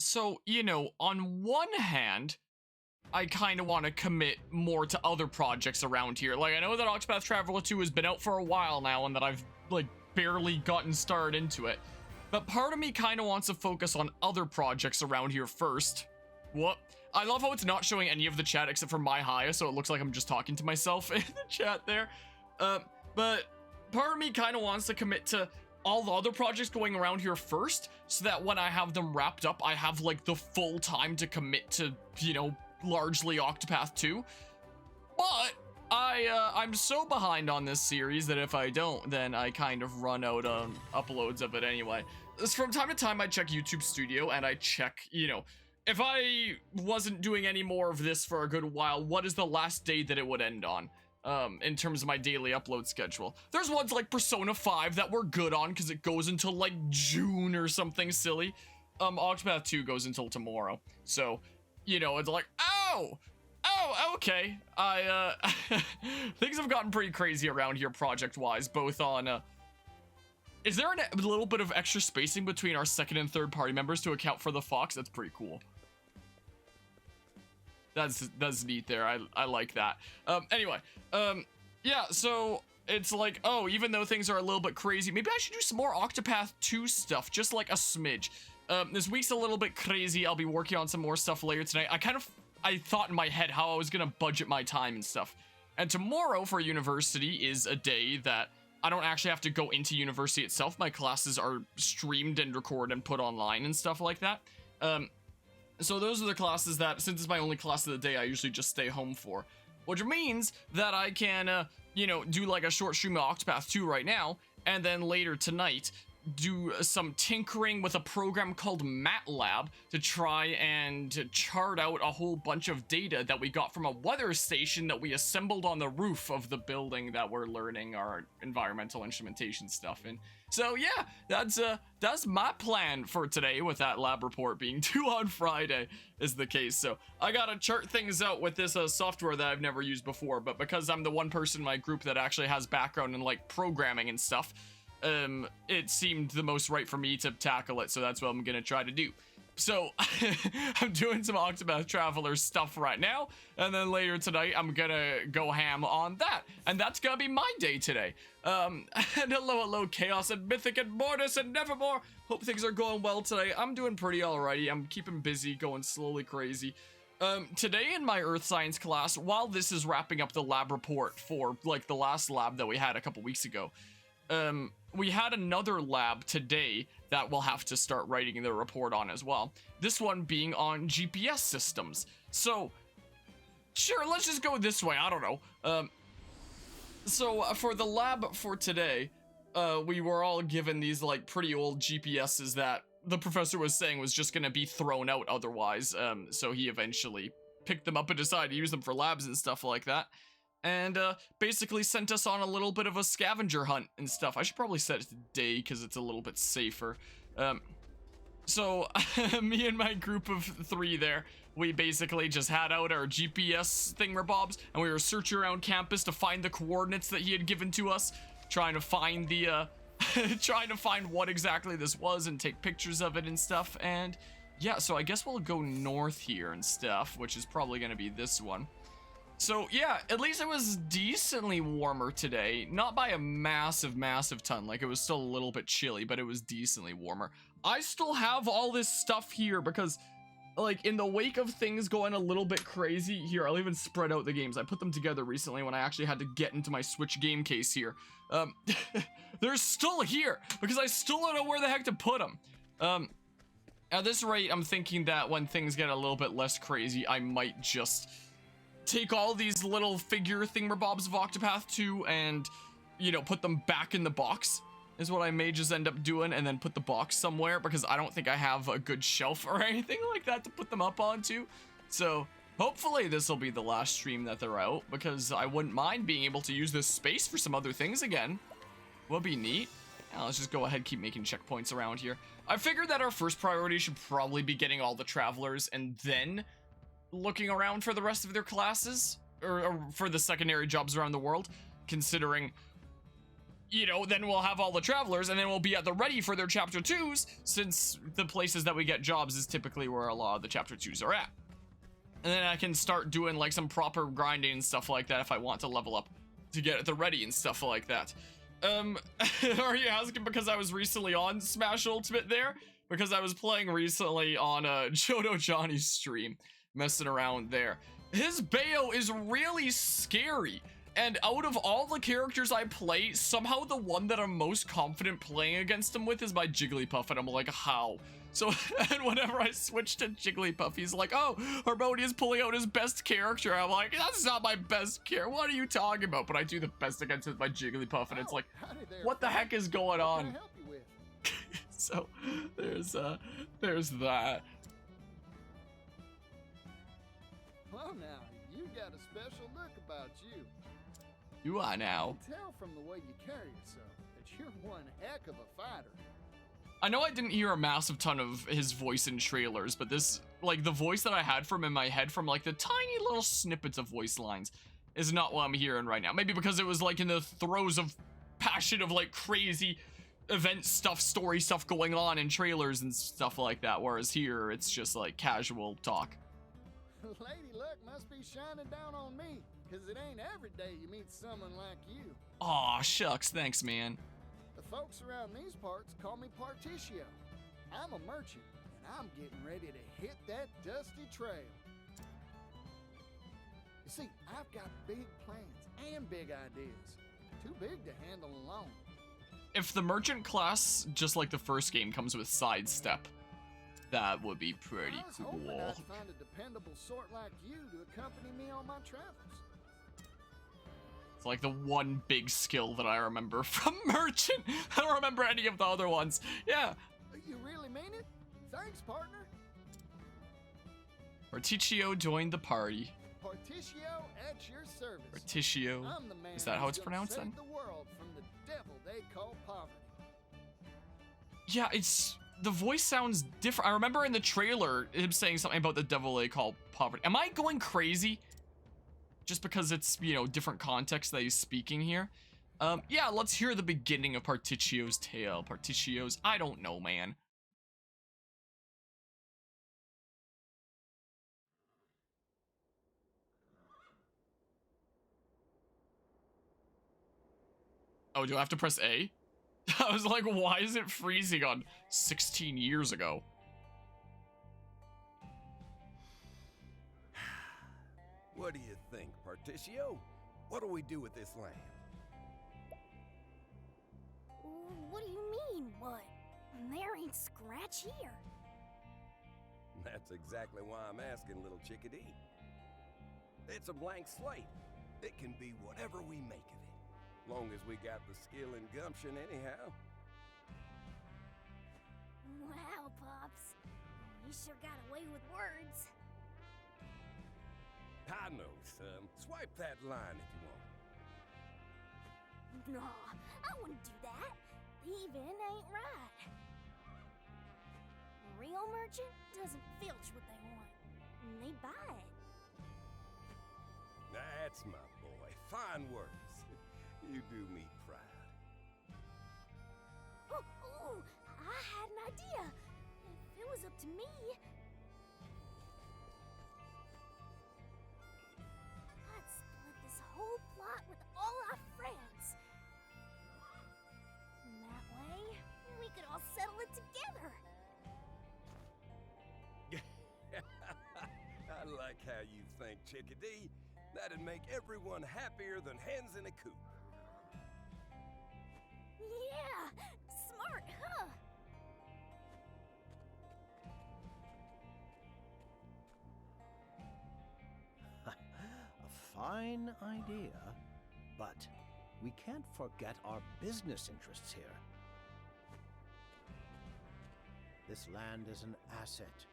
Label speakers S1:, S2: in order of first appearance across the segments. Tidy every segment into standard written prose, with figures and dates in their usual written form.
S1: So, on one hand, I kind of want to commit more to other projects around here. Like, I know that Octopath Traveler 2 has been out for a while now and that I've, like, barely gotten started into it. But part of me kind of wants to focus on other projects around here first. What? I love how it's not showing any of the chat except for my high, so it looks like I'm just talking to myself in the chat there. But part of me kind of wants to commit to all the other projects going around here first, so that when I have them wrapped up, I have, like, the full time to commit to, largely Octopath 2. But I'm so behind on this series that if I don't, then I kind of run out on uploads of it anyway. From time to time, I check YouTube Studio and I check, if I wasn't doing any more of this for a good while, what is the last day that it would end on? In terms of my daily upload schedule. There's ones like Persona 5 that we're good on because it goes until like June or something silly. Octopath 2 goes until tomorrow. So, it's like, oh, okay. Things have gotten pretty crazy around here project-wise, both on, is there a little bit of extra spacing between our second and third party members to account for the fox? That's pretty cool. That's neat there. I like that. Anyway, yeah, so it's like, oh, even though things are a little bit crazy, maybe I should do some more Octopath 2 stuff, just like a smidge. This week's a little bit crazy. I'll be working on some more stuff later tonight. I thought in my head how I was gonna budget my time and stuff. And tomorrow for university is a day that I don't actually have to go into university itself. My classes are streamed and recorded and put online and stuff like that. So those are the classes that, since it's my only class of the day, I usually just stay home for. Which means that I can, do like a short stream of Octopath 2 right now, and then later tonight, do some tinkering with a program called MATLAB to try and chart out a whole bunch of data that we got from a weather station that we assembled on the roof of the building that we're learning our environmental instrumentation stuff in. So yeah, that's my plan for today, with that lab report being due on Friday is the case. So I gotta chart things out with this software that I've never used before, but because I'm the one person in my group that actually has background in like programming and stuff, it seemed the most right for me to tackle it, so that's what I'm gonna try to do. So, I'm doing some Octopath Traveler stuff right now, and then later tonight, I'm gonna go ham on that. And that's gonna be my day today. And hello, Chaos, and Mythic, and Mortis, and Nevermore. Hope things are going well today. I'm doing pretty alrighty. I'm keeping busy, going slowly crazy. Today in my Earth Science class, while this is wrapping up the lab report for, like, the last lab that we had a couple weeks ago, we had another lab today that we'll have to start writing the report on as well. This one being on GPS systems. So, sure, let's just go this way. I don't know. So for the lab for today, we were all given these like pretty old GPSs that the professor was saying was just gonna be thrown out otherwise. So he eventually picked them up and decided to use them for labs and stuff like that. And basically sent us on a little bit of a scavenger hunt and stuff. I should probably set it today because it's a little bit safer. So me and my group of 3 there, we basically just had out our GPS thingamabobs, and we were searching around campus to find the coordinates that he had given to us, trying to find the trying to find what exactly this was and take pictures of it and stuff. And yeah, so I guess we'll go north here and stuff, which is probably going to be this one. So yeah, at least it was decently warmer today. Not by a massive ton. Like, it was still a little bit chilly, but it was decently warmer. I still have all this stuff here because, like, in the wake of things going a little bit crazy, here, I'll even spread out the games. I put them together recently when I actually had to get into my Switch game case here. They're still here because I still don't know where the heck to put them. At this rate, I'm thinking that when things get a little bit less crazy, I might just take all these little figure thingamabobs of Octopath 2 and, put them back in the box is what I may just end up doing, and then put the box somewhere because I don't think I have a good shelf or anything like that to put them up onto. So hopefully this will be the last stream that they're out, because I wouldn't mind being able to use this space for some other things again. Would be neat. Now let's just go ahead and keep making checkpoints around here. I figured that our first priority should probably be getting all the travelers and then looking around for the rest of their classes, or for the secondary jobs around the world, considering you know, then we'll have all the travelers, and then we'll be at the ready for their chapter 2s, since the places that we get jobs is typically where a lot of the chapter 2s are at. And then I can start doing like some proper grinding and stuff like that if I want to level up to get at the ready and stuff like that. Are you asking because I was recently on Smash Ultimate there? Because I was playing recently on Jodo Johnny's stream, messing around there. His Bayo is really scary. And out of all the characters I play, somehow the one that I'm most confident playing against him with is my Jigglypuff, and I'm like, how? So, and whenever I switch to Jigglypuff, he's like, oh, Harmonia's pulling out his best character. I'm like, that's not my best character. What are you talking about? But I do the best against my Jigglypuff, and it's like, what the heck is going on? So, there's that.
S2: Well, now, you got a special look about you.
S1: Do I now?
S2: I can tell from the way you carry yourself that you're one heck of a fighter.
S1: I know I didn't hear a massive ton of his voice in trailers, but this, like, the voice that I had from in my head from, like, the tiny little snippets of voice lines is not what I'm hearing right now. Maybe because it was, like, in the throes of passion of, like, crazy event stuff, story stuff going on in trailers and stuff like that, whereas here, it's just, like, casual talk.
S2: Lady Luck must be shining down on me, because it ain't every day you meet someone like you.
S1: Aw, shucks, thanks, man.
S2: The folks around these parts call me Particio. I'm a merchant, and I'm getting ready to hit that dusty trail. You see, I've got big plans and big ideas. Too big to handle alone.
S1: If the merchant class, just like the first game, comes with sidestep, that would be pretty
S2: I was hoping
S1: cool.
S2: I'd find a dependable sort like you to accompany me on my travels.
S1: It's like the one big skill that I remember from Merchant. I don't remember any of the other ones. Yeah.
S2: You really mean it? Thanks, partner.
S1: Particio joined the party.
S2: Particio at your service.
S1: Particio.
S2: I'm the man
S1: Is that how it's
S2: who's
S1: pronounced
S2: gonna
S1: then?
S2: save the world from the devil they call poverty.
S1: Yeah, it's... The voice sounds different. I remember in the trailer him saying something about the devil they call poverty. Am I going crazy? Just because it's, you know, different context that he's speaking here. Yeah, let's hear the beginning of Particio's tale. Particio's... I don't know, man. Oh, do I have to press A? I was like, why is it freezing on 16 years ago?
S3: What do you think, Particio? What do we do with this land?
S4: What do you mean, what? There ain't scratch here.
S3: That's exactly why I'm asking, little chickadee. It's a blank slate. It can be whatever we make of it. Long as we got the skill and gumption anyhow.
S4: Wow, Pops. You sure got away with words.
S3: I know, son. Swipe that line if you want.
S4: Nah, I wouldn't do that. Even ain't right. A real merchant doesn't filch what they want. They buy it.
S3: That's my boy. Fine words. You do me proud.
S4: Oh, I had an idea. If it was up to me, I'd split this whole plot with all our friends. And that way, we could all settle it together.
S3: I like how you think, chickadee. That'd make everyone happier than hens in a coop.
S4: Yeah, smart, huh?
S5: A fine idea, but we can't forget our business interests here. This land is an asset.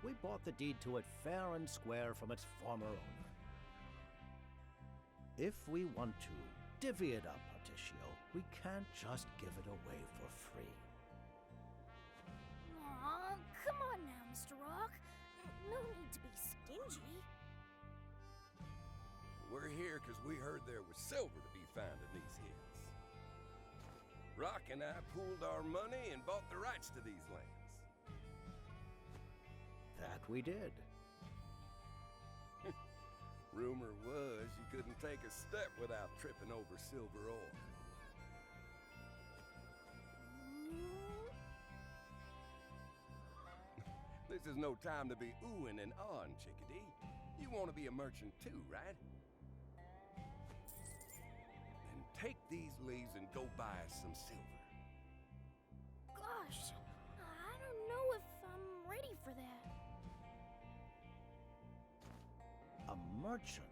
S5: We bought the deed to it fair and square from its former owner. If we want to divvy it up, Particio, we can't just give it away for free.
S4: Aw, come on now, Mr. Rock. No need to be stingy.
S3: We're here because we heard there was silver to be found in these hills. Rock and I pooled our money and bought the rights to these lands.
S5: That we did.
S3: Rumor was you couldn't take a step without tripping over silver ore. This is no time to be oohing and ahhing, chickadee. You want to be a merchant too, right? Then take these leaves and go buy us some silver.
S4: Gosh, I don't know if I'm ready for that.
S5: A merchant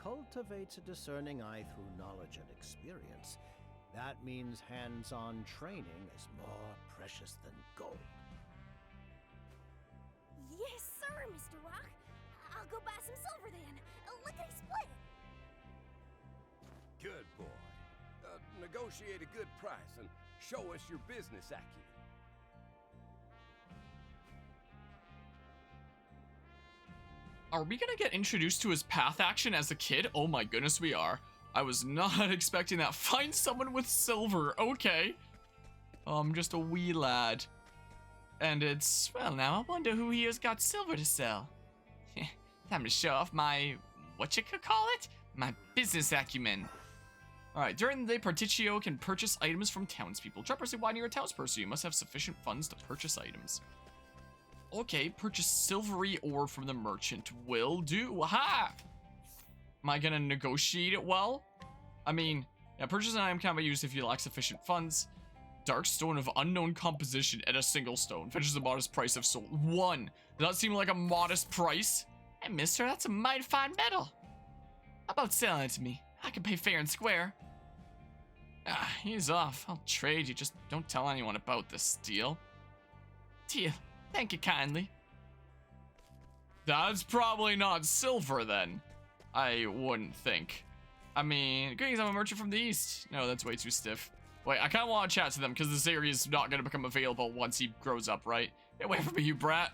S5: cultivates a discerning eye through knowledge and experience. That means hands-on training is more precious than gold.
S4: Yes, sir, Mr. Rock. I'll go buy some silver then. Lickety split.
S3: Good boy. Negotiate a good price and show us your business acumen.
S1: Are we gonna get introduced to his path action as a kid? Oh my goodness, we are. I was not expecting that. Find someone with silver. Okay. I'm just a wee lad. And it's, well, now I wonder who he has got silver to sell. Time to show off my, what you could call it? My business acumen. Alright, during the day, Particio can purchase items from townspeople. Try pressing Y near a townsperson. You must have sufficient funds to purchase items. Okay, purchase silvery ore from the merchant. Will do. Aha! Am I gonna negotiate it well? I mean, yeah, purchase an item can be used if you lack sufficient funds. Dark stone of unknown composition at a single stone. Fetches a modest price of sold. 1. Does that seem like a modest price? Hey, mister, that's a mighty fine metal. How about selling it to me? I can pay fair and square. Ah, he's off. I'll trade you. Just don't tell anyone about this deal. Deal. Thank you kindly. That's probably not silver then. I wouldn't think. I mean, greetings, I'm a merchant from the east. No, that's way too stiff. Wait, I kind of want to chat to them because this area is not going to become available once he grows up, right? Get away from me, you brat.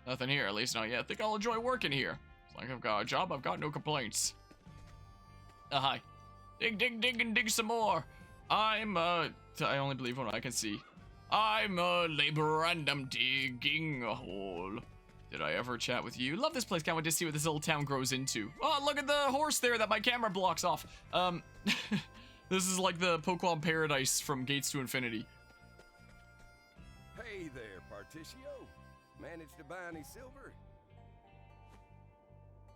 S1: Nothing here, at least not yet. I think I'll enjoy working here. As long as I've got a job, I've got no complaints. Hi. Dig, dig, dig, and dig some more. I only believe what I can see. I'm a laborer and I'm digging a hole. Did I ever chat with you? Love this place. Can't wait to see what this little town grows into. Oh, look at the horse there that my camera blocks off. This is like the Pokemon Paradise from Gates to Infinity.
S3: Hey there, Particio. Managed to buy any silver?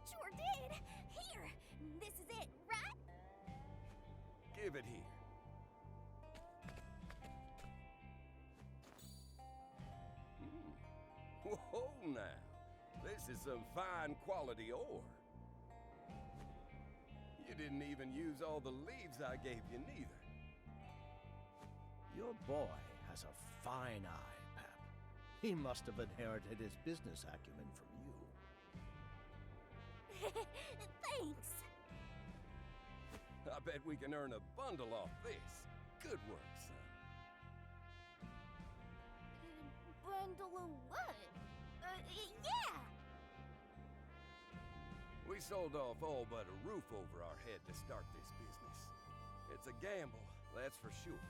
S4: Sure did. Here, this is it, right?
S3: Give it here. Whoa, now. This is some fine quality ore. You didn't even use all the leaves I gave you, neither.
S5: Your boy has a fine eye, Pap. He must have inherited his business acumen from you.
S4: Thanks.
S3: I bet we can earn a bundle off this. Good work, son.
S4: Bundle of what? Yeah.
S3: We sold off all but a roof over our head to start this business. It's a gamble, that's for sure.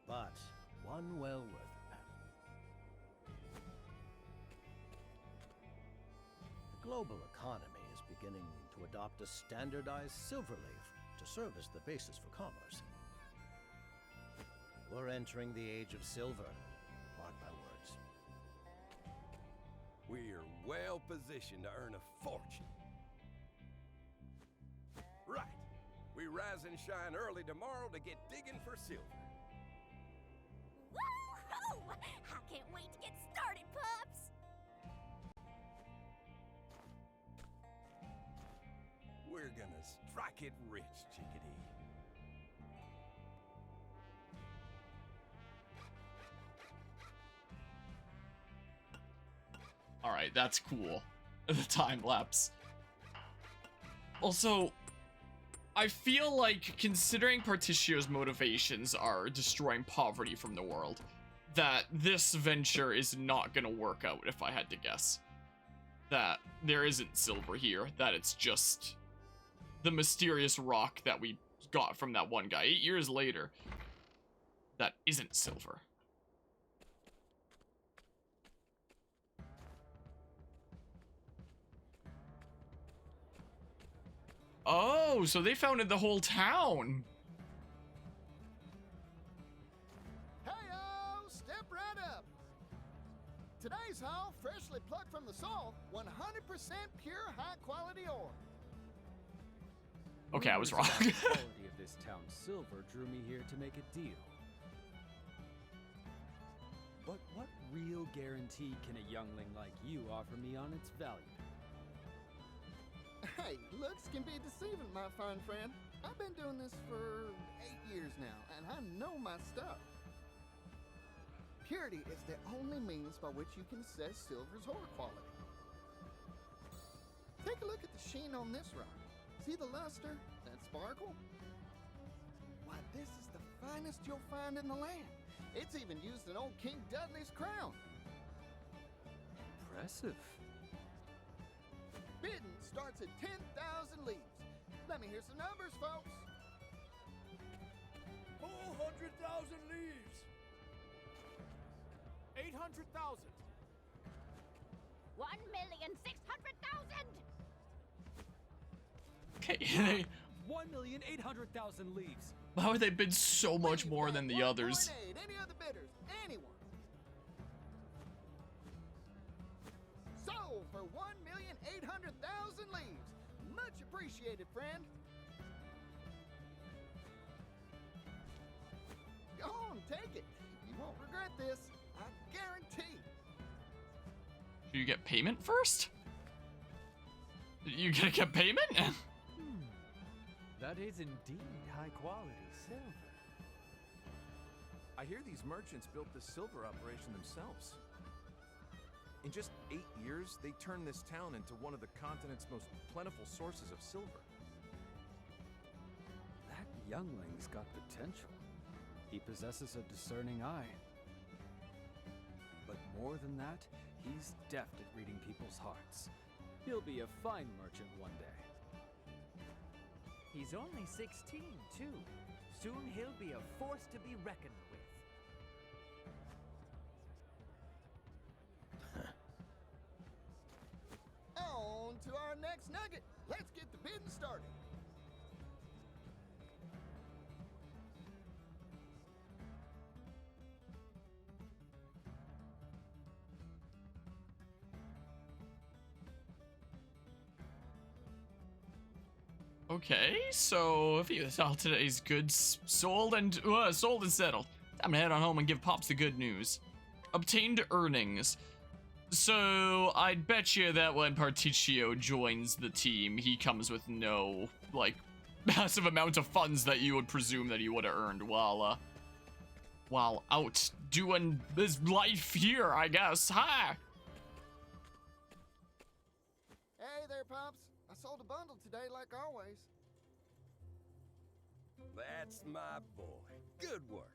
S5: But one well worth it, Pap. The global economy is beginning to adopt a standardized silver leaf to serve as the basis for commerce. We're entering the age of silver. Mark my words.
S3: We're well positioned to earn a fortune. Right. We rise and shine early tomorrow to get digging for silver.
S4: Woo-hoo! I can't wait to get started, pups.
S3: We're gonna strike it rich, chickadee.
S1: Alright, that's cool. The time lapse. Also, I feel like, considering Particio's motivations are destroying poverty from the world, that this venture is not gonna work out, if I had to guess. That there isn't silver here, that it's just the mysterious rock that we got from that one guy 8 years later. That isn't silver. Oh, so they founded the whole town.
S2: Hey-o, step right up. Today's haul, freshly plucked from the soil, 100% pure high-quality ore.
S1: Okay, I was wrong.
S6: The quality of this town's silver drew me here to make a deal. But what real guarantee can a youngling like you offer me on its value?
S2: Hey, looks can be deceiving, my fine friend. I've been doing this for 8 years now, and I know my stuff. Purity is the only means by which you can assess silver's ore quality. Take a look at the sheen on this rock. See the luster, that sparkle? Why, this is the finest you'll find in the land. It's even used in old King Dudley's crown.
S6: Impressive.
S2: Bidding starts at 10,000 leaves. Let me hear some numbers, folks.
S7: 400,000 leaves. 800,000.
S4: 1,600,000.
S1: Okay,
S6: 1,800,000 leaves.
S1: how have they been so much more than the others?
S2: 1.8. Any other bidders? Anyone? Sold for 1,800,000 leaves. Much appreciated, friend. Go on, take it. You won't regret this. I guarantee.
S1: Do you get payment first? You gonna get payment?
S6: That is indeed high quality silver.
S7: I hear these merchants built the silver operation themselves. In just 8 years, they turned this town into one of the continent's most plentiful sources of silver.
S6: That youngling's got potential. He possesses a discerning eye. But more than that, he's deft at reading people's hearts. He'll be a fine merchant one day.
S8: He's only 16, too. Soon he'll be a force to be reckoned with.
S2: On to our next nugget. Let's get the bidding started.
S1: Okay, so a few all today's goods sold and settled. Time to head on home and give Pops the good news. Obtained earnings. So I'd bet you that when Particio joins the team, he comes with no like massive amount of funds that you would presume that he would have earned while out doing his life here, I guess. Hi.
S2: Hey there, Pops. I sold a bundle today like always.
S3: That's my boy. Good work.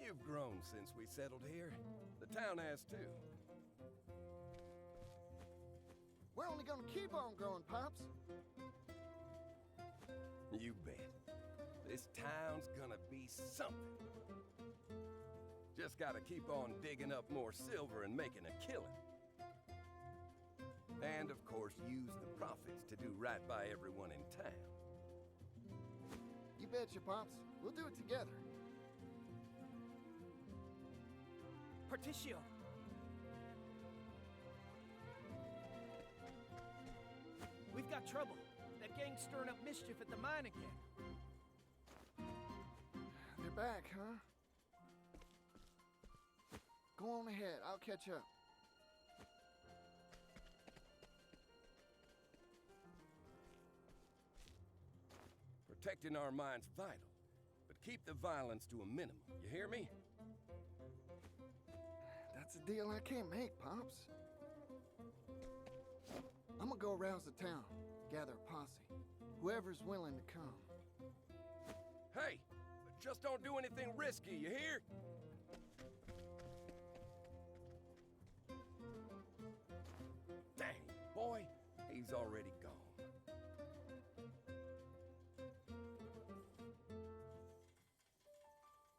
S3: You've grown since we settled here. The town has too.
S2: We're only gonna keep on growing, Pops.
S3: You bet. This town's gonna be something. Just gotta keep on digging up more silver and making a killing. And of course, use the profits to do right by everyone in town.
S2: You betcha, Pops. We'll do it together.
S8: Particio! We've got trouble. That gang's stirring up mischief at the mine again.
S2: They're back, huh? Go on ahead. I'll catch up.
S3: Protecting our mine's vital, but keep the violence to a minimum. You hear me?
S2: That's a deal I can't make, Pops. I'm gonna go arouse the town, gather a posse. Whoever's willing to come.
S3: Hey, just don't do anything risky, you hear? He's already gone.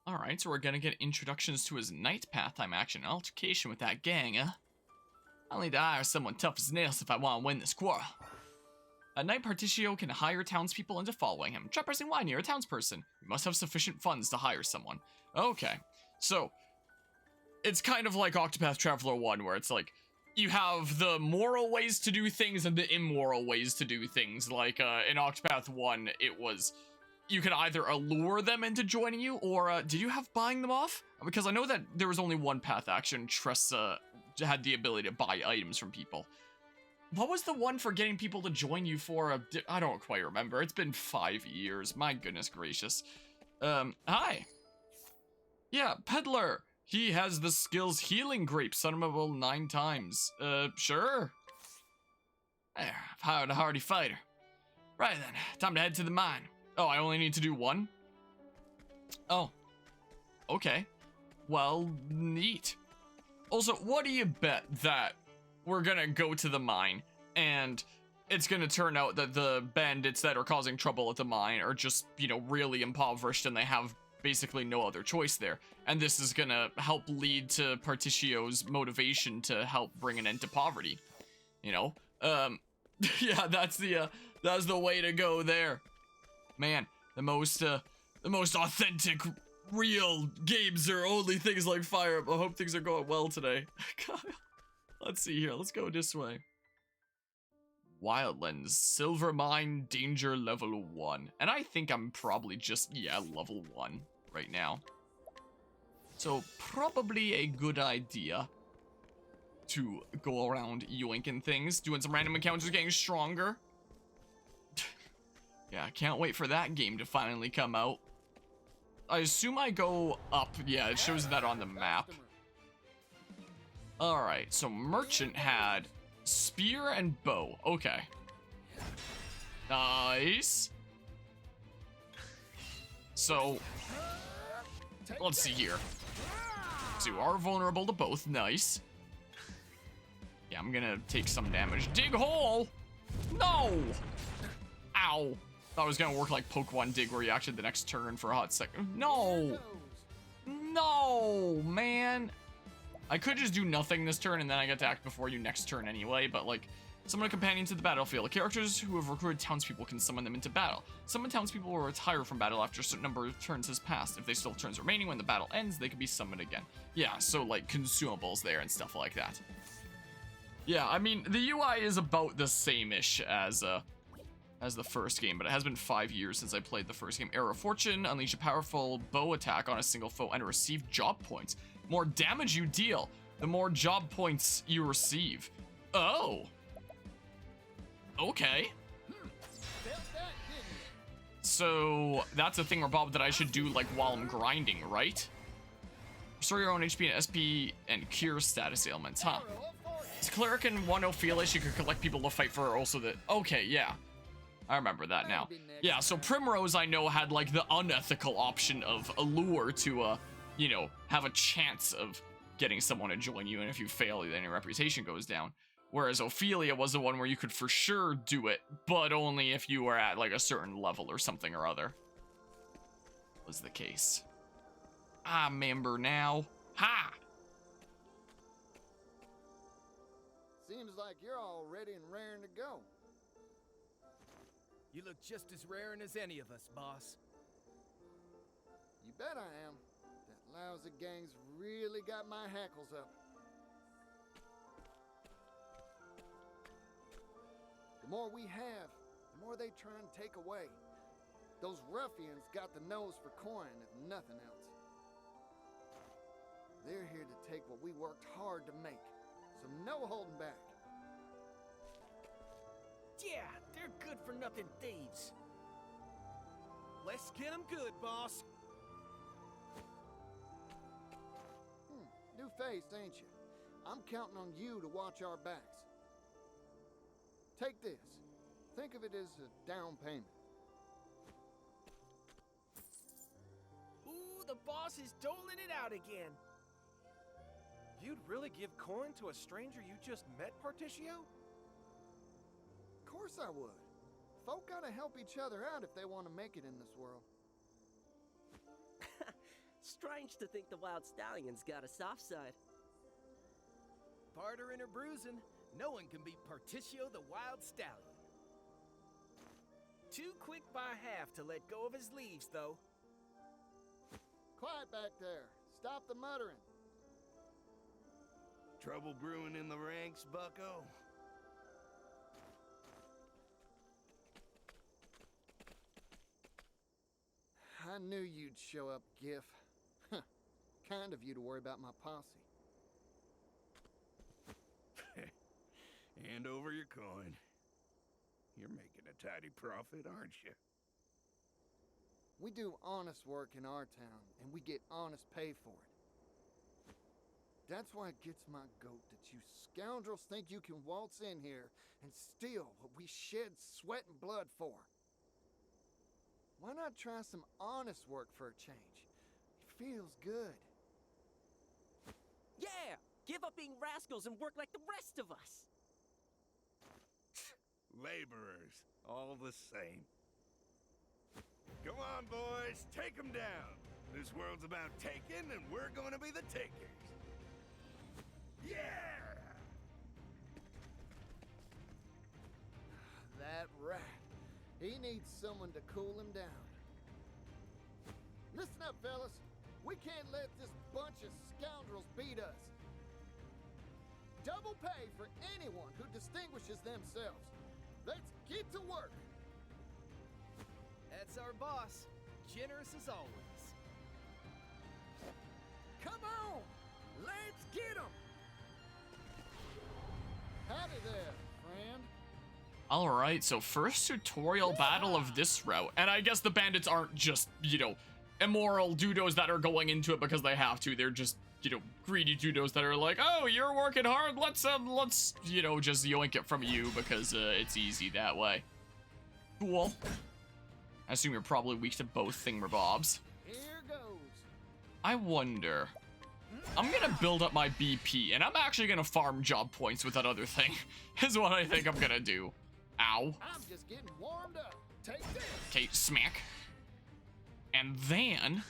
S1: Alright, so we're gonna get introductions to his night path time action and altercation with that gang, huh? I'll need to hire someone tough as nails if I want to win this quarrel. At night, Particio can hire townspeople into following him. Try pressing Y near a townsperson. You must have sufficient funds to hire someone. Okay, so it's kind of like Octopath Traveler 1, where it's like, you have the moral ways to do things and the immoral ways to do things. Like, in Octopath 1, it was, you could either allure them into joining you, or, did you have buying them off? Because I know that there was only one path action. Tressa had the ability to buy items from people. What was the one for getting people to join you for I don't quite remember. It's been 5 years. My goodness gracious. Hi. Yeah, Peddler. He has the skills Healing Grape, summonable 9 times. Sure. There, I've hired a hardy fighter. Right then, time to head to the mine. Oh, I only need to do 1? Oh. Okay. Well, neat. Also, what do you bet that we're gonna go to the mine and it's gonna turn out that the bandits that are causing trouble at the mine are just, you know, really impoverished and they have basically no other choice there. And this is gonna help lead to Particio's motivation to help bring an end to poverty. You know? Yeah, that's the way to go there. Man, the most authentic, real games are only things like Fire Emblem. I hope things are going well today. God. Let's see here. Let's go this way. Wildlands, Silver Mine, Danger level 1. And I think I'm probably just, yeah, level 1 right now. So probably a good idea to go around yoinking things, doing some random encounters, getting stronger. Yeah, I can't wait for that game to finally come out. I assume I go up. Yeah, it shows that on the map. Alright, so Merchant had spear and bow. Okay. Nice. So, let's see here. So you are vulnerable to both. Nice. Yeah, I'm gonna take some damage. Dig hole! No! Ow. Thought it was gonna work like Pokemon Dig, where you actually the next turn for a hot second. No! No, man! I could just do nothing this turn and then I get to act before you next turn anyway, but like, summon a companion to the battlefield. Characters who have recruited townspeople can summon them into battle. Summon townspeople will retire from battle after a certain number of turns has passed. If they still have turns remaining when the battle ends, they can be summoned again. Yeah, so like consumables there and stuff like that. Yeah, I mean, the UI is about the same-ish as the first game, but it has been 5 years since I played the first game. Arrow of Fortune, unleash a powerful bow attack on a single foe and receive job points. More damage you deal, the more job points you receive. Oh. Okay. So that's a thing, Bob, that I should do like while I'm grinding, right? Restore your own HP and SP and cure status ailments, huh? As Cleric and one Ophelis, you could collect people to fight for also the... Okay, yeah. I remember that now. Yeah, so Primrose, I know, had like the unethical option of allure to, you know, have a chance of getting someone to join you, and if you fail, then your reputation goes down. Whereas Ophelia was the one where you could for sure do it, but only if you were at like a certain level or something or other. Was the case. I remember now. Ha!
S2: Seems like you're all ready and raring to go.
S8: You look just as raring as any of us, boss.
S2: You bet I am. That lousy gang's really got my hackles up. The more we have, the more they try and take away. Those ruffians got the nose for coin, if nothing else. They're here to take what we worked hard to make, so no holding back.
S8: Yeah, they're good-for-nothing thieves. Let's get them good, boss.
S2: New face, ain't you? I'm counting on you to watch our backs. Take this. Think of it as a down payment.
S8: Ooh, the boss is doling it out again.
S7: You'd really give coin to a stranger you just met, Particio?
S2: course I would. Folk gotta help each other out if they want to make it in this world.
S9: Strange to think the Wild Stallion's got a soft side.
S8: Bartering or bruising, no one can beat Particio the Wild Stallion. Too quick by half to let go of his leaves, though.
S2: Quiet back there. Stop the muttering.
S10: Trouble brewing in the ranks, bucko?
S2: I knew you'd show up, Gif. Kind of you to worry about my posse.
S10: Hand over your coin. You're making a tidy profit, aren't you?
S2: We do honest work in our town, and we get honest pay for it. That's why it gets my goat that you scoundrels think you can waltz in here and steal what we shed sweat and blood for. Why not try some honest work for a change? It feels good.
S9: Yeah! Give up being rascals and work like the rest of us!
S10: Laborers, all the same. Come on, boys, take them down. This world's about taking, and we're gonna be the takers. Yeah!
S2: That rat. He needs someone to cool him down. Listen up, fellas. We can't let this bunch of scoundrels beat us. Double pay for anyone who distinguishes themselves. Let's get to work.
S8: That's our boss. Generous as always.
S2: Come on! Let's get 'em! Howdy there, friend.
S1: Alright, so first tutorial battle of this route. And I guess the bandits aren't just, you know, immoral dudos that are going into it because they have to. They're just, you know, greedy dudos that are like, oh, you're working hard, let's, you know, just yoink it from you because it's easy that way. Cool. I assume you're probably weak to both thingamabobs.
S2: Here goes.
S1: I wonder. I'm gonna build up my BP, and I'm actually gonna farm job points with that other thing, is what I think I'm gonna do. Ow.
S2: I'm just getting warmed up. Take this.
S1: Okay, smack. And then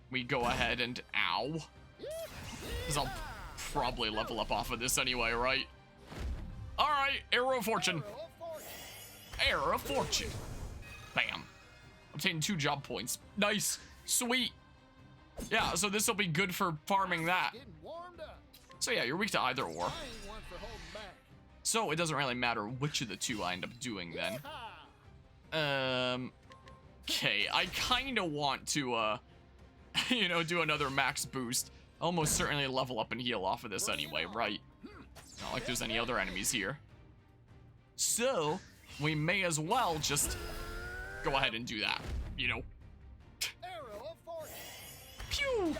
S1: we go ahead and ow. Because I'll probably level up off of this anyway, right? Alright, Arrow of Fortune. Arrow of Fortune. Bam. Obtain 2 job points. Nice. Sweet. Yeah, so this will be good for farming that. So yeah, you're weak to either or. So it doesn't really matter which of the two I end up doing then. Okay, I kind of want to, you know, do another max boost. Almost certainly level up and heal off of this anyway, right? Not like there's any other enemies here. So, we may as well just go ahead and do that, you know? Pew!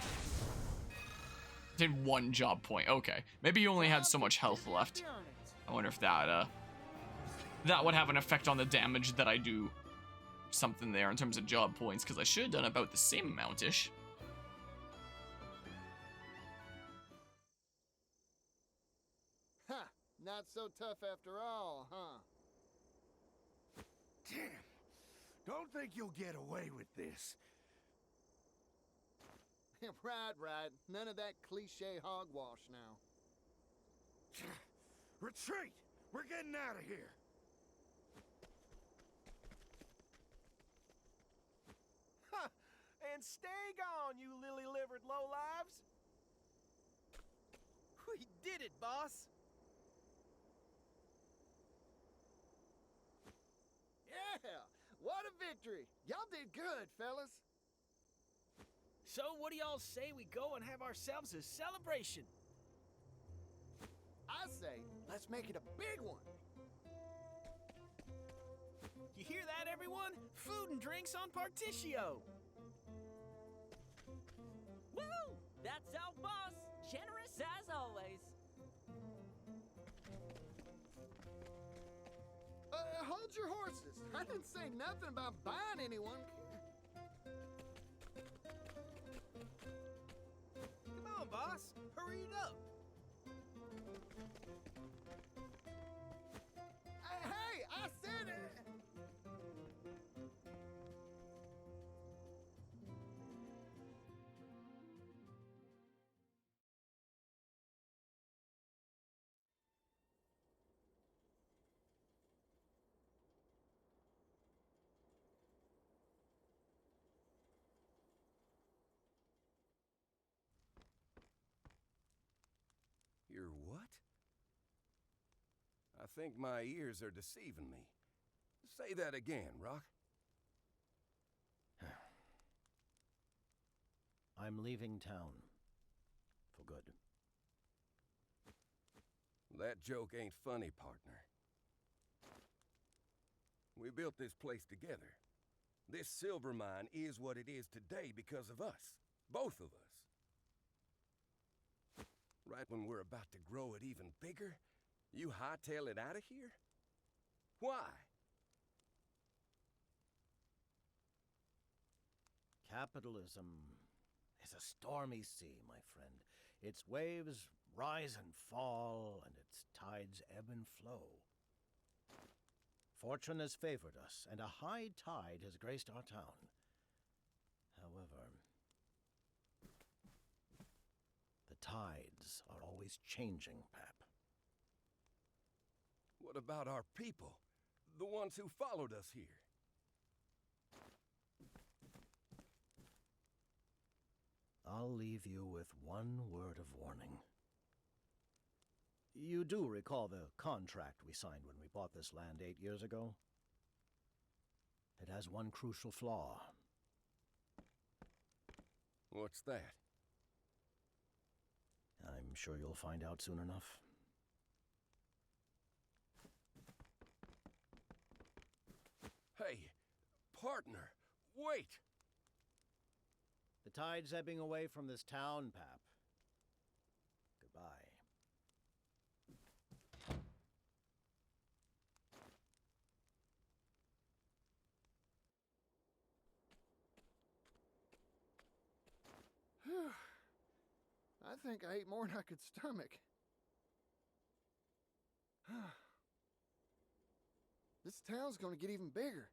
S1: Did 1 job point, okay. Maybe you only had so much health left. I wonder if that, that would have an effect on the damage that I do something there in terms of job points, because I should have done about the same amount-ish.
S2: Ha! Not so tough after all, huh?
S10: Damn. Don't think you'll get away with this.
S2: Right. None of that cliche hogwash now.
S10: Retreat! We're getting out of here.
S8: Ha! And stay gone, you lily-livered lowlives! We did it, boss!
S2: Yeah! What a victory! Y'all did good, fellas.
S8: So what do y'all say we go and have ourselves a celebration?
S2: I say, let's make it a big one.
S8: You hear that, everyone? Food and drinks on Particio!
S9: Woo! That's our boss! Generous as always!
S2: Hold your horses. I didn't say nothing about buying anyone.
S8: Come on, boss. Hurry it up.
S3: think my ears are deceiving me. Say that again, Rock.
S5: I'm leaving town. For good.
S3: That joke ain't funny, partner. We built this place together. This silver mine is what it is today because of us. Both of us. Right when we're about to grow it even bigger, you hightail it out of here? Why?
S5: Capitalism is a stormy sea, my friend. Its waves rise and fall, and its tides ebb and flow. Fortune has favored us, and a high tide has graced our town. However, the tides are always changing, Pap.
S3: What about our people? The ones who followed us here?
S5: I'll leave you with one word of warning. You do recall the contract we signed when we bought this land 8 years ago? It has one crucial flaw.
S3: What's that?
S5: I'm sure you'll find out soon enough.
S3: Hey, partner, wait!
S5: The tide's ebbing away from this town, Pap. Goodbye.
S2: I think I ate more than I could stomach. This town's gonna get even bigger.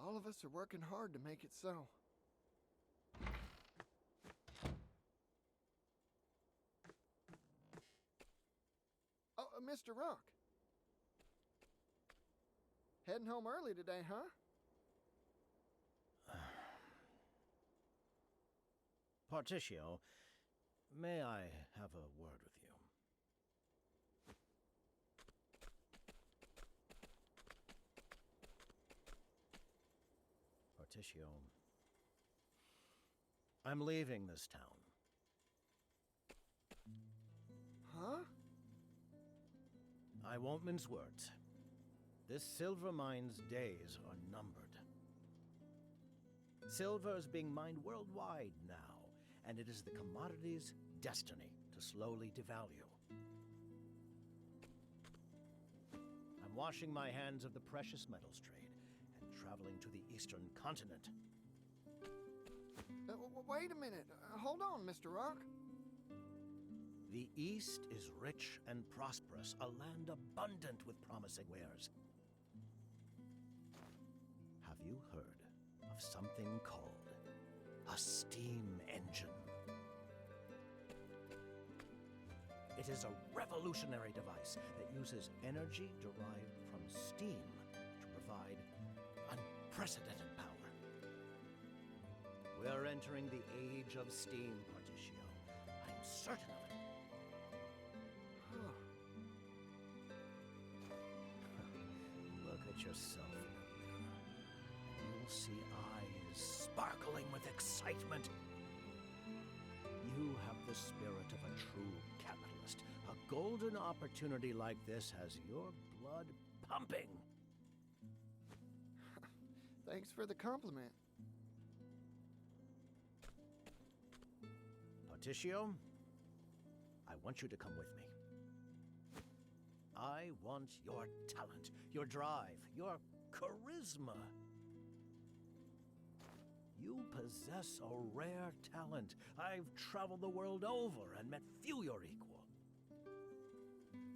S2: All of us are working hard to make it so. Oh, Mr. Rock. Heading home early today, huh?
S5: Particio, may I have a word with you? Particio, I'm leaving this town.
S2: Huh?
S5: I won't mince words. This silver mine's days are numbered. Silver is being mined worldwide now, and it is the commodity's destiny to slowly devalue. I'm washing my hands of the precious metals trade and traveling to the eastern continent.
S2: Wait a minute. Hold on, Mr. Rock.
S5: The East is rich and prosperous, a land abundant with promising wares. Have you heard of something called a steam engine? It is a revolutionary device that uses energy derived from steam to provide unprecedented power. We're entering the age of steam, Particio. I'm certain of it. Look at yourself in the mirror, and you'll see eyes sparkling with excitement. You have the spirit of a true capitalist. A golden opportunity like this has your blood pumping.
S2: Thanks for the compliment.
S5: Particio, I want you to come with me. I want your talent, your drive, your charisma. You possess a rare talent. I've traveled the world over and met few your equal.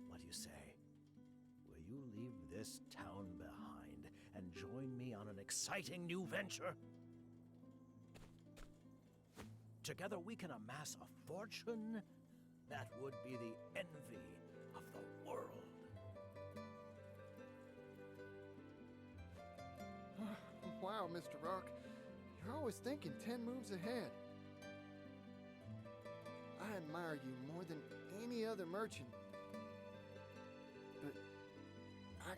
S5: What do you say? Will you leave this town behind and join me on an exciting new venture? Together we can amass a fortune that would be the envy of the world.
S2: Wow, Mr. Rock. You're always thinking 10 moves ahead. I admire you more than any other merchant. But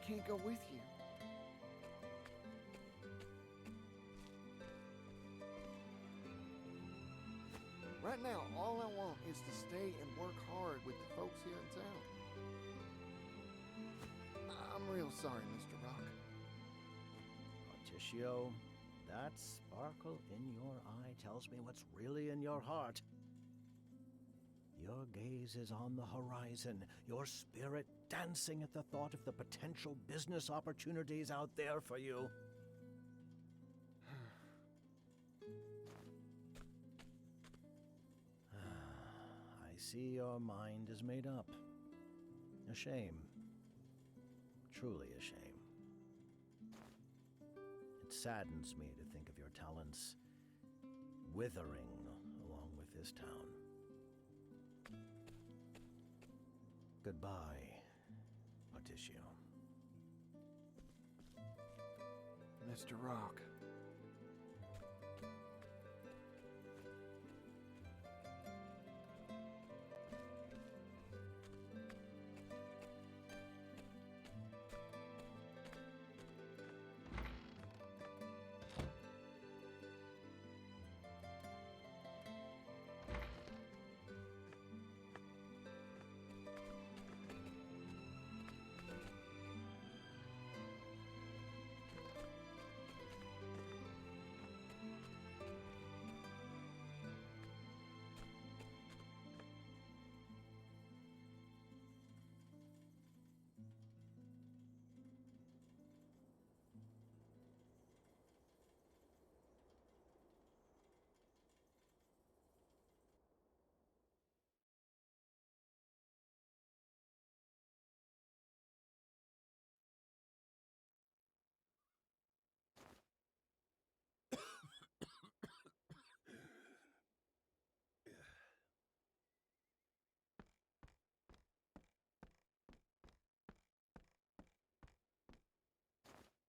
S2: can't go with you. Right now, all I want is to stay and work hard with the folks here in town. I'm real sorry, Mr. Rock.
S5: Patricio, that sparkle in your eye tells me what's really in your heart. Your gaze is on the horizon, your spirit dancing at the thought of the potential business opportunities out there for you. I see your mind is made up. A shame. Truly a shame. It saddens me to think of your talents withering along with this town. Goodbye, Patricio.
S2: Mr. Rock.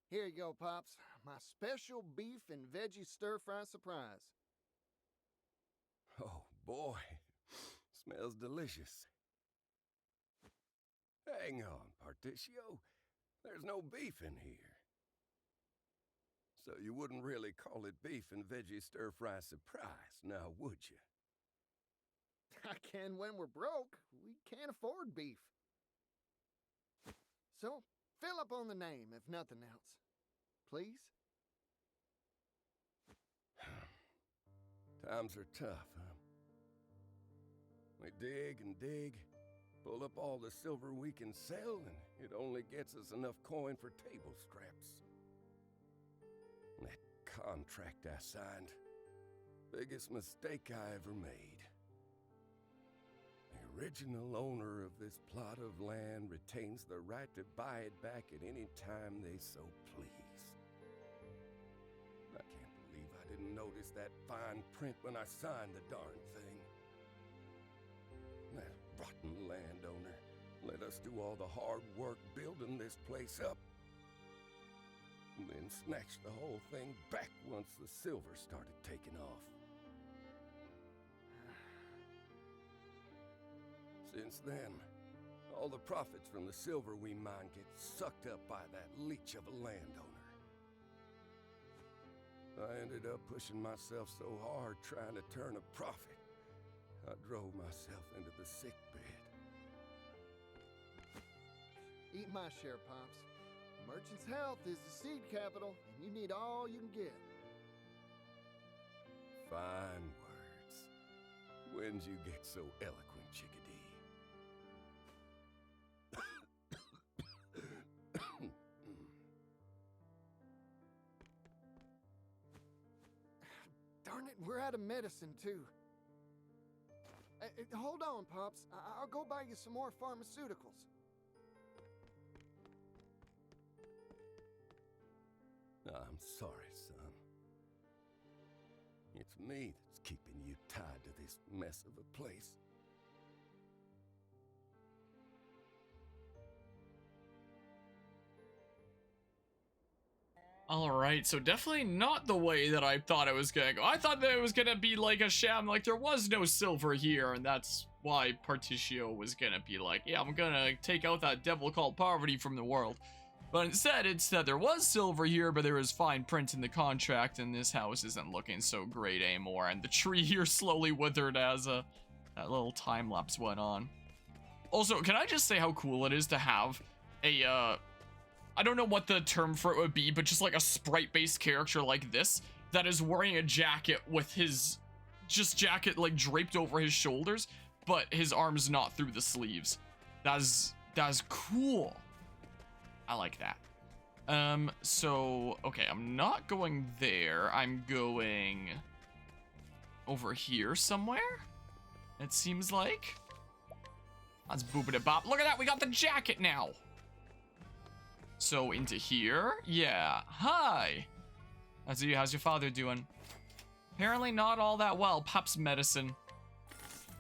S2: Here you go, Pops. My special beef and veggie stir-fry surprise.
S3: Oh, boy. Smells delicious. Hang on, Patricio. There's no beef in here. So you wouldn't really call it beef and veggie stir-fry surprise, now would you?
S2: I can when we're broke. We can't afford beef. So, fill up on the name, if nothing else. Please?
S3: Times are tough, huh? We dig and dig, pull up all the silver we can sell, and it only gets us enough coin for table scraps. That contract I signed, biggest mistake I ever made. The original owner of this plot of land retains the right to buy it back at any time they so please. I can't believe I didn't notice that fine print when I signed the darn thing. That rotten landowner let us do all the hard work building this place up, and then snatched the whole thing back once the silver started taking off. Since then, all the profits from the silver we mine get sucked up by that leech of a landowner. I ended up pushing myself so hard trying to turn a profit, I drove myself into the sick bed.
S2: Eat my share, Pops. Merchant's health is the seed capital, and you need all you can get.
S3: Fine words. When'd you get so eloquent, chickadee?
S2: Darn it, we're out of medicine, too. Hold on, Pops. I'll go buy you some more pharmaceuticals.
S3: I'm sorry, son. It's me that's keeping you tied to this mess of a place.
S1: Alright, so definitely not the way that I thought it was gonna go. I thought that it was gonna be like a sham, like there was no silver here, and that's why Patricio was gonna be like, yeah, I'm gonna take out that devil called poverty from the world. But instead, it said there was silver here, but there was fine print in the contract, and this house isn't looking so great anymore. And the tree here slowly withered as that little time lapse went on. Also, can I just say how cool it is to have a, I don't know what the term for it would be, but just like a sprite-based character like this that is wearing a jacket with his, jacket like draped over his shoulders, but his arms not through the sleeves. That's cool. I like that. So, okay, I'm not going there. I'm going over here somewhere, it seems like. Let's boop it bop. Look at that, we got the jacket now. So, into here? Yeah. Hi. How's your father doing? Apparently not all that well. Pop's medicine.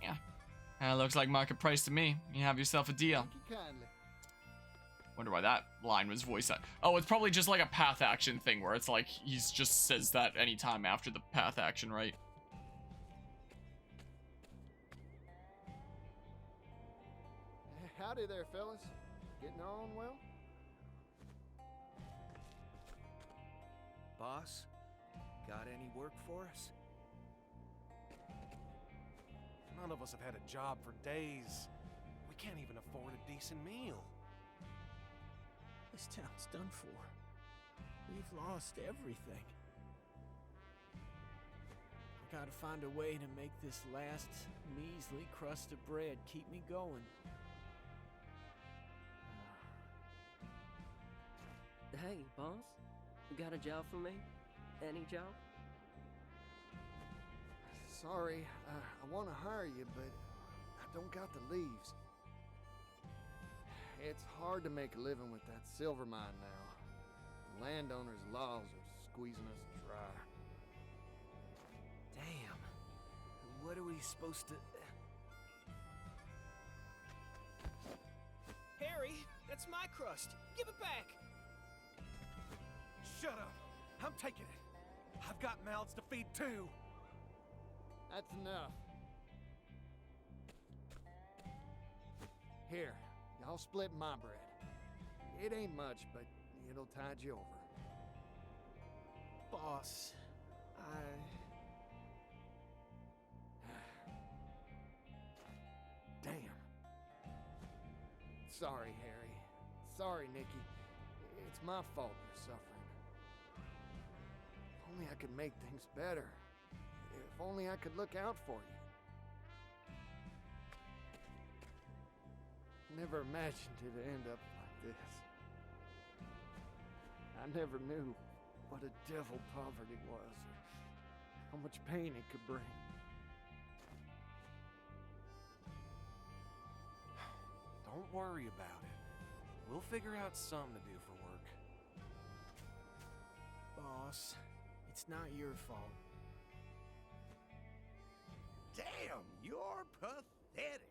S1: Yeah. Looks like market price to me. You have yourself a deal.
S2: Thank you kindly.
S1: Wonder why that line was voiced out. Oh, it's probably just like a path action thing where it's like he's just says that anytime after the path action, right?
S2: Howdy there, fellas. Getting on well?
S7: Boss, got any work for us?
S11: None of us have had a job for days. We can't even afford a decent meal.
S8: This town's done for. We've lost everything. I gotta find a way to make this last measly crust of bread keep me going.
S9: Hey, boss. You got a job for me? Any job?
S2: Sorry, I want to hire you, but I don't got the leaves. It's hard to make a living with that silver mine now. The landowners' laws are squeezing us dry.
S7: Damn. What are we supposed to...
S8: Harry, that's my crust. Give it back.
S11: Shut up! I'm taking it. I've got mouths to feed too.
S2: That's enough. Here, y'all split my bread. It ain't much, but it'll tide you over.
S8: Boss,
S2: Damn. Sorry, Harry. Sorry, Nikki. It's my fault you're suffering. If only I could make things better. If only I could look out for you. Never imagined it'd end up like this. I never knew what a devil poverty was, or how much pain it could bring.
S11: Don't worry about it. We'll figure out something to do for work.
S8: boss, it's not your fault.
S10: Damn, you're pathetic.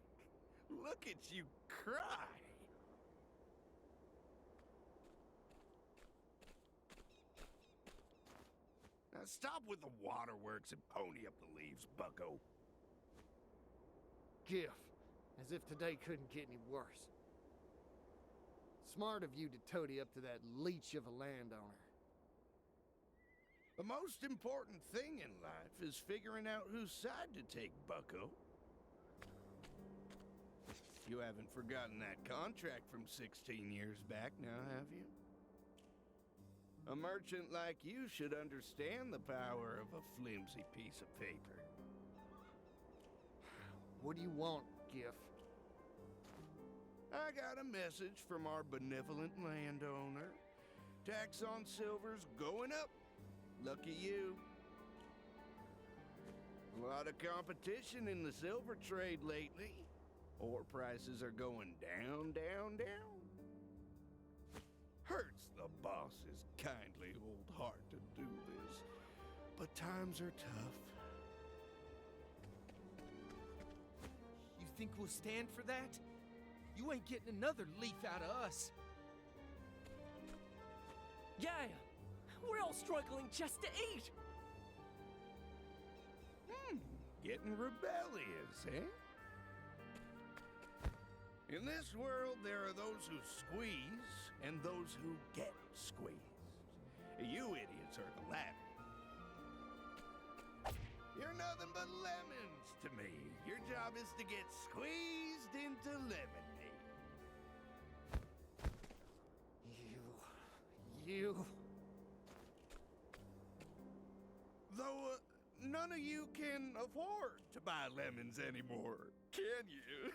S10: Look at you cry. Now stop with the waterworks and pony up the leaves, bucko.
S2: Giff, as if today couldn't get any worse. Smart of you to toady up to that leech of a landowner.
S10: The most important thing in life is figuring out whose side to take, bucko. You haven't forgotten that contract from 16 years back now, have you? A merchant like you should understand the power of a flimsy piece of paper.
S2: What do you want, Giff?
S10: I got a message from our benevolent landowner. Tax on silver's going up. Lucky you. A lot of competition in the silver trade lately. Ore prices are going down, down, down. Hurts the boss's kindly old heart to do this, but times are tough.
S8: You think we'll stand for that? You ain't getting another leaf out of us.
S9: Yeah, we're all struggling just to eat.
S10: Getting rebellious, eh? In this world, there are those who squeeze and those who get squeezed. You idiots are the latter. You're nothing but lemons to me. Your job is to get squeezed into lemonade. You. Though none of you can afford to buy lemons anymore, can you?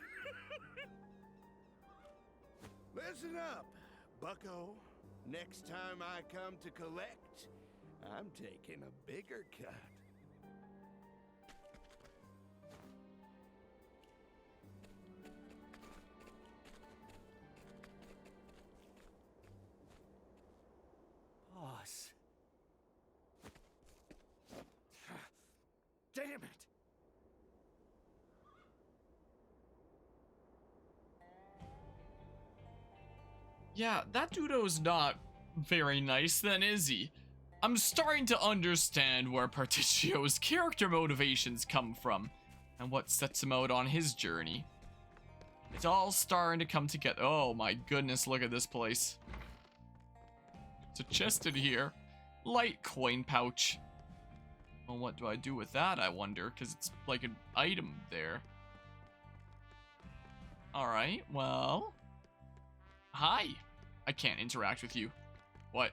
S10: Listen up, bucko. Next time I come to collect, I'm taking a bigger cut.
S5: Boss.
S8: Damn it!
S1: Yeah, that Dudo's not very nice then, is he? I'm starting to understand where Particcio's character motivations come from and what sets him out on his journey. It's all starting to come together. Oh my goodness, look at this place. It's a chest in here. Light coin pouch. Well, what do I do with that, I wonder? Because it's like an item there. Alright, well... Hi. I can't interact with you. What?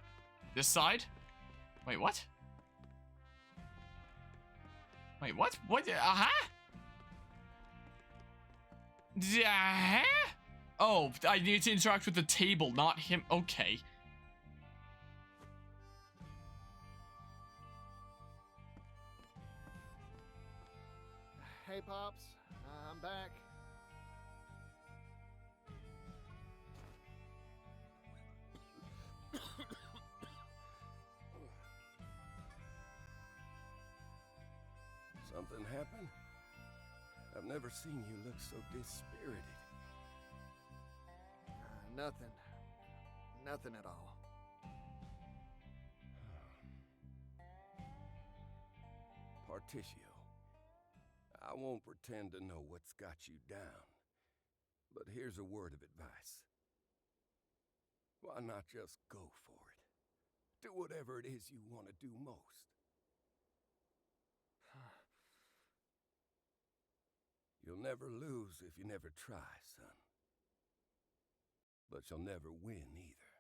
S1: This side? Wait, what? Wait, what? What? Oh, I need to interact with the table, not him. Okay.
S2: Hey, Pops. I'm back.
S3: Something happened? I've never seen you look so dispirited.
S2: Nothing. Nothing at all.
S3: Particio, I won't pretend to know what's got you down, but here's a word of advice. Why not just go for it? Do whatever it is you want to do most. You'll never lose if you never try, son. But you'll never win either.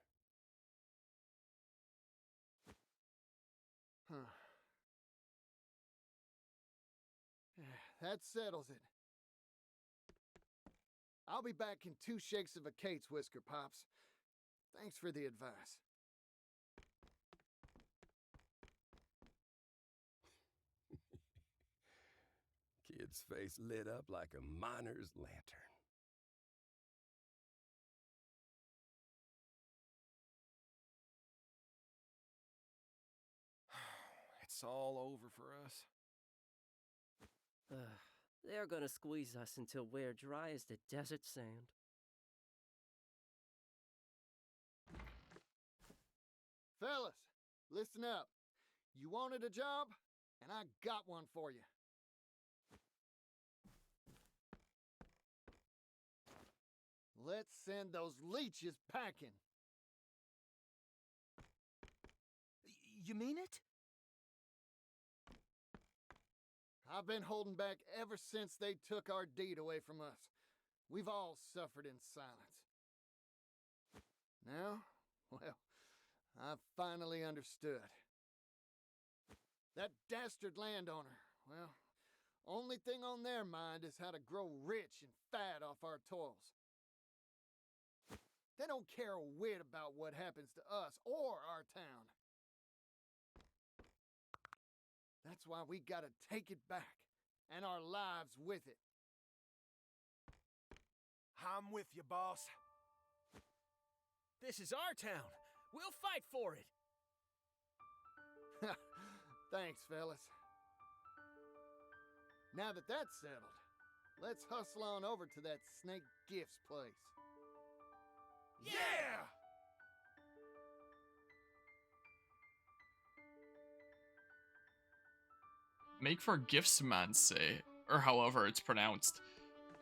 S2: Huh. That settles it. I'll be back in 2 shakes of a Kate's whisker, Pops. Thanks for the advice.
S3: Kid's face lit up like a miner's lantern.
S11: It's all over for us.
S9: They're gonna squeeze us until we're dry as the desert sand.
S2: Fellas, listen up. You wanted a job, and I got one for you. Let's send those leeches packing.
S8: You mean it?
S2: I've been holding back ever since they took our deed away from us. We've all suffered in silence. Now, well, I've finally understood. That dastard landowner, well, only thing on their mind is how to grow rich and fat off our toils. They don't care a whit about what happens to us or our town. That's why we gotta take it back, and our lives with it.
S8: I'm with you, boss. This is our town. We'll fight for it.
S2: Thanks, fellas. Now that that's settled, let's hustle on over to that Snake Gifts place.
S8: Yeah!
S1: Make for gifts, man, say, or however it's pronounced.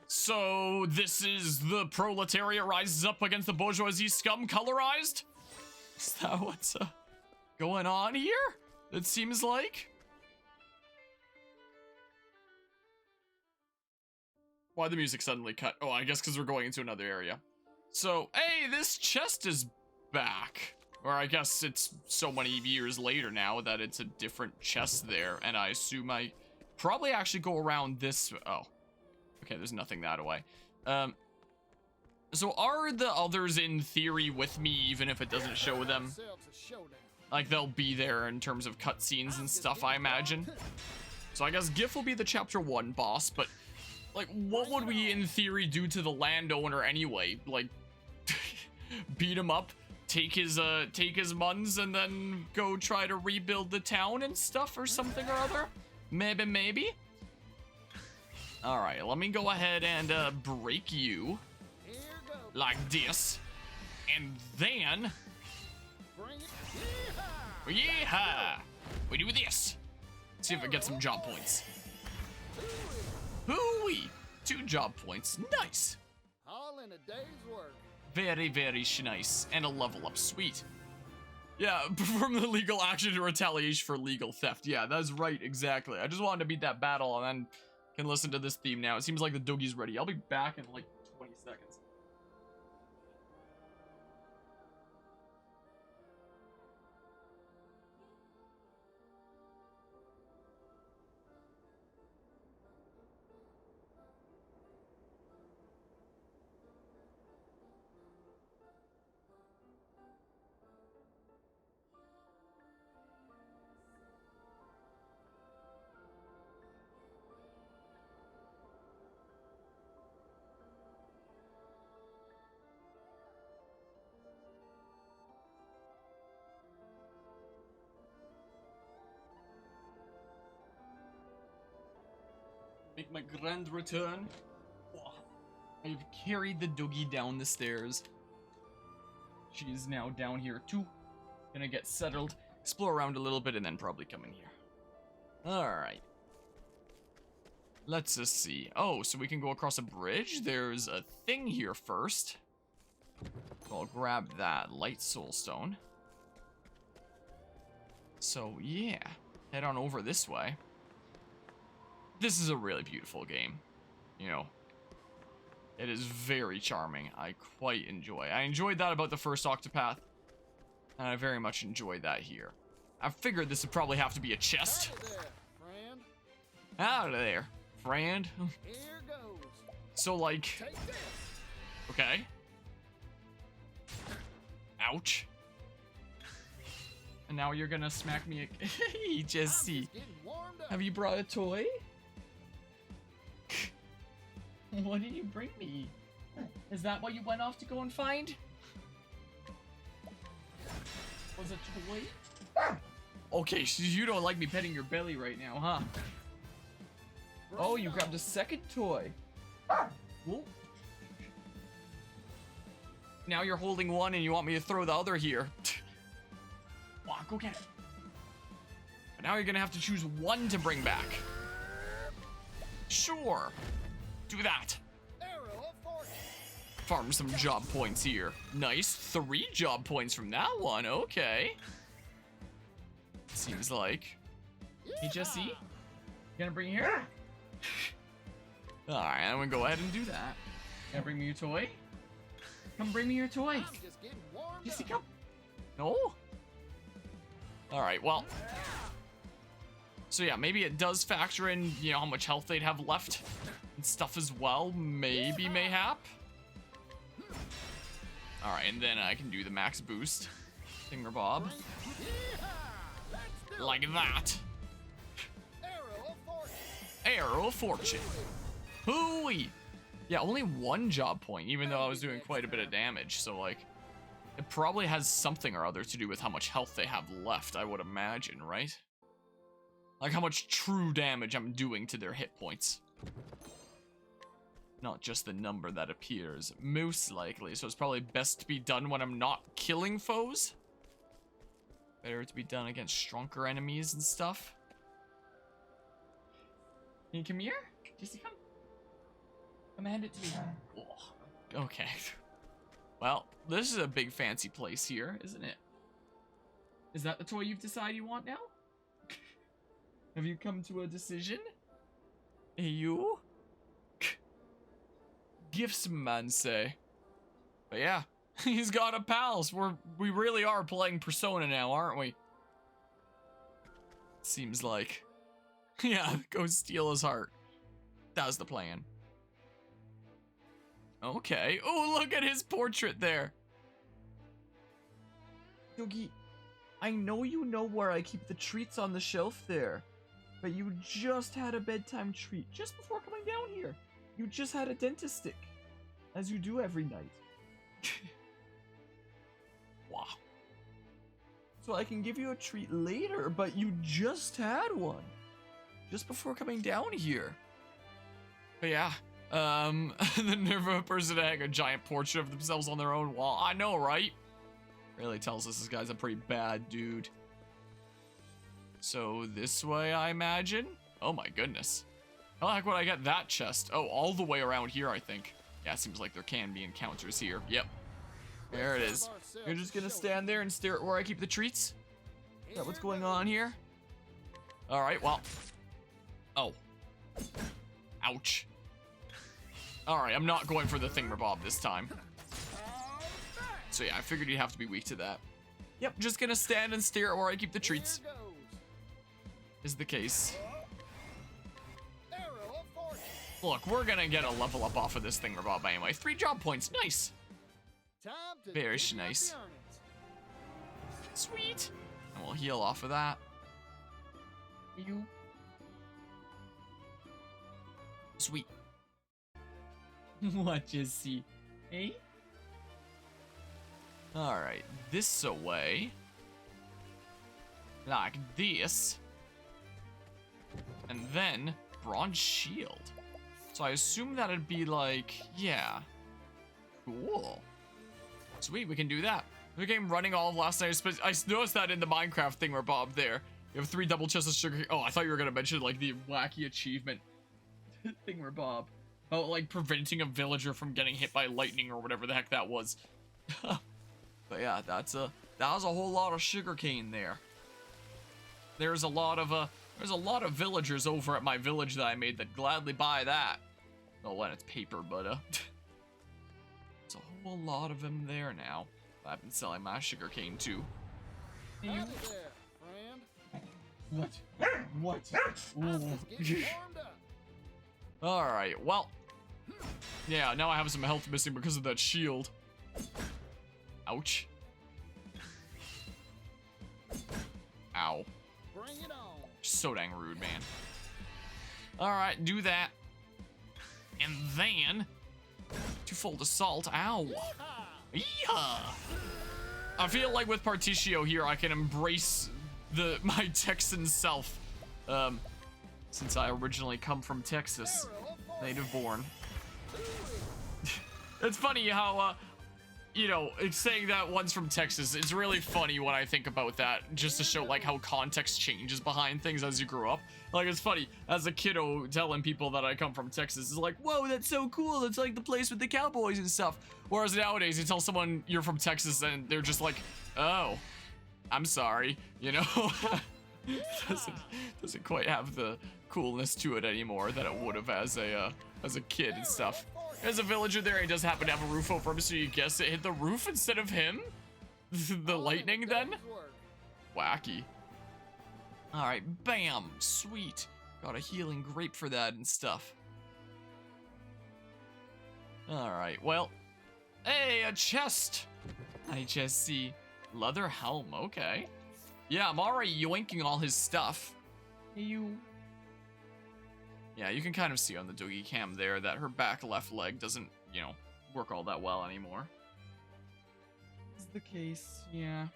S1: So this is the proletariat rises up against the bourgeoisie scum colorized? Is that what's going on here? It seems like. Why the music suddenly cut? Oh, I guess because we're going into another area. So, hey, this chest is back. Or I guess it's so many years later now that it's a different chest there. And I assume I probably actually go around this. Oh, okay, there's nothing that way. So are the others in theory with me even if it doesn't show them? Like they'll be there in terms of cutscenes and stuff, I imagine. So I guess Gif will be the chapter 1 boss, but like what would we in theory do to the landowner anyway? Like beat him up, take his muns and then go try to rebuild the town and stuff or something or other? Maybe. All right, let me go ahead and break you like this, and then yeehaw, we do this. See if I get some job points. Hooey, 2 job points, nice.
S2: All in a day's work.
S1: Very, very nice, and a level up, sweet. Yeah, perform the legal action to retaliation for legal theft. Yeah, that's right, exactly. I just wanted to beat that battle and then can listen to this theme now. It seems like the doogie's ready. I'll be back in like 20 seconds. Make my grand return. I've carried the doogie down the stairs. She is now down here too. Gonna get settled, explore around a little bit, and then probably come in here. Alright. Let's just see. Oh, so we can go across a bridge? There's a thing here first. So I'll grab that light soul stone. So yeah, head on over this way. This is a really beautiful game, you know. It is very charming. I quite enjoy. I enjoyed that about the first Octopath, and I very much enjoyed that here. I figured this would probably have to be a chest. Out of there, friend.
S2: Here goes.
S1: So like,
S2: Take this.
S1: okay. Ouch. And now you're gonna smack me. Jesse, have you brought a toy? What did you bring me? Is that what you went off to go and find? Was it a toy? Okay, so you don't like me petting your belly right now, huh? Oh, you grabbed a second toy. Whoa. Now you're holding one and you want me to throw the other here. Go get it. But now you're gonna have to choose one to bring back. Sure. Do that. Farm some job points here. Nice. 3 job points from that one. Okay. Seems like. Hey, Jesse. You gonna bring here? Alright, I'm gonna go ahead and do that. Gonna bring me your toy? Come bring me your toy. Jesse, come. No? Alright, well. So yeah, maybe it does factor in, you know, how much health they'd have left and stuff as well. Maybe, mayhap. Alright, and then I can do the max boost. Thingamabob. Like that. Arrow of Fortune. Hooey! Yeah, only 1 job point, even though I was doing quite a bit of damage, so like, it probably has something or other to do with how much health they have left, I would imagine, right? Like how much true damage I'm doing to their hit points. Not just the number that appears, most likely, so it's probably best to be done when I'm not killing foes. Better to be done against stronger enemies and stuff. Can you come here? Jesse, come. Come hand it to me. Oh, okay. Well, this is a big fancy place here, isn't it? Is that the toy you've decided you want now? Have you come to a decision? Hey, you? Gifts, man say. But yeah, he's got a pals. We really are playing Persona now, aren't we? Seems like. Yeah, go steal his heart. That was the plan. Okay. Oh, look at his portrait there. Yogi, I know you know where I keep the treats on the shelf there, but you just had a bedtime treat just before coming down here. You just had a dentist stick, as you do every night. Wow. So I can give you a treat later, but you just had one. Just before coming down here. But yeah, the nerve of a person to hang a giant portrait of themselves on their own wall. I know, right? Really tells us this guy's a pretty bad dude. So this way, I imagine? Oh my goodness. How the heck would I get that chest? Oh, all the way around here, I think. Yeah, seems like there can be encounters here. Yep. There it is. You're just gonna stand there and stare at where I keep the treats? Is that what's going on here? Alright, well. Oh. Ouch. Alright, I'm not going for the thingamabob this time. So yeah, I figured you'd have to be weak to that. Yep, just gonna stand and stare at where I keep the treats. Is the case. Look, we're gonna get a level up off of this thingamabob anyway. 3 job points, nice. Very nice. Sweet. And we'll heal off of that. You. Sweet. What you see? Hey? Alright, this away. Like this. And then, bronze shield. So I assume that'd be like, yeah. Cool. Sweet, we can do that. The game running all of last night. I noticed that in the Minecraft thingamabob there. You have 3 double chests of sugar. Oh, I thought you were gonna mention like the wacky achievement thingamabob. Oh, like preventing a villager from getting hit by lightning or whatever the heck that was. But yeah, that was a whole lot of sugarcane there. There's a lot of villagers over at my village that I made that gladly buy that. Oh, when it's paper, but there's a whole lot of them there now. I've been selling my sugarcane too.
S2: Howdy there, friend.
S1: What? Alright, well. Yeah, now I have some health missing because of that shield. Ouch. Ow.
S2: Bring it on.
S1: So dang rude, man. Alright, do that. And then, twofold assault. Ow. Yeehaw. I feel like with Particio here, I can embrace my Texan self. Since I originally come from Texas, native born. It's funny how, you know, it's saying that one's from Texas. It's really funny when I think about that, just to show like how context changes behind things as you grow up. Like, it's funny, as a kiddo, telling people that I come from Texas is like, whoa, that's so cool. It's like the place with the cowboys and stuff. Whereas nowadays, you tell someone you're from Texas and they're just like, oh, I'm sorry, you know? doesn't quite have the coolness to it anymore that it would have as a kid and stuff. As a villager there, he does happen to have a roof over him, so you guess it hit the roof instead of him? The lightning then? Wacky. Alright, bam! Sweet. Got a healing grape for that and stuff. Alright, well. Hey, a chest! I just see. Leather helm, okay. Yeah, I'm already yoinking all his stuff. You. Yeah, you can kind of see on the Doogie cam there that her back left leg doesn't, you know, work all that well anymore. Is the case, yeah.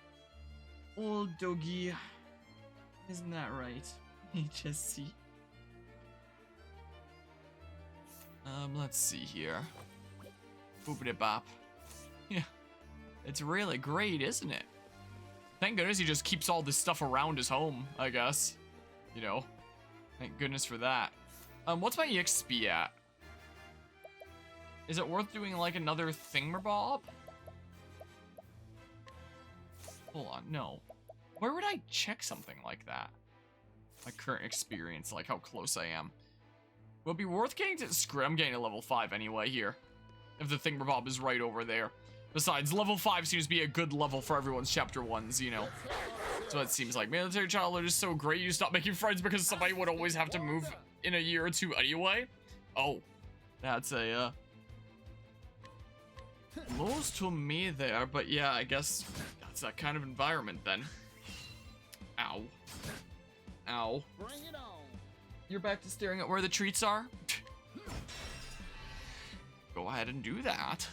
S1: Old Doogie. Isn't that right? HSC. Let's see here. Boopity bop. Yeah. It's really great, isn't it? Thank goodness he just keeps all this stuff around his home, I guess. You know. Thank goodness for that. What's my EXP at? Is it worth doing like another thingamabob? Hold on, no. Where would I check something like that? My current experience, like how close I am. Will it be worth getting to... Screw it, I'm getting to level 5 anyway here. If the thingamabob is right over there. Besides, level 5 seems to be a good level for everyone's chapter 1s, you know. So it seems like military childhood is so great you stop making friends because somebody would always have to move in a year or two anyway. Oh, that's a, close to me there, but yeah, I guess that's that kind of environment then. Ow. Ow.
S2: Bring it on.
S1: You're back to staring at where the treats are? Go ahead and do that.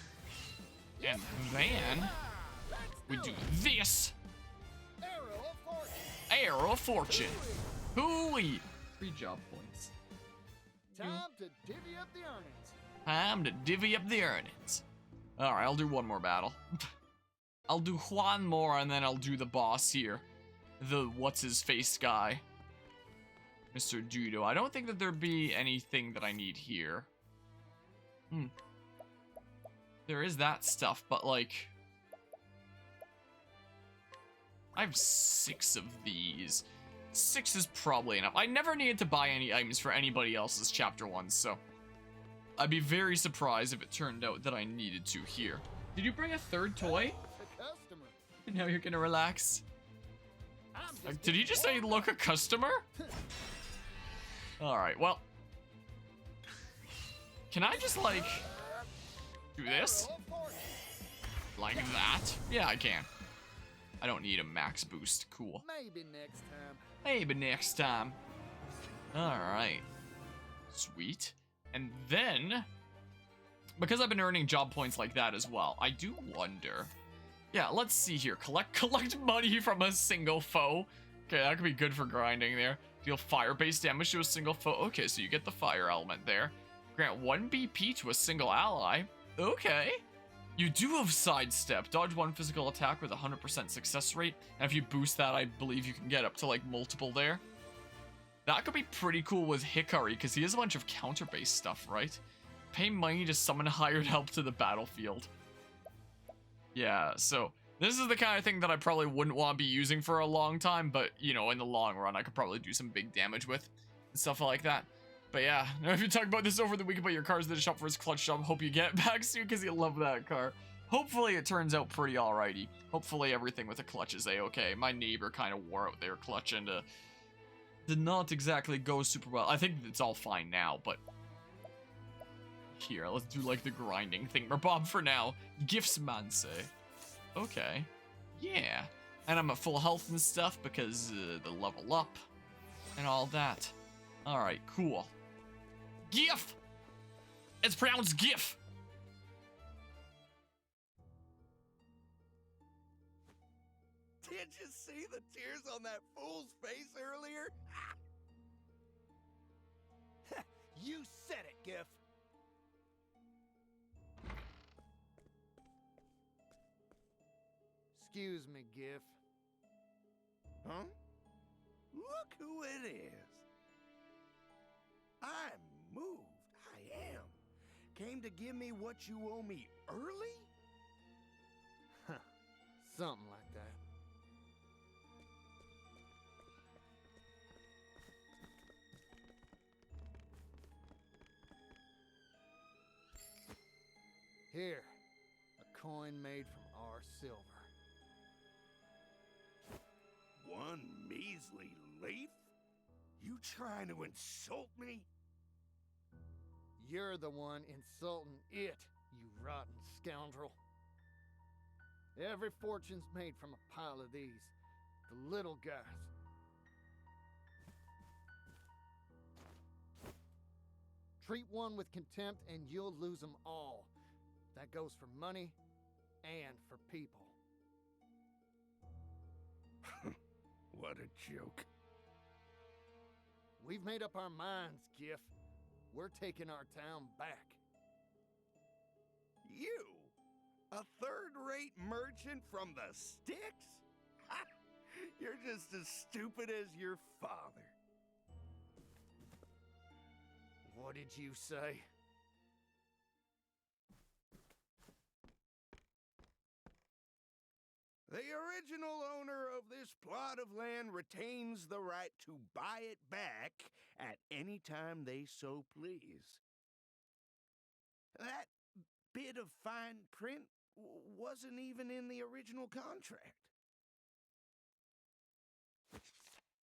S1: And then we do this. Arrow of Fortune. Hooey. 3 job points.
S2: Time to divvy up the earnings.
S1: Time to divvy up the earnings. Alright, I'll do one more battle. I'll do one more and then I'll do the boss here. The what's-his-face guy. Mr. Dudo. I don't think that there'd be anything that I need here. There is that stuff, but like... I have 6 of these. 6 is probably enough. I never needed to buy any items for anybody else's chapter 1, so... I'd be very surprised if it turned out that I needed to here. Did you bring a 3rd toy? Now you're gonna relax. Did he just say, look, a customer? Alright, well. Can I just, like, do this? Like that? Yeah, I can. I don't need a max boost. Cool.
S2: Maybe next time.
S1: Maybe next time. Alright. Sweet. And then, because I've been earning job points like that as well, I do wonder... Yeah, let's see here. Collect money from a single foe. Okay, that could be good for grinding there. Deal fire-based damage to a single foe. Okay, so you get the fire element there. Grant 1 BP to a single ally. Okay. You do have sidestep. Dodge 1 physical attack with a 100% success rate. And if you boost that, I believe you can get up to, like, multiple there. That could be pretty cool with Hikari, because he has a bunch of counter-based stuff, right? Pay money to summon hired help to the battlefield. Yeah, so this is the kind of thing that I probably wouldn't want to be using for a long time, but, you know, in the long run, I could probably do some big damage with and stuff like that. But yeah, if you talk about this over the week about your cars that the shop for his clutch shop, hope you get it back soon because you love that car. Hopefully it turns out pretty alrighty. Hopefully everything with the clutch is a-okay. My neighbor kind of wore out their clutch and did not exactly go super well. I think it's all fine now, but... Here, let's do like the grinding thing. Bob for now. Gifts Manse. Okay. Yeah. And I'm at full health and stuff because the level up and all that. Alright, cool. GIF! It's pronounced GIF!
S10: Did you see the tears on that fool's face earlier?
S8: You said it, Gif.
S2: Excuse me, Gif.
S10: Huh? Look who it is. I'm moved. I am. Came to give me what you owe me early?
S2: Huh. Something like that. Here, a coin made from our silver.
S10: One measly leaf? You trying to insult me?
S2: You're the one insulting it, you rotten scoundrel. Every fortune's made from a pile of these. The little guys. Treat one with contempt and you'll lose them all. That goes for money and for people.
S10: What a joke.
S2: We've made up our minds, Gif. We're taking our town back.
S10: You? A third-rate merchant from the sticks? You're just as stupid as your father.
S2: What did you say?
S10: The original owner of this plot of land retains the right to buy it back at any time they so please. That bit of fine print wasn't even in the original contract.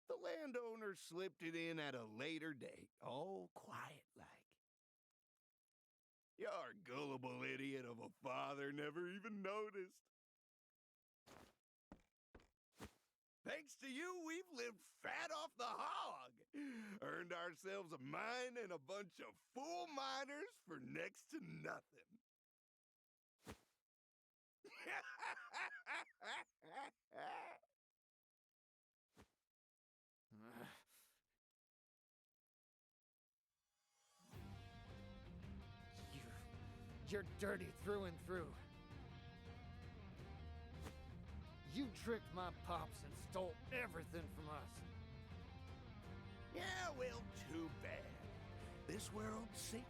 S10: The landowner slipped it in at a later date, all quiet like. Your gullible idiot of a father never even noticed. Thanks to you, we've lived fat off the hog. Earned ourselves a mine and a bunch of fool miners for next to nothing.
S2: You're dirty through and through. You tricked my pops and stole everything from us.
S10: Yeah, well, too bad. This world, see?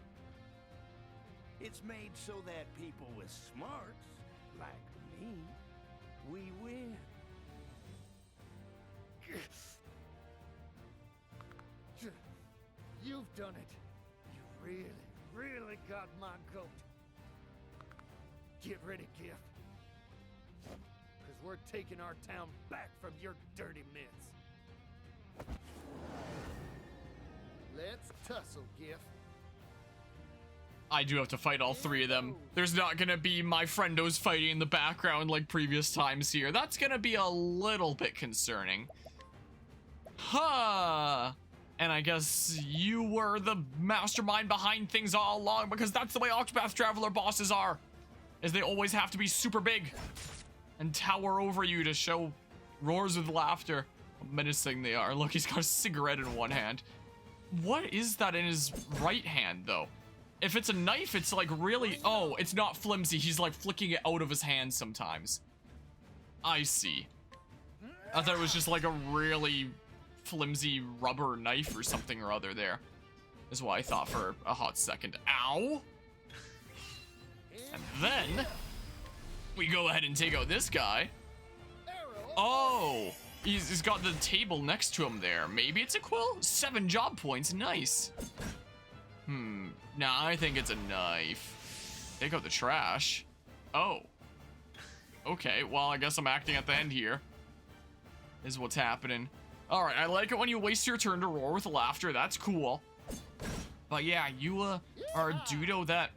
S10: It's made so that people with smarts, like me, we win.
S2: You've done it. You really, really got my goat. Get ready, Gift. Because we're taking our town back from your dirty mitts. Let's tussle, Gift.
S1: I do have to fight all three of them. There's not gonna be my friendos fighting in the background like previous times here. That's gonna be a little bit concerning. Huh. And I guess you were the mastermind behind things all along, because that's the way Octopath Traveler bosses are. Is they always have to be super big and tower over you to show roars with laughter. How menacing they are. Look, he's got a cigarette in one hand. What is that in his right hand, though? If it's a knife, it's like really... Oh, it's not flimsy. He's like flicking it out of his hand sometimes. I see. I thought it was just like a really flimsy rubber knife or something or other there. Is what I thought for a hot second. Ow! And then we go ahead and take out this guy. Oh, he's got the table next to him there. Maybe it's a quill? 7 job points, nice. Nah, I think it's a knife. Take out the trash. Oh. Okay, well, I guess I'm acting at the end here. Is what's happening. All right, I like it when you waste your turn to roar with laughter. That's cool. But yeah, you are a dudo that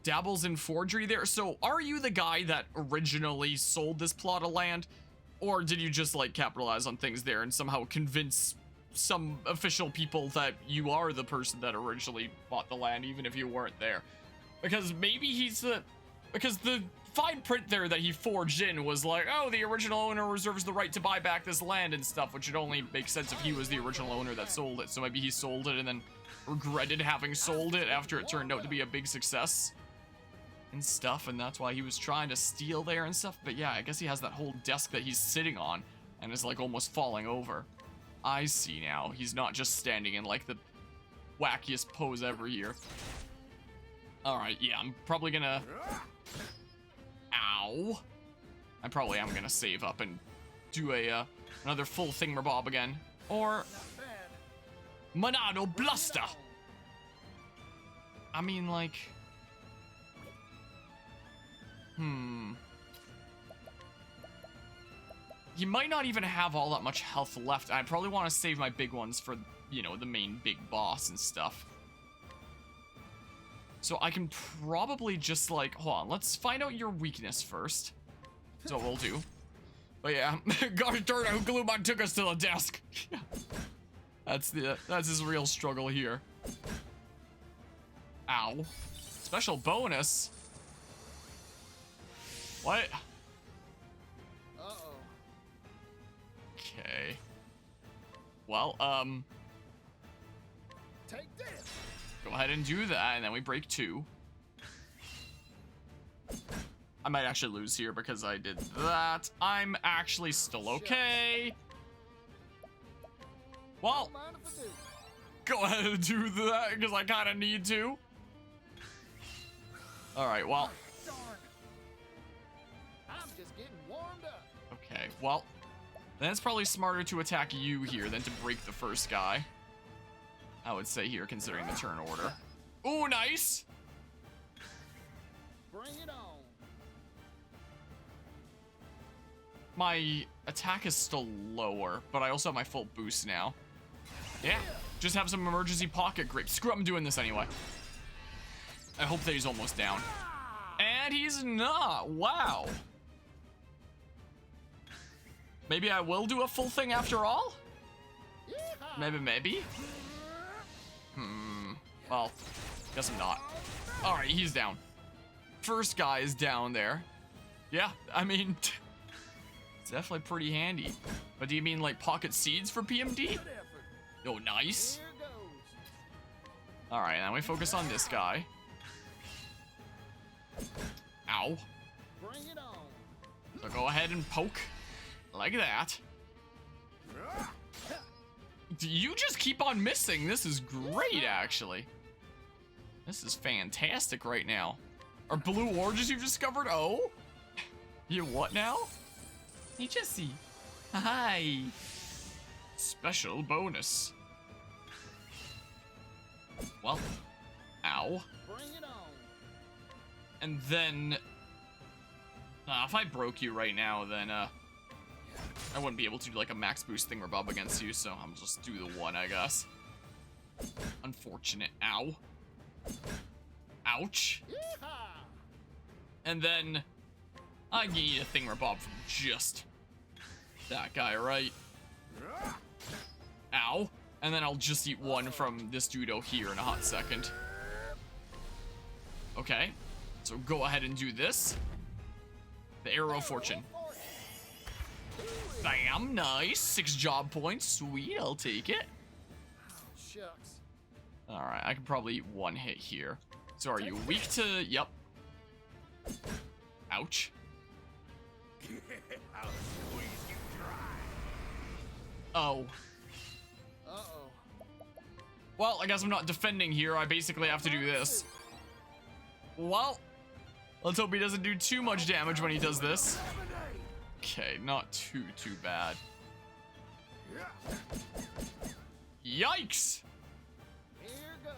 S1: dabbles in forgery there. So are you the guy that originally sold this plot of land? Or did you just like capitalize on things there and somehow convince some official people that you are the person that originally bought the land, even if you weren't there? Because maybe he's the... Because the fine print there that he forged in was like, oh, the original owner reserves the right to buy back this land and stuff, which would only make sense if he was the original owner that sold it. So maybe he sold it and then regretted having sold it after it turned out to be a big success and stuff, and that's why he was trying to steal there and stuff. But yeah, I guess he has that whole desk that he's sitting on and is like almost falling over. I see now. He's not just standing in like the wackiest pose ever here. Alright, yeah, I'm probably gonna... Ow. I probably am gonna save up and do a another full thingamabob again. Or... Monado Bluster! I mean, like... He might not even have all that much health left. I probably want to save my big ones for, you know, the main big boss and stuff. So I can probably just like, hold on, let's find out your weakness first. That's what we'll do. But yeah, gosh darn it, Glumon took us to the desk. That's his real struggle here. Ow. Special bonus. What?
S2: Uh-oh.
S1: Okay. Well,
S2: Take this.
S1: go ahead and do that, and then we break 2. I might actually lose here because I did that. I'm actually still okay. Well, go ahead and do that because I kind of need to. All right, well.
S2: Darn. I'm just getting warmed up.
S1: Well, then it's probably smarter to attack you here than to break the first guy. I would say here, considering the turn order. Ooh, nice!
S2: Bring it on.
S1: My attack is still lower, but I also have my full boost now. Yeah, just have some emergency pocket grip. Screw it, I'm doing this anyway. I hope that he's almost down. And he's not. Wow. Maybe I will do a full thing after all? Maybe. Well, guess I'm not. All right, he's down. First guy is down there. Yeah, I mean, it's definitely pretty handy. But do you mean like pocket seeds for PMD? Oh, nice. All right, now we focus on this guy. Ow.
S2: Bring it on.
S1: So go ahead and poke like that. You just keep on missing. This is great, actually. This is fantastic right now. Are blue oranges you've discovered? Oh? You what now? Hey, Jesse. Hi. Special bonus. Well, ow.
S2: Bring it on.
S1: And then, if I broke you right now, then I wouldn't be able to do like a max boost thingamabob against you, so I'm just do the one, I guess. Unfortunate. Ow. Ouch.
S2: Yeehaw!
S1: And then I need a thingamabob from just that guy, right? Ow. And then I'll just eat one from this dudo here in a hot second. Okay. So go ahead and do this. The Arrow of Fortune. Bam, nice. 6 job points. Sweet, I'll take it.
S2: Shucks.
S1: Alright, I can probably eat one hit here. So are you weak to... Yep. Ouch. Oh.
S2: Uh-oh.
S1: Well, I guess I'm not defending here. I basically have to do this. Well, let's hope he doesn't do too much damage when he does this. Okay, not too bad. Yikes!
S2: Here goes.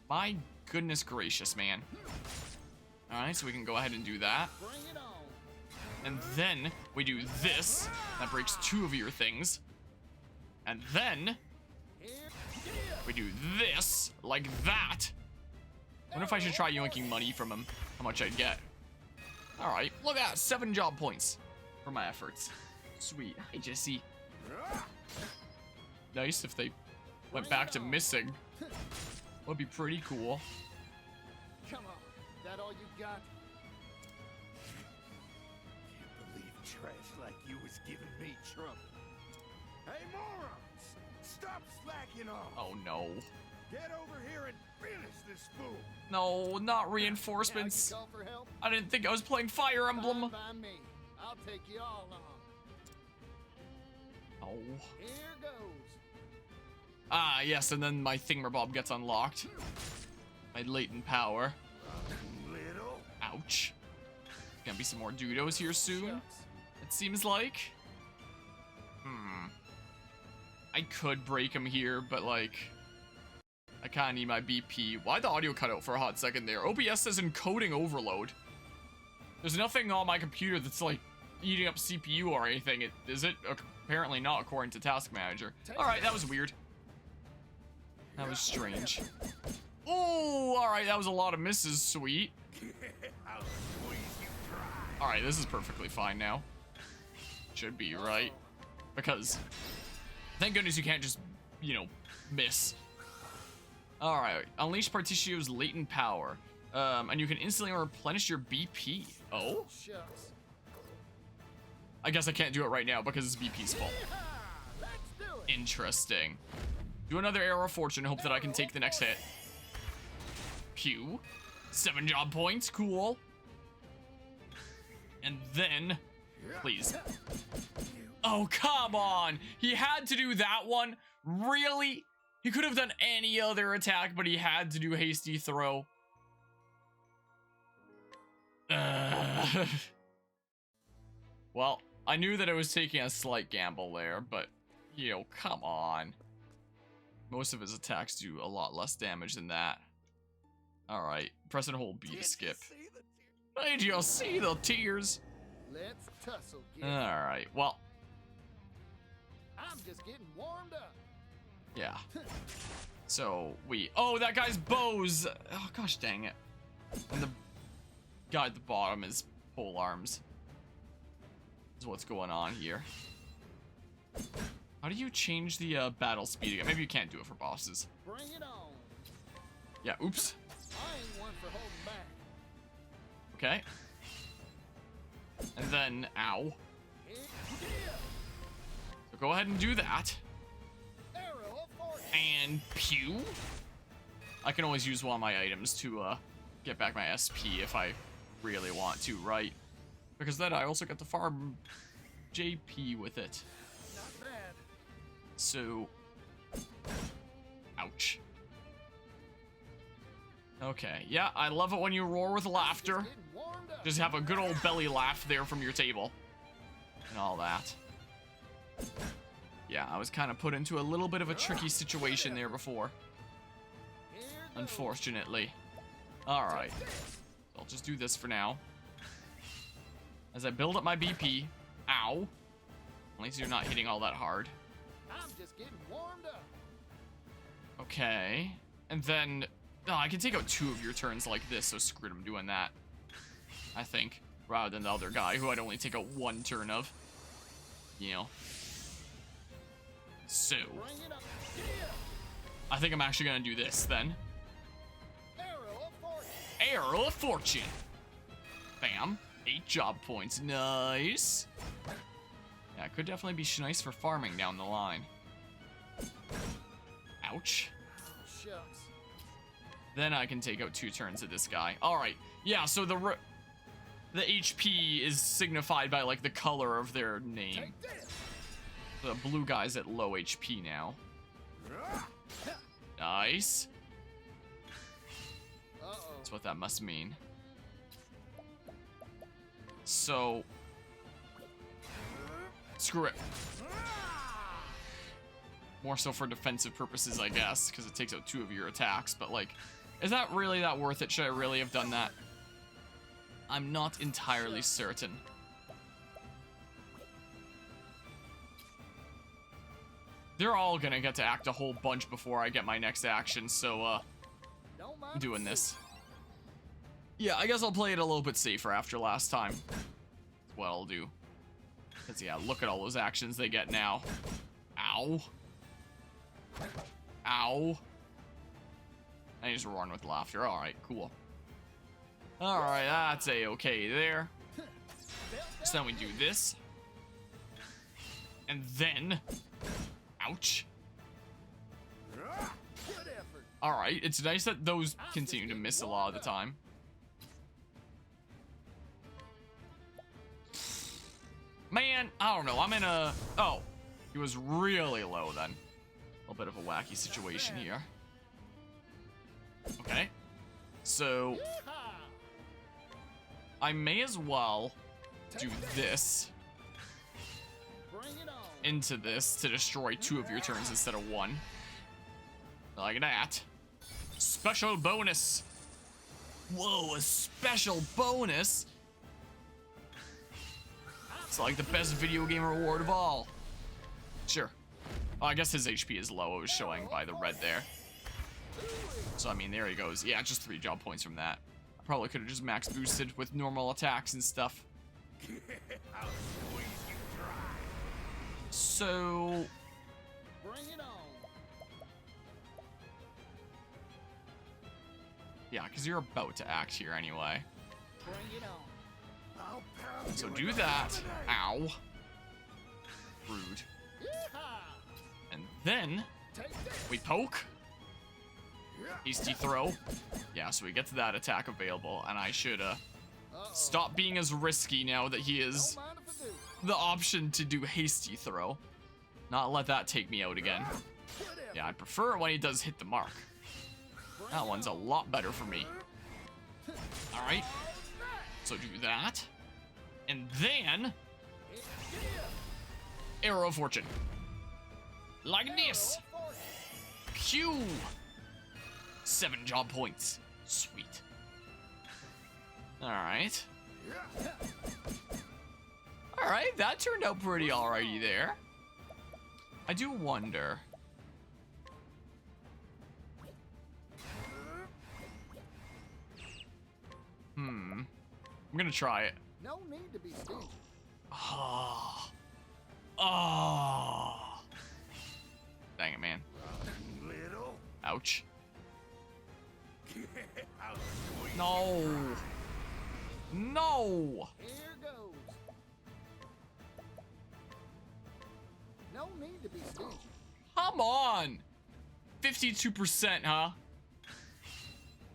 S1: My goodness gracious, man. Alright, so we can go ahead and do that.
S2: Bring it on.
S1: And then we do this. That breaks 2 of your things. And then we do this, like that. I wonder if I should try yoinking money from him, how much I'd get. Alright, look at that, 7 job points for my efforts. Sweet. Hi, Jesse. Nice if they went back to missing. Would be pretty cool.
S2: Come on. That all you got?
S10: Can't believe trash like you was giving me trouble. Hey, morons! Stop slacking off!
S1: Oh, no.
S10: Get over here and finish this fool!
S1: No, not reinforcements.
S2: Call for help?
S1: I didn't think I was playing Fire Emblem.
S2: Fine by me. I'll take you all on.
S1: Oh.
S2: Here goes.
S1: Ah, yes, and then my thingamabob gets unlocked. My latent power.
S10: Little.
S1: Ouch. Gonna be some more dudos here soon,
S2: Shucks.
S1: it seems like. I could break him here, but like, I kinda need my BP. Why'd the audio cut out for a hot second there? OBS says encoding overload. There's nothing on my computer that's like eating up CPU or anything. Is it? Apparently not, according to Task Manager. Alright, that was weird. That was strange. Oh, alright, that was a lot of misses, sweet. Alright, this is perfectly fine now. Should be, right? Because, thank goodness you can't just, you know, miss. Alright, unleash Partitionio's latent power. And you can instantly replenish your BP. Oh?
S2: Shucks.
S1: I guess I can't do it right now because it's BP's fault.
S2: Let's do it.
S1: Interesting. Do another Arrow of Fortune, hope that I can take the next hit. Pew. 7 job points, cool. And then, please. Oh, come on. He had to do that one? Really? He could have done any other attack, but he had to do Hasty Throw. Well, I knew that I was taking a slight gamble there, but, you know, come on. Most of his attacks do a lot less damage than that. Alright, press and hold B to skip. Did you see the tears?
S2: Let's tussle, kid.
S1: Alright, well.
S2: I'm just getting warmed up.
S1: Yeah. So, oh, that guy's bows! Oh, gosh dang it. And the guy at the bottom is pole arms. Is what's going on here. How do you change the battle speed again? Maybe you can't do it for bosses.
S2: Bring it on.
S1: Yeah, oops.
S2: I ain't one for holding back.
S1: Okay. And then, ow. So go ahead and do that. And pew. I can always use one of my items to get back my SP if I really want to, right? Because then I also get to farm JP with it.
S2: Not bad.
S1: So, ouch. Okay, yeah, I love it when you roar with laughter. Just have a good old belly laugh there from your table. And all that. Yeah, I was kind of put into a little bit of a tricky situation there before. Unfortunately. Alright. I'll just do this for now. As I build up my BP. Ow. At least you're not hitting all that hard.
S2: I'm just getting warmed up.
S1: Okay. And then... Oh, I can take out 2 of your turns like this, so screw them doing that. I think. Rather than the other guy, who I'd only take out 1 turn of. You know. So... I think I'm actually gonna do this, then. Arrow of Fortune! Bam. 8 job points. Nice. Yeah, it could definitely be nice for farming down the line. Ouch.
S2: Shucks.
S1: Then I can take out 2 turns of this guy. Alright. Yeah, so the HP is signified by, like, the color of their name. The blue guy's at low HP now. Nice. That's what that must mean. So... Screw it. More so for defensive purposes, I guess, because it takes out 2 of your attacks, but, like, is that really that worth it? Should I really have done that? I'm not entirely certain. They're all gonna get to act a whole bunch before I get my next action, so, I'm doing this. Yeah, I guess I'll play it a little bit safer after last time. That's what I'll do. Because, yeah, look at all those actions they get now. Ow. Ow. And he's roaring with laughter. Alright, cool. Alright, that's a-okay there. So then we do this. And then... Ouch. Alright, it's nice that those continue to miss a lot of the time. Man, I don't know, I'm in a... Oh, he was really low then. A little bit of a wacky situation here. Okay. So... I may as well do this into this to destroy 2 of your turns instead of 1. Like that. Special bonus. Whoa, a special bonus? It's like the best video game reward of all. Sure. Oh, I guess his HP is low. It was showing by the red there. So, I mean, there he goes. Yeah, just 3 job points from that. I probably could have just max boosted with normal attacks and stuff. So...
S2: Bring it on.
S1: Yeah, because you're about to act here anyway.
S2: Bring it on.
S1: So do that. Ow. Rude. And then we poke. Hasty throw. Yeah, so we get to that attack available, and I should stop being as risky now that he is the option to do hasty throw. Not let that take me out again. Yeah, I prefer it when he does hit the mark. That one's a lot better for me. Alright. So do that. And then... Arrow of Fortune. Like this. Pew. 7 job points. Sweet. Alright. Alright, that turned out pretty alrighty there. I do wonder. I'm gonna try it.
S2: No need to be stingy.
S1: Oh. Oh. Dang it, man. Ouch. No. No.
S2: Here goes. No need to be stingy.
S1: Come on. 52%, huh?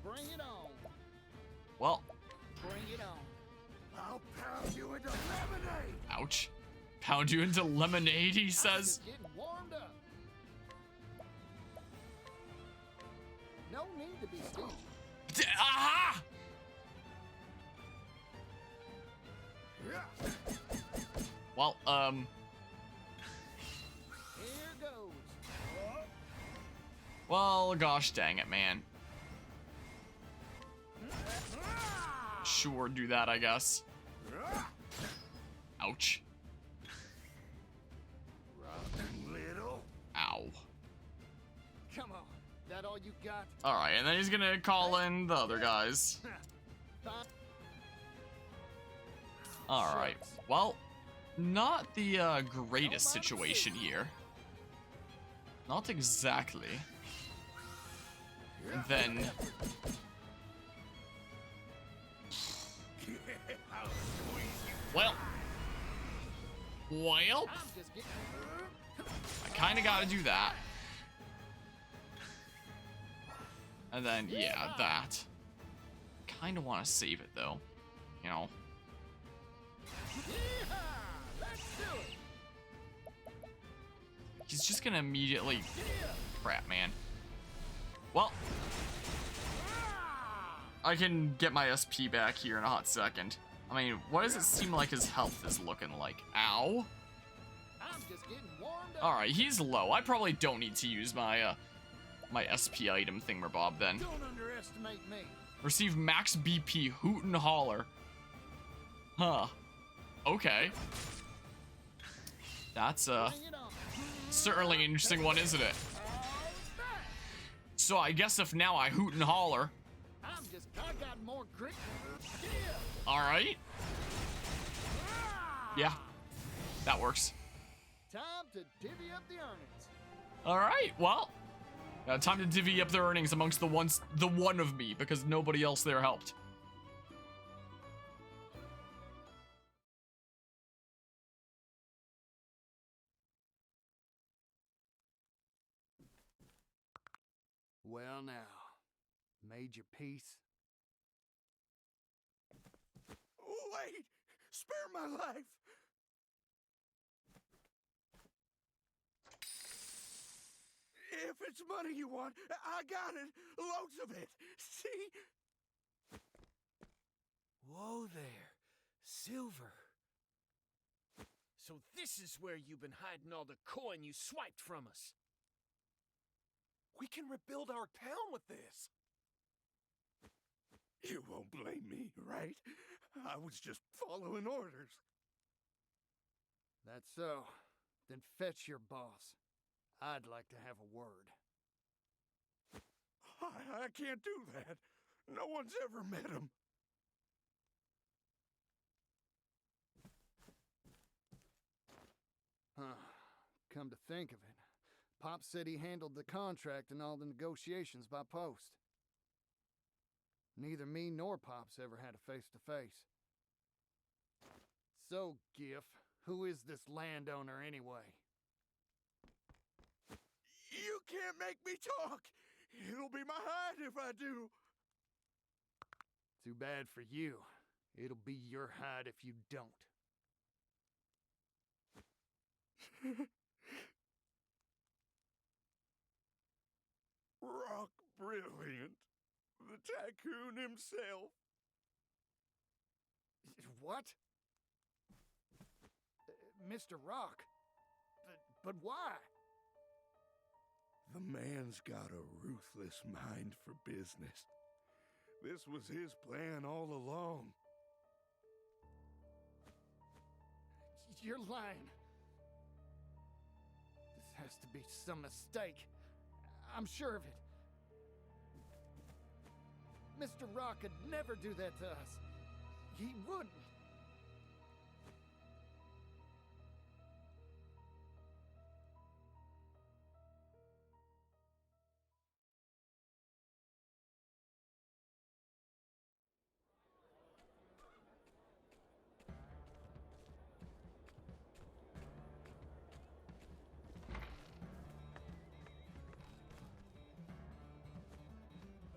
S2: Bring it on.
S1: Well.
S2: Bring it on.
S10: I'll pound you into lemonade.
S1: Ouch. Pound you into lemonade, he says.
S2: Just getting warmed up. No need to be stingy.
S1: Aha! Well,
S2: Here goes.
S1: well, gosh dang it, man. Sure, do that, I guess. Ouch. Ow.
S2: Come on. That all you got?
S1: Alright, and then he's gonna call in the other guys. Alright, well, not the greatest situation here. Not exactly. And then... Well. Well. I kinda gotta do that. And then, yeah, that. Kinda wanna save it, though. You know. He's just gonna immediately... Crap, man. Well. I can get my SP back here in a hot second. I mean, what does it seem like his health is looking like? Ow. Alright, he's low. I probably don't need to use my, my SP item thingamabob then.
S2: Don't underestimate me.
S1: Receive max BP, hoot and holler. Huh. Okay. That's, certainly an interesting one, isn't it? So I guess if now I hoot and holler.
S2: I got more grit.
S1: Alright. Yeah. That works.
S2: Time to divvy up the earnings.
S1: Alright, well. Time to divvy up the earnings amongst the one of me, because nobody else there helped.
S2: Well now, made your peace?
S10: Wait! Spare my life! If it's money you want, I got it. Loads of it. See?
S8: Whoa there. Silver. So this is where you've been hiding all the coin you swiped from us.
S11: We can rebuild our town with this.
S10: You won't blame me, right? I was just following orders.
S2: That's so. Then fetch your boss. I'd like to have a word.
S10: I can't do that. No one's ever met him.
S2: Come to think of it, Pop said he handled the contract and all the negotiations by post. Neither me nor Pop's ever had a face-to-face. So, Giff, who is this landowner anyway?
S10: You can't make me talk. It'll be my hide if I do.
S2: Too bad for you. It'll be your hide if you don't.
S10: Rock Brilliant. The tycoon himself.
S2: What? Mr. Rock? But why?
S10: The man's got a ruthless mind for business. This was his plan all along.
S2: You're lying. This has to be some mistake. I'm sure of it. Mr. Rock could never do that to us. He wouldn't.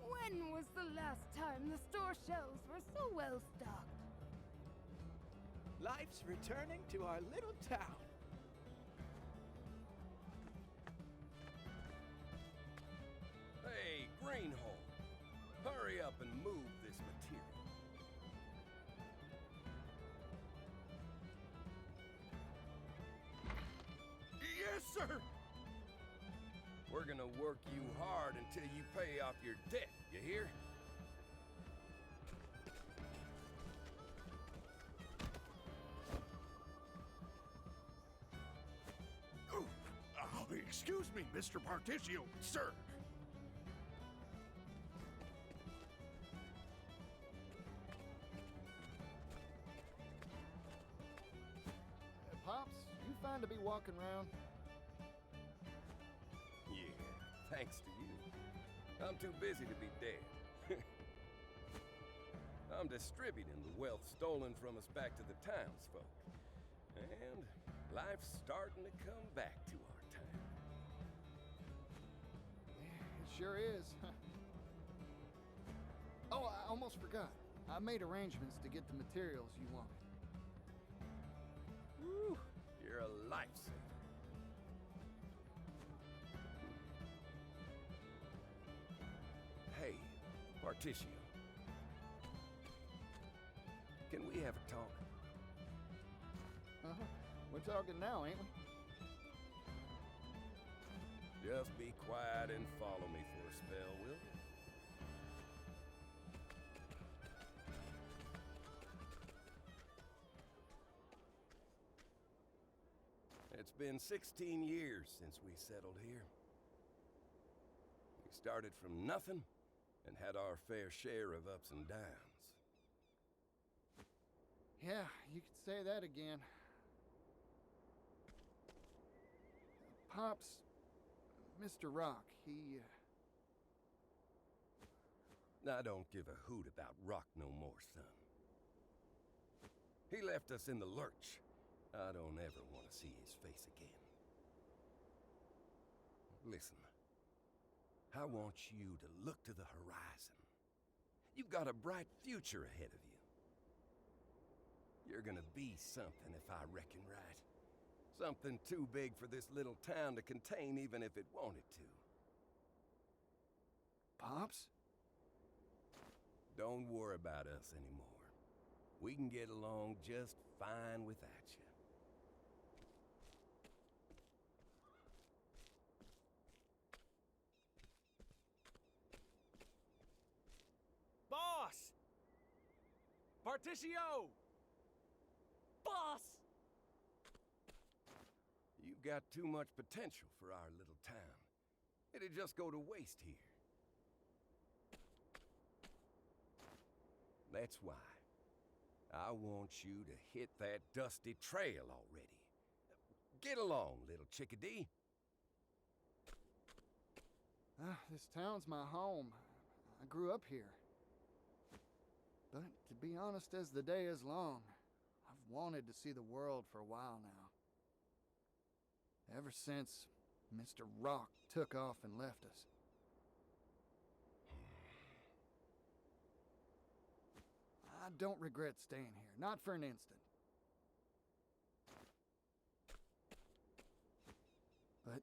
S4: When was the last time the store shelves were so well stocked?
S5: Life's returning to our little town.
S3: Hey, Greenhorn, hurry up and move this material.
S10: Yes, sir!
S3: We're gonna work you hard until you pay off your debt, you hear?
S10: Oh, excuse me, Mr. Particio, sir.
S2: Pops, you fine to be walking around?
S3: Yeah, thanks to you. I'm too busy to be dead. I'm distributing the wealth stolen from us back to the townsfolk. And life's starting to come back to our town.
S2: Yeah, it sure is. Oh, I almost forgot. I made arrangements to get the materials you wanted.
S3: Woo, you're a lifesaver. Hey, Particio. Can we have a talk?
S2: Uh-huh. We're talking now, ain't we?
S3: Just be quiet and follow me for a spell, will you? It's been 16 years since we settled here. We started from nothing and had our fair share of ups and downs.
S2: Yeah, you could say that again. Pops, Mr. Rock, he...
S3: I don't give a hoot about Rock no more, son. He left us in the lurch. I don't ever want to see his face again. Listen, I want you to look to the horizon. You've got a bright future ahead of you. You're gonna be something, if I reckon right. Something too big for this little town to contain, even if it wanted to.
S2: Pops?
S3: Don't worry about us anymore. We can get along just fine without you.
S6: Boss! Particio!
S9: Boss!
S3: You've got too much potential for our little town. It'd just go to waste here. That's why I want you to hit that dusty trail already. Get along, little chickadee.
S2: This town's my home. I grew up here. But to be honest, as the day is long, I've wanted to see the world for a while now. Ever since Mr. Rock took off and left us. I don't regret staying here, not for an instant. But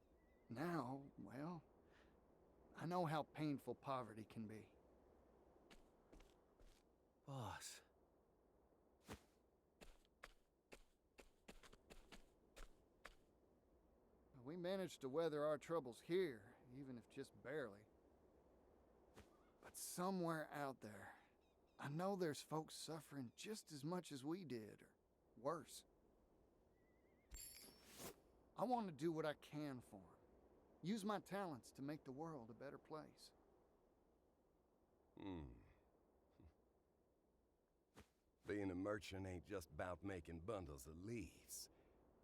S2: now, well, I know how painful poverty can be.
S5: Boss.
S2: We managed to weather our troubles here, even if just barely. But somewhere out there, I know there's folks suffering just as much as we did, or worse. I want to do what I can for them. Use my talents to make the world a better place.
S3: Being a merchant ain't just about making bundles of leaves.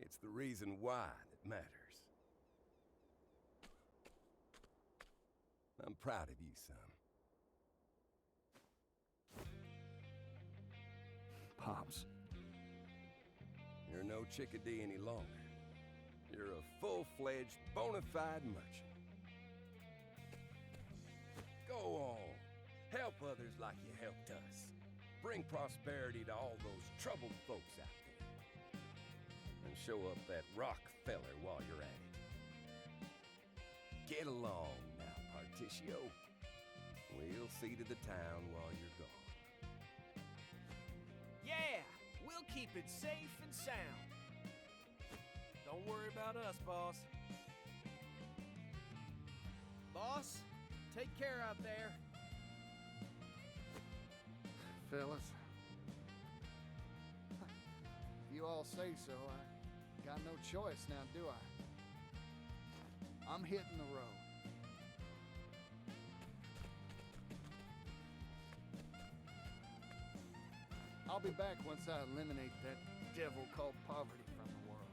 S3: It's the reason why that matters. I'm proud of you, son.
S2: Pops.
S3: You're no chickadee any longer. You're a full-fledged, bona fide merchant. Go on. Help others like you helped us. Bring prosperity to all those troubled folks out there. And show up that Rockefeller while you're at it. Get along now, Particio. We'll see to the town while you're gone.
S8: Yeah, we'll keep it safe and sound. Don't worry about us, boss. Boss, take care out there.
S2: Fellas. If you all say so, I got no choice now, do I? I'm hitting the road. I'll be back once I eliminate that devil called poverty from the world.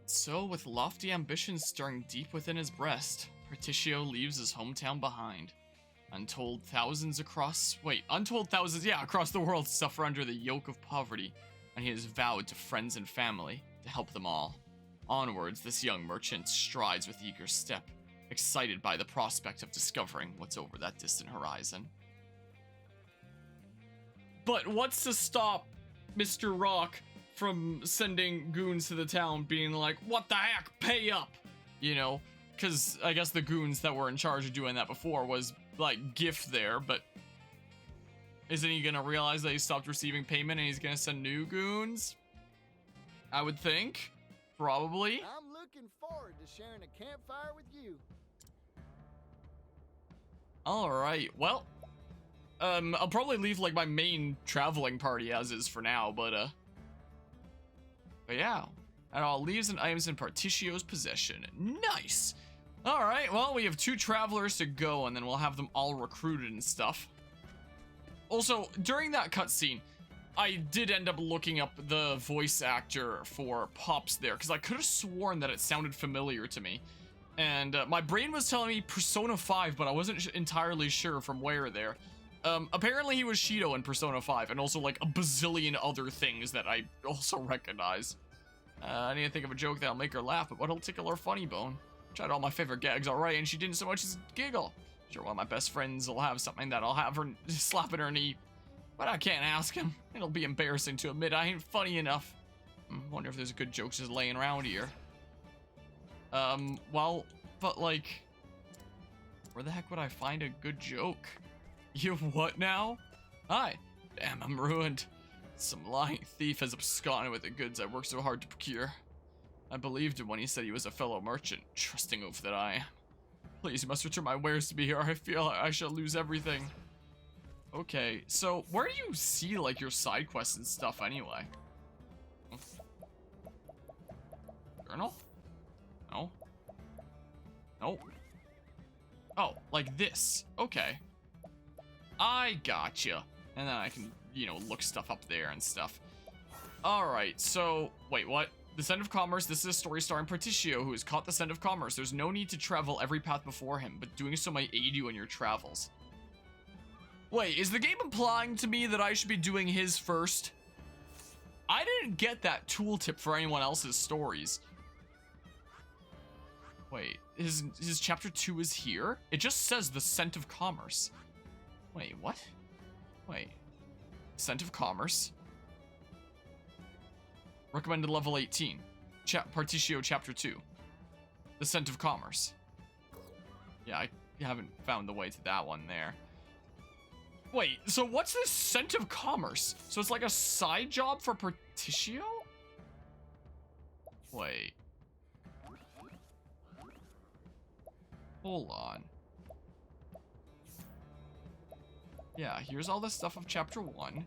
S1: So, with lofty ambitions stirring deep within his breast, Particio leaves his hometown behind. Untold thousands across the world suffer under the yoke of poverty, and he has vowed to friends and family to help them all. Onwards, this young merchant strides with eager step, excited by the prospect of discovering what's over that distant horizon. But what's to stop Mr. Rock from sending goons to the town being like, what the heck, pay up? You know, because I guess the goons that were in charge of doing that before was, like, Gift there, but isn't he gonna realize that he stopped receiving payment and he's gonna send new goons? I would think. Probably.
S2: I'm looking forward to sharing a campfire with you.
S1: Alright, well, I'll probably leave, like, my main traveling party as is for now, but yeah. And all leaves and items in Particio's possession. Nice! Alright, well, we have 2 travelers to go, and then we'll have them all recruited and stuff. Also, during that cutscene, I did end up looking up the voice actor for Pops there, because I could have sworn that it sounded familiar to me. And my brain was telling me Persona 5, but I wasn't entirely sure from where there. Apparently he was Shido in Persona 5, and also like a bazillion other things that I also recognize. I need to think of a joke that'll make her laugh, but what'll tickle her funny bone? Tried all my favorite gags already, and she didn't so much as giggle. Sure, one of my best friends will have something that'll have her slapping her knee. But I can't ask him. It'll be embarrassing to admit I ain't funny enough. Wonder if there's good jokes just laying around here. Well, but like, where the heck would I find a good joke? You what now? Hi. Damn, I'm ruined. Some lying thief has absconded with the goods I worked so hard to procure. I believed him when he said he was a fellow merchant, trusting oaf that I am. Please, you must return my wares to me, or I feel I shall lose everything. Okay, so where do you see, like, your side quests and stuff anyway? Journal? No. Nope. Oh, like this. Okay. I gotcha. And then I can, you know, look stuff up there and stuff. Alright, so, wait, what? The Scent of Commerce, this is a story starring Particio, who has caught the Scent of Commerce. There's no need to travel every path before him, but doing so might aid you in your travels. Wait, is the game implying to me that I should be doing his first? I didn't get that tooltip for anyone else's stories. Wait, his chapter 2 is here? It just says the Scent of Commerce. Wait, what? Wait. Scent of Commerce. Recommended level 18. Particio chapter 2. The Scent of Commerce. Yeah, I haven't found the way to that one there. Wait, so what's this scent of commerce? So it's like a side job for Particio? Wait. Hold on. Yeah, here's all the stuff of chapter 1.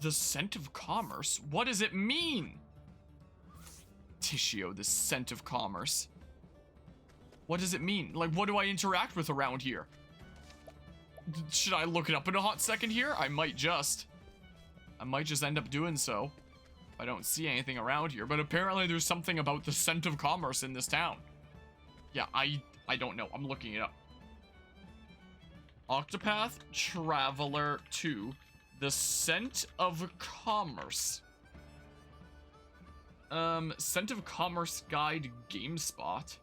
S1: The scent of commerce? What does it mean? Tissio, the scent of commerce. What does it mean? Like, what do I interact with around here? Should I look it up in a hot second here? I might just end up doing so. I don't see anything around here, but apparently there's something about the scent of commerce in this town. Yeah, I don't know. I'm looking it up. Octopath Traveler 2. The Scent of Commerce. Scent of Commerce Guide GameSpot.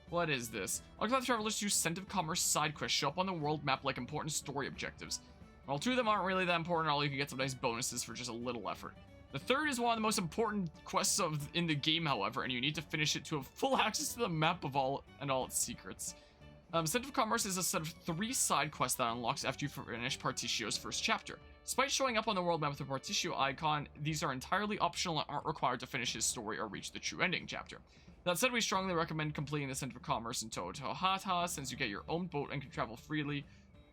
S1: What is this? Octopath Traveler's 2 Scent of Commerce side quests show up on the world map like important story objectives. While 2 of them aren't really that important, all you can get some nice bonuses for just a little effort. The third is one of the most important quests in the game, however, and you need to finish it to have full access to the map of all its secrets. Scent of Commerce is a set of 3 side quests that unlocks after you finish Particio's first chapter. Despite showing up on the world map with a Particio icon, these are entirely optional and aren't required to finish his story or reach the true ending chapter. That said, we strongly recommend completing the Scent of Commerce in Totohata, since you get your own boat and can travel freely,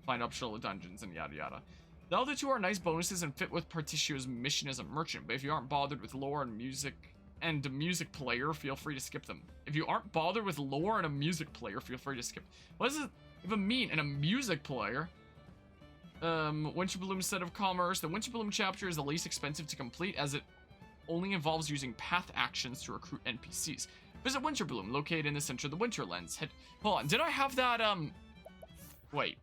S1: find optional dungeons, and yada yada. The other 2 are nice bonuses and fit with Particio's mission as a merchant, but if you aren't bothered with lore and a music player, feel free to skip them. If you aren't bothered with lore and a music player, feel free to skip. What does it even mean? And a music player? Winterbloom Set of Commerce. The Winterbloom chapter is the least expensive to complete, as it only involves using path actions to recruit NPCs. Visit Winterbloom, located in the center of the Winterlands. Hold on, did I have that, wait.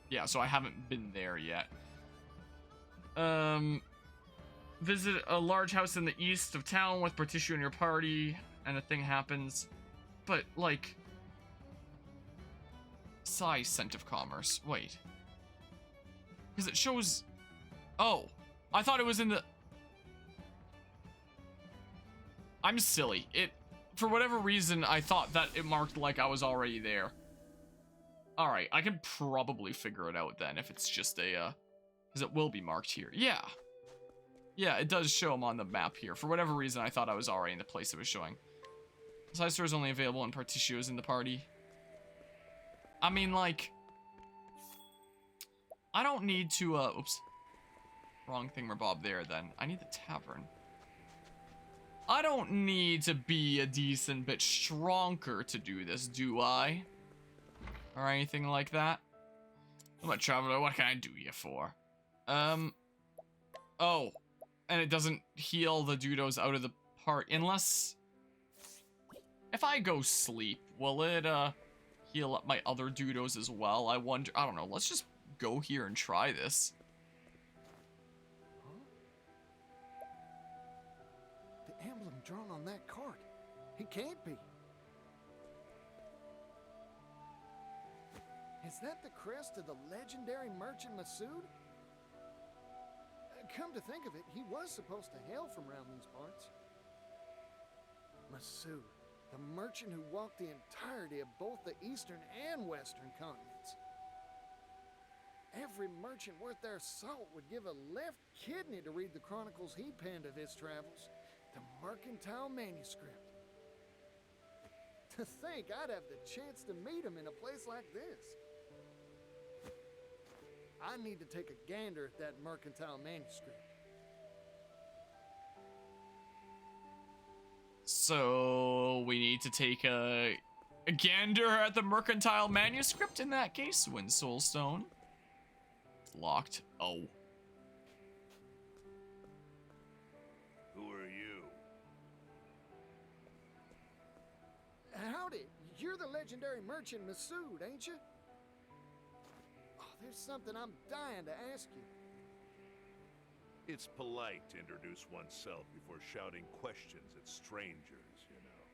S1: Yeah, so I haven't been there yet. Visit a large house in the east of town with Particio in your party, and a thing happens. But, like... Sai Scent of Commerce. Wait. Because it shows... Oh. I thought it was in the... I'm silly. For whatever reason, I thought that it marked like I was already there. Alright, I can probably figure it out then if it's just a, because it will be marked here. Yeah. Yeah, it does show them on the map here. For whatever reason, I thought I was already in the place it was showing. Side store is only available when Particio is in the party. I mean, like... I don't need to, oops. Wrong thingamabob there, then. I need the tavern. I don't need to be a decent bit stronger to do this, do I? Or anything like that? I'm a traveler, what can I do you for? Oh. And it doesn't heal the dudos out of the part, unless... If I go sleep, will it, heal up my other dudos as well? I wonder, I don't know, let's just go here and try this.
S2: The emblem drawn on that card. It can't be. Is that the crest of the legendary merchant Masood? Come to think of it, he was supposed to hail from around these parts. Masood, the merchant who walked the entirety of both the eastern and western continents. Every merchant worth their salt would give a left kidney to read the chronicles he penned of his travels. The Mercantile Manuscript. To think I'd have the chance to meet him in a place like this. I need to take a gander at that Mercantile Manuscript.
S1: So, we need to take a gander at the Mercantile Manuscript in that case. Wind Soulstone. It's locked. Oh.
S10: Who are you?
S2: Howdy, you're the legendary merchant Masood, ain't you? Oh, there's something I'm dying to ask you.
S12: It's polite to introduce oneself before shouting questions at strangers, you know.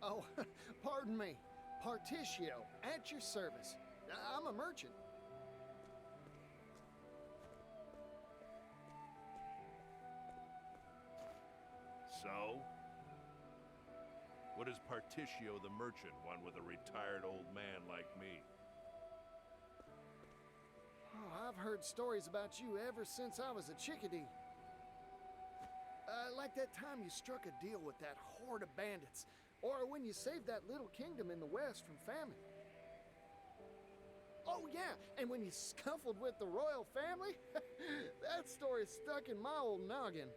S2: Oh, pardon me. Particio, at your service. I'm a merchant.
S12: So? What What does Particio the merchant want with a retired old man like me?
S2: Oh, I've heard stories about you ever since I was a chickadee. Like that time you struck a deal with that horde of bandits, or when you saved that little kingdom in the west from famine. Oh yeah, and when you scuffled with the royal family? That story stuck in my old noggin.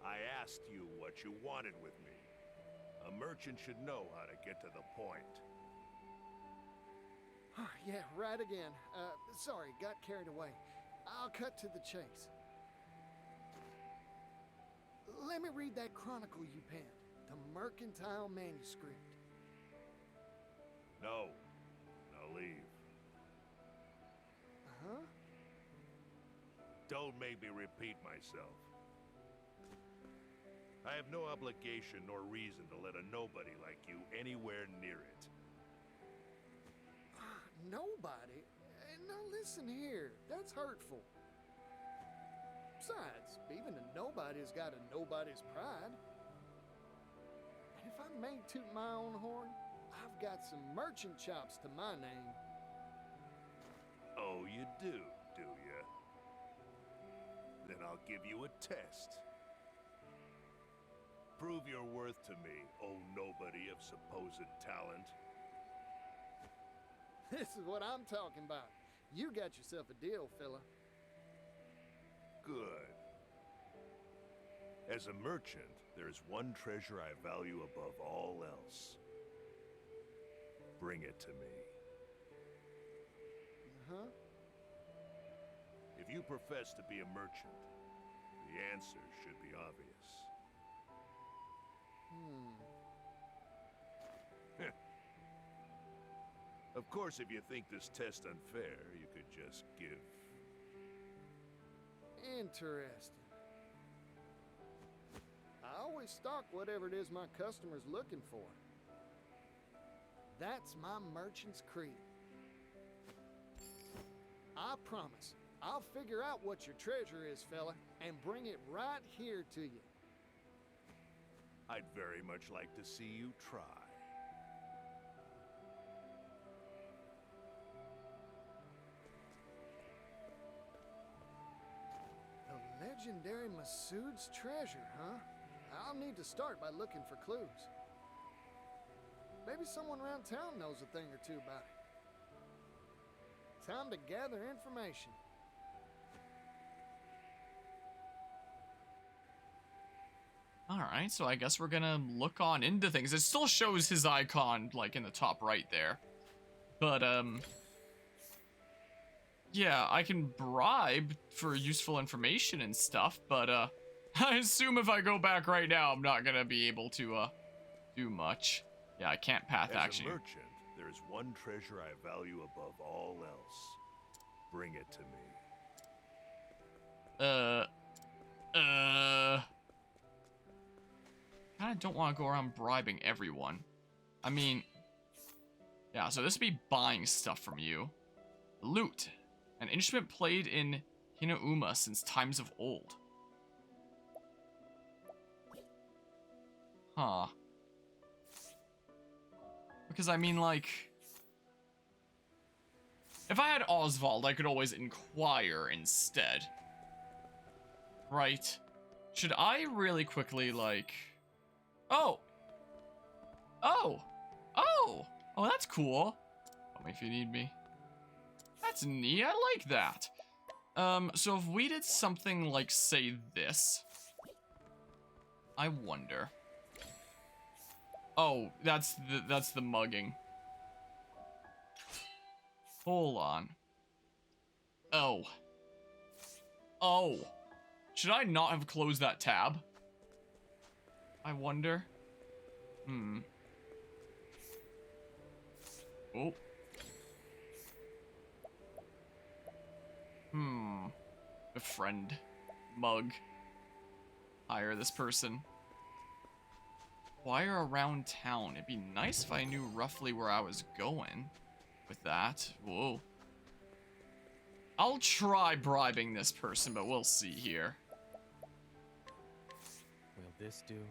S12: I asked you what you wanted with me. A merchant should know how to get to the point.
S2: Yeah, right again. Sorry, got carried away. I'll cut to the chase. Let me read that chronicle you penned, the Mercantile Manuscript.
S12: No. Now leave.
S2: Huh?
S12: Don't make me repeat myself. I have no obligation nor reason to let a nobody like you anywhere near it.
S2: Nobody? Now listen here, that's hurtful. Besides, even a nobody's got a nobody's pride. And if I may toot my own horn, I've got some merchant chops to my name.
S12: Oh, you do you? Then I'll give you a test. Prove your worth to me, oh nobody of supposed talent.
S2: This is what I'm talking about. You got yourself a deal, fella.
S12: Good. As a merchant, there's one treasure I value above all else. Bring it to me.
S2: Huh?
S12: If you profess to be a merchant, the answer should be obvious. Of course, if you think this test unfair, you could just give.
S2: Interesting. I always stock whatever it is my customer's looking for. That's my merchant's creed. I promise, I'll figure out what your treasure is, fella, and bring it right here to you.
S12: I'd very much like to see you try.
S2: The legendary Masood's treasure, huh? I'll need to start by looking for clues. Maybe someone around town knows a thing or two about it. Time to gather information.
S1: Alright, so I guess we're gonna look on into things. It still shows his icon, like, in the top right there. But, yeah, I can bribe for useful information and stuff, but, I assume if I go back right now, I'm not gonna be able to, do much. Yeah, I can't path action.
S12: As a merchant, there's one treasure I value above all else. Bring it to me.
S1: I don't want to go around bribing everyone. I mean, yeah, so this would be buying stuff from you. Lute, an instrument played in Hinauma since times of old. Huh. Because I mean, like, if I had Oswald, I could always inquire instead. Right? Should I really quickly, like... Oh! Oh! Oh! Oh, that's cool. Tell me if you need me. That's neat, I like that. So if we did something like, say, this... I wonder... Oh, that's the mugging. Hold on. Oh. Oh. Should I not have closed that tab? I wonder. Oh. Befriend. Mug. Hire this person. Wire around town. It'd be nice if I knew roughly where I was going with that. Whoa. I'll try bribing this person, but we'll see here.
S6: Will this do?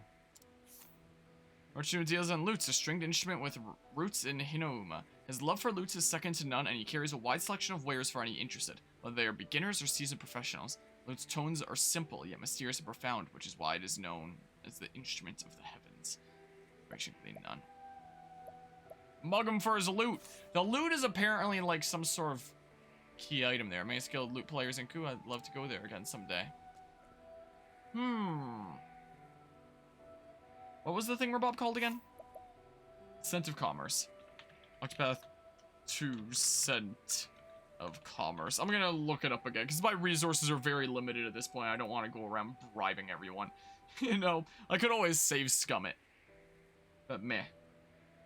S1: Merchant deals on lutes, a stringed instrument with roots in Hinoma. His love for lutes is second to none, and he carries a wide selection of wares for any interested, whether they are beginners or seasoned professionals. Lute's tones are simple, yet mysterious and profound, which is why it is known as the instrument of the heavens. Practically none. Mug him for his loot. The loot is apparently like some sort of key item there. Many skilled loot players in Ku. I'd love to go there again someday. What was the thing Bob called again? Scent of Commerce. Octopath 2 Scent of Commerce. I'm gonna look it up again, because my resources are very limited at this point. I don't want to go around bribing everyone. You know, I could always save scum it. But meh.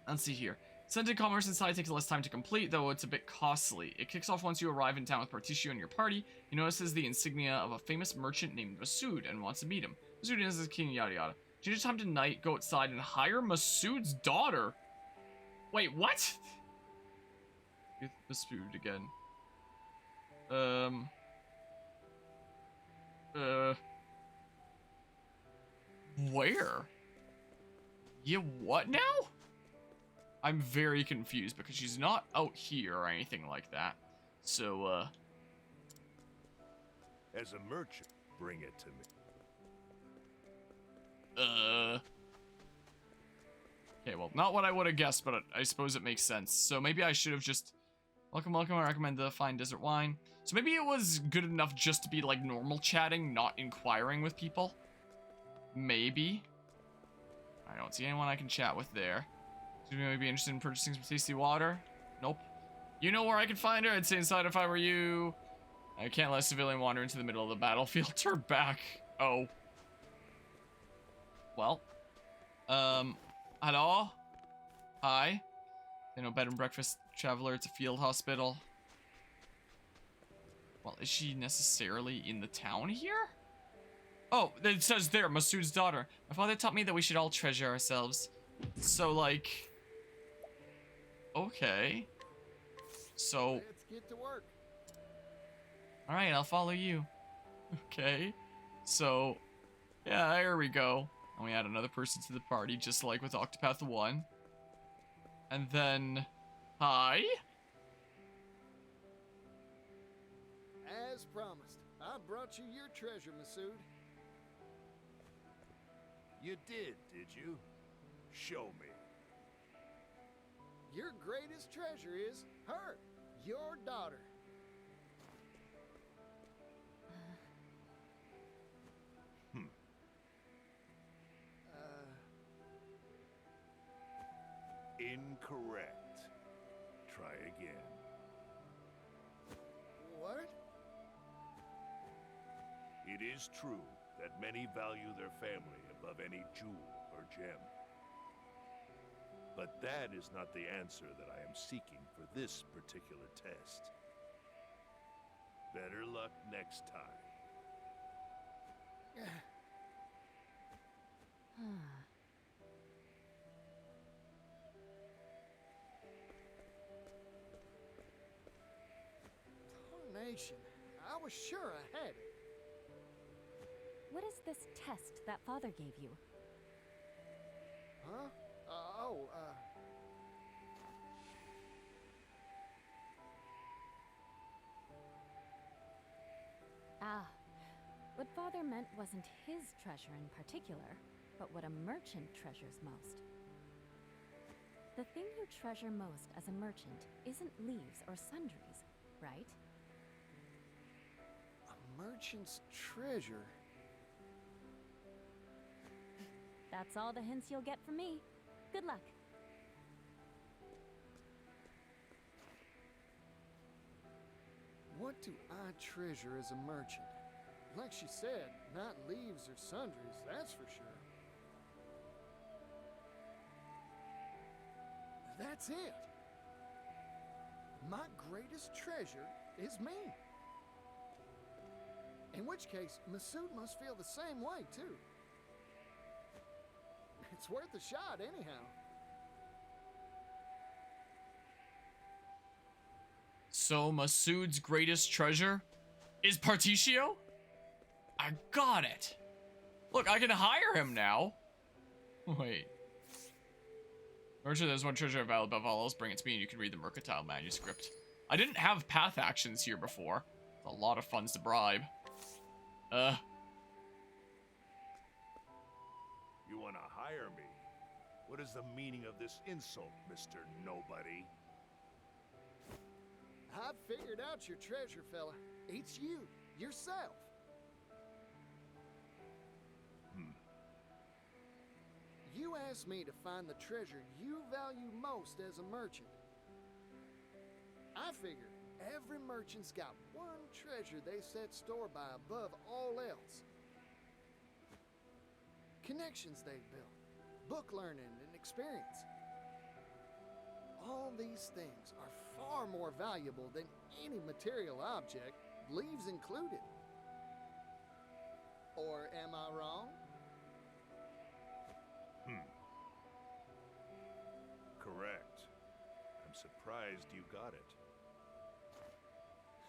S1: Let's see here. Scented Commerce inside takes less time to complete, though it's a bit costly. It kicks off once you arrive in town with Particio and your party. He notices the insignia of a famous merchant named Masood and wants to meet him. Masood is his king, yada yada. Change time to night, go outside, and hire Masood's daughter. Wait, what? Get Masood again. Where? Yeah, what now? I'm very confused because she's not out here or anything like that. So,
S12: As a merchant, bring it to me.
S1: Okay, well, not what I would have guessed, but I suppose it makes sense. So maybe I should have just... Welcome, welcome, I recommend the fine desert wine. So maybe it was good enough just to be, like, normal chatting, not inquiring with people. Maybe. I don't see anyone I can chat with there. So you may be interested in purchasing some tasty water? Nope. You know where I can find her? I'd stay inside if I were you. I can't let a civilian wander into the middle of the battlefield. Turn back. Oh. Well. Hello? Hi? You know, bed and breakfast traveler. It's a field hospital. Well, is she necessarily in the town here? Oh, it says there, Masood's daughter. My father taught me that we should all treasure ourselves. So, like... Okay. So...
S2: Let's get to work.
S1: Alright, I'll follow you. Okay. So... Yeah, there we go. And we add another person to the party, just like with Octopath 1. And then... Hi?
S2: As promised, I brought you your treasure, Masood.
S12: You did you? Show me.
S2: Your greatest treasure is her, your daughter.
S12: Incorrect. Try again.
S2: What?
S12: It is true that many value their family above any jewel or gem. But that is not the answer that I am seeking for this particular test. Better luck next time.
S2: Tarnation. I was sure I had it.
S13: What is this test that father gave you?
S2: Huh?
S13: Ah, what father meant wasn't his treasure in particular, but what a merchant treasures most. The thing you treasure most as a merchant isn't leaves or sundries, right?
S2: A merchant's treasure?
S13: That's all the hints you'll get from me. Good luck.
S2: What do I treasure as a merchant? Like she said, not leaves or sundries, that's for sure. That's it. My greatest treasure is me. In which case, Masood must feel the same way, too. It's worth a shot, anyhow.
S1: So Masood's greatest treasure is Particio? I got it. Look, I can hire him now. Wait. Merchant, there's one treasure available above all else. Bring it to me and you can read the mercantile manuscript. I didn't have path actions here before. It's a lot of funds to bribe.
S12: You want to hire me? What is the meaning of this insult, Mr. Nobody?
S2: I've figured out your treasure, fella. It's you, yourself. You asked me to find the treasure you value most as a merchant. I figured every merchant's got one treasure they set store by above all else. Connections they've built, book learning, and experience. All these things are far more valuable than any material object, leaves included. Or am I wrong?
S12: Correct. I'm surprised you got it.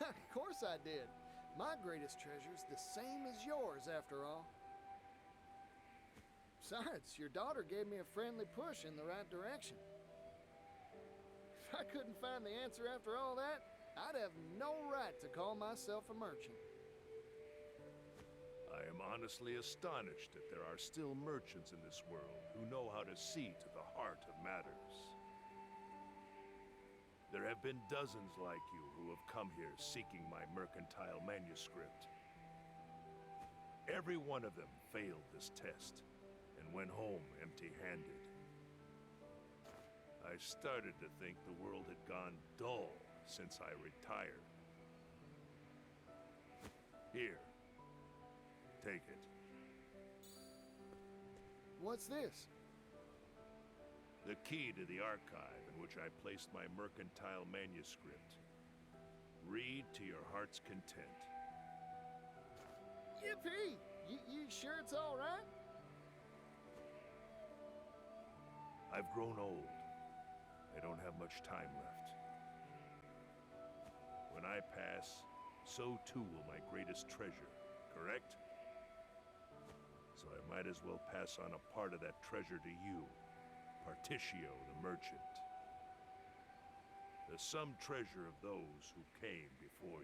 S2: Of course I did. My greatest treasure's the same as yours, after all. Besides, your daughter gave me a friendly push in the right direction. If I couldn't find the answer after all that, I'd have no right to call myself a merchant.
S12: I am honestly astonished that there are still merchants in this world who know how to see to the heart of matters. There have been dozens like you who have come here seeking my mercantile manuscript. Every one of them failed this test and went home empty-handed. I started to think the world had gone dull since I retired. Here. Take it.
S2: What's this?
S12: The key to the archive in which I placed my mercantile manuscript. Read to your heart's content.
S2: Yippee! You sure it's all right?
S12: I've grown old. I don't have much time left. When I pass, so too will my greatest treasure, correct? So I might as well pass on a part of that treasure to you, Partitio the merchant. The sum treasure of those who came before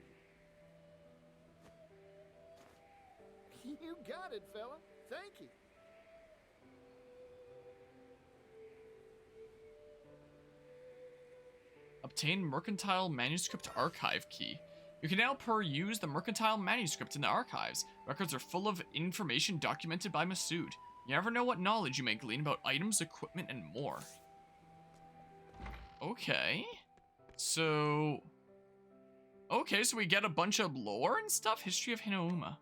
S12: you.
S2: You got it, fella. Thank you.
S1: Obtain Mercantile Manuscript Archive Key. You can now peruse the Mercantile Manuscript in the archives. Records are full of information documented by Masood. You never know what knowledge you may glean about items, equipment, and more. Okay. So we get a bunch of lore and stuff? History of Hinouma.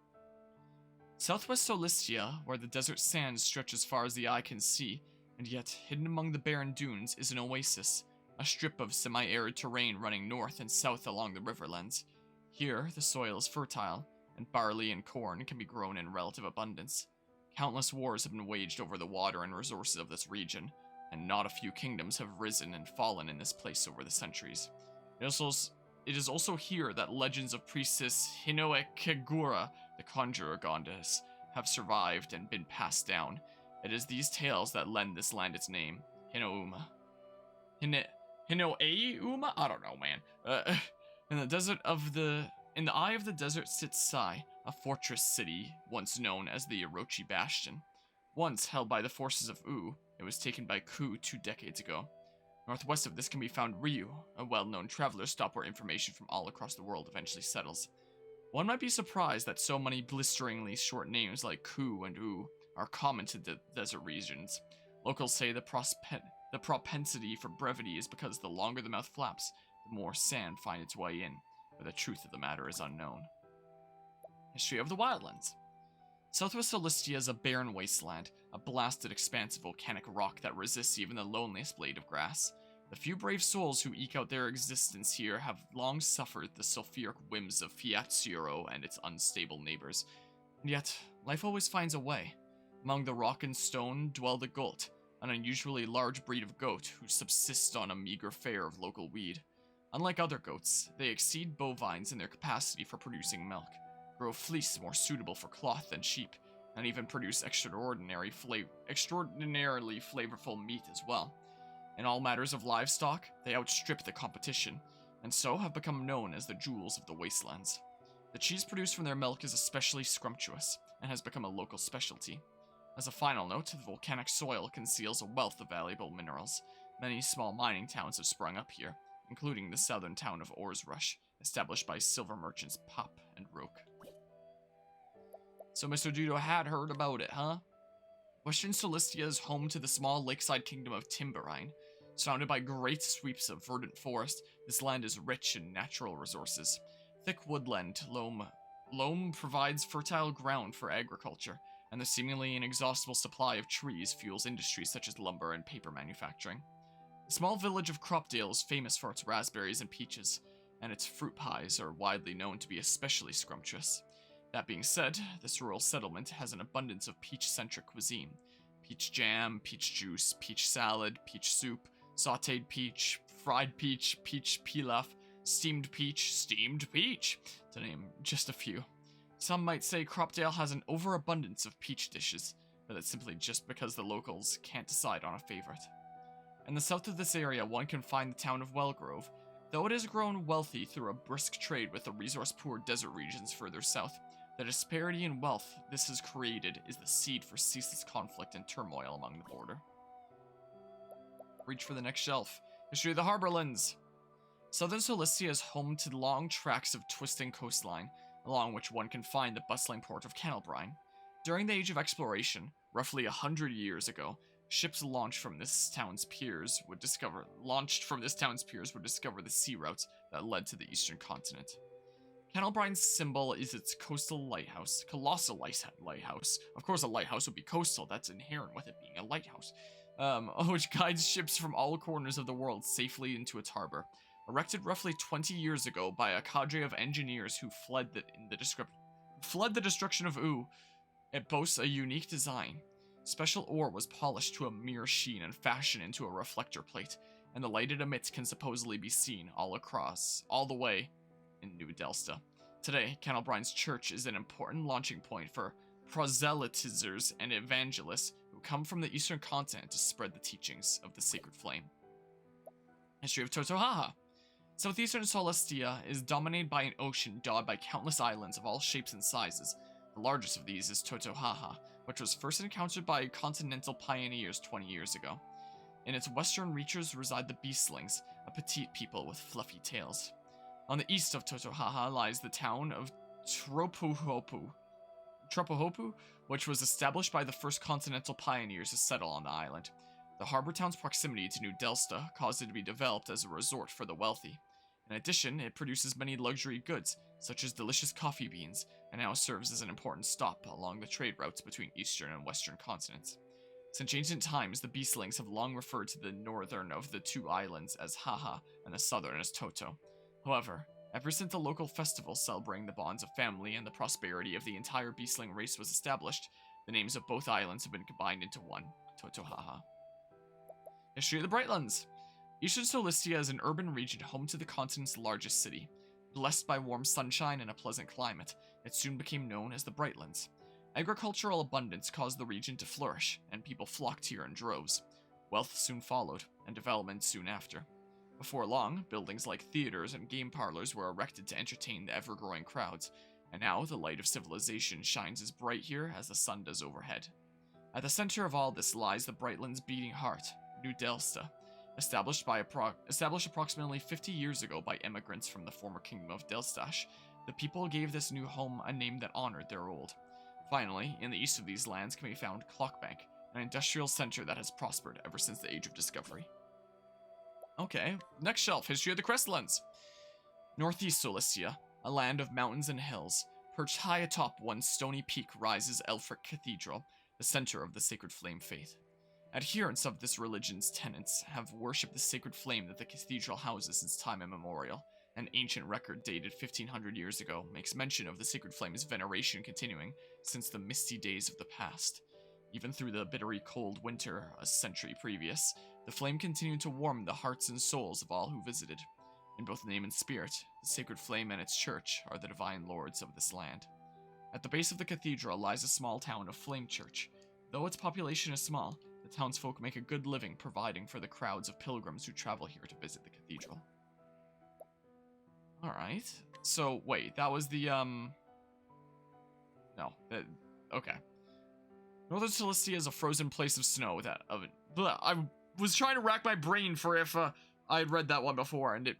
S1: Southwest Solistia, where the desert sands stretch as far as the eye can see, and yet hidden among the barren dunes is an oasis, a strip of semi-arid terrain running north and south along the riverlands. Here, the soil is fertile, and barley and corn can be grown in relative abundance. Countless wars have been waged over the water and resources of this region, and not a few kingdoms have risen and fallen in this place over the centuries. It is also here that legends of priestess Hinoe Kegura, the conjurer goddess, have survived and been passed down. It is these tales that lend this land its name, Hinouma. Hinoeuma? I don't know, man. In the eye of the desert sits Sai, a fortress city once known as the Orochi Bastion. Once held by the forces of U, it was taken by Ku 2 decades ago. Northwest of this can be found Ryu, a well-known traveler stop where information from all across the world eventually settles. One might be surprised that so many blisteringly short names like Ku and U are common to the desert regions. Locals say the propensity for brevity is because the longer the mouth flaps, the more sand finds its way in, but the truth of the matter is unknown. History of the Wildlands. Southwest Solistia is a barren wasteland, a blasted expanse of volcanic rock that resists even the loneliest blade of grass. The few brave souls who eke out their existence here have long suffered the sulfuric whims of Fiatsuro and its unstable neighbors. And yet, life always finds a way. Among the rock and stone dwell the Goat, an unusually large breed of goat who subsist on a meager fare of local weed. Unlike other goats, they exceed bovines in their capacity for producing milk, grow fleece more suitable for cloth than sheep, and even produce extraordinarily flavorful meat as well. In all matters of livestock, they outstrip the competition, and so have become known as the jewels of the wastelands. The cheese produced from their milk is especially scrumptious, and has become a local specialty. As a final note, the volcanic soil conceals a wealth of valuable minerals. Many small mining towns have sprung up here, including the southern town of Oars Rush, established by silver merchants Pop and Roke. So Mr. Dudo had heard about it, huh? Western Solistia is home to the small lakeside kingdom of Timberine. Surrounded by great sweeps of verdant forest, this land is rich in natural resources. Thick woodland loam provides fertile ground for agriculture, and the seemingly inexhaustible supply of trees fuels industries such as lumber and paper manufacturing. The small village of Cropdale is famous for its raspberries and peaches, and its fruit pies are widely known to be especially scrumptious. That being said, this rural settlement has an abundance of peach-centric cuisine. Peach jam, peach juice, peach salad, peach soup, sautéed peach, fried peach, peach pilaf, steamed peach, to name just a few. Some might say Cropdale has an overabundance of peach dishes, but it's simply just because the locals can't decide on a favorite. In the south of this area, one can find the town of Wellgrove. Though it has grown wealthy through a brisk trade with the resource-poor desert regions further south, the disparity in wealth this has created is the seed for ceaseless conflict and turmoil among the border. Reach for the next shelf. History of the Harborlands. Southern Solistia is home to long tracts of twisting coastline, along which one can find the bustling port of Kennelbrine. During the Age of Exploration, roughly 100 years ago, ships launched from this town's piers would discover the sea routes that led to the eastern continent. Kennelbrine's symbol is its colossal lighthouse. Of course, a lighthouse would be coastal. That's inherent with it being a lighthouse. Which guides ships from all corners of the world safely into its harbor. Erected roughly 20 years ago by a cadre of engineers who fled the destruction of Oo, it boasts a unique design. Special ore was polished to a mere sheen and fashioned into a reflector plate, and the light it emits can supposedly be seen all the way in New Delsta. Today, Kennelbrine's church is an important launching point for proselytizers and evangelists who come from the eastern continent to spread the teachings of the sacred flame. History of Totohaha. Southeastern Solistia is dominated by an ocean dotted by countless islands of all shapes and sizes. The largest of these is Totohaha, which was first encountered by continental pioneers 20 years ago. In its western reaches reside the Beastlings, a petite people with fluffy tails. On the east of Totohaha lies the town of Tropohopu, which was established by the first continental pioneers to settle on the island. The harbor town's proximity to New Delsta caused it to be developed as a resort for the wealthy. In addition, it produces many luxury goods, such as delicious coffee beans, and now serves as an important stop along the trade routes between eastern and western continents. Since ancient times, the Beastlings have long referred to the northern of the two islands as Haha and the southern as Toto. However, ever since the local festival celebrating the bonds of family and the prosperity of the entire Beastling race was established, the names of both islands have been combined into one, Totohaha. History of the Brightlands. Eastern Solistia is an urban region home to the continent's largest city. Blessed by warm sunshine and a pleasant climate, it soon became known as the Brightlands. Agricultural abundance caused the region to flourish, and people flocked here in droves. Wealth soon followed, and development soon after. Before long, buildings like theaters and game parlors were erected to entertain the ever-growing crowds, and now the light of civilization shines as bright here as the sun does overhead. At the center of all this lies the Brightlands' beating heart, New Delsta, established approximately 50 years ago by immigrants from the former kingdom of Delstash. The people gave this new home a name that honored their old. Finally, in the east of these lands can be found Clockbank, an industrial center that has prospered ever since the Age of Discovery. Okay, next shelf, History of the Crestlands. Northeast Solistia, a land of mountains and hills. Perched high atop one stony peak rises Elfric Cathedral, the center of the Sacred Flame faith. Adherents of this religion's tenets have worshipped the sacred flame that the cathedral houses since time immemorial. An ancient record dated 1500 years ago makes mention of the sacred flame's veneration continuing since the misty days of the past. Even through the bitterly cold winter a century previous, the flame continued to warm the hearts and souls of all who visited. In both name and spirit, the sacred flame and its church are the divine lords of this land. At the base of the cathedral lies a small town of Flame Church. Though its population is small, the The townsfolk make a good living providing for the crowds of pilgrims who travel here to visit the cathedral. Alright. So, wait, that was the, No, okay. Northern Celestia is a frozen place of snow that, I was trying to rack my brain for if, I had read that one before, and it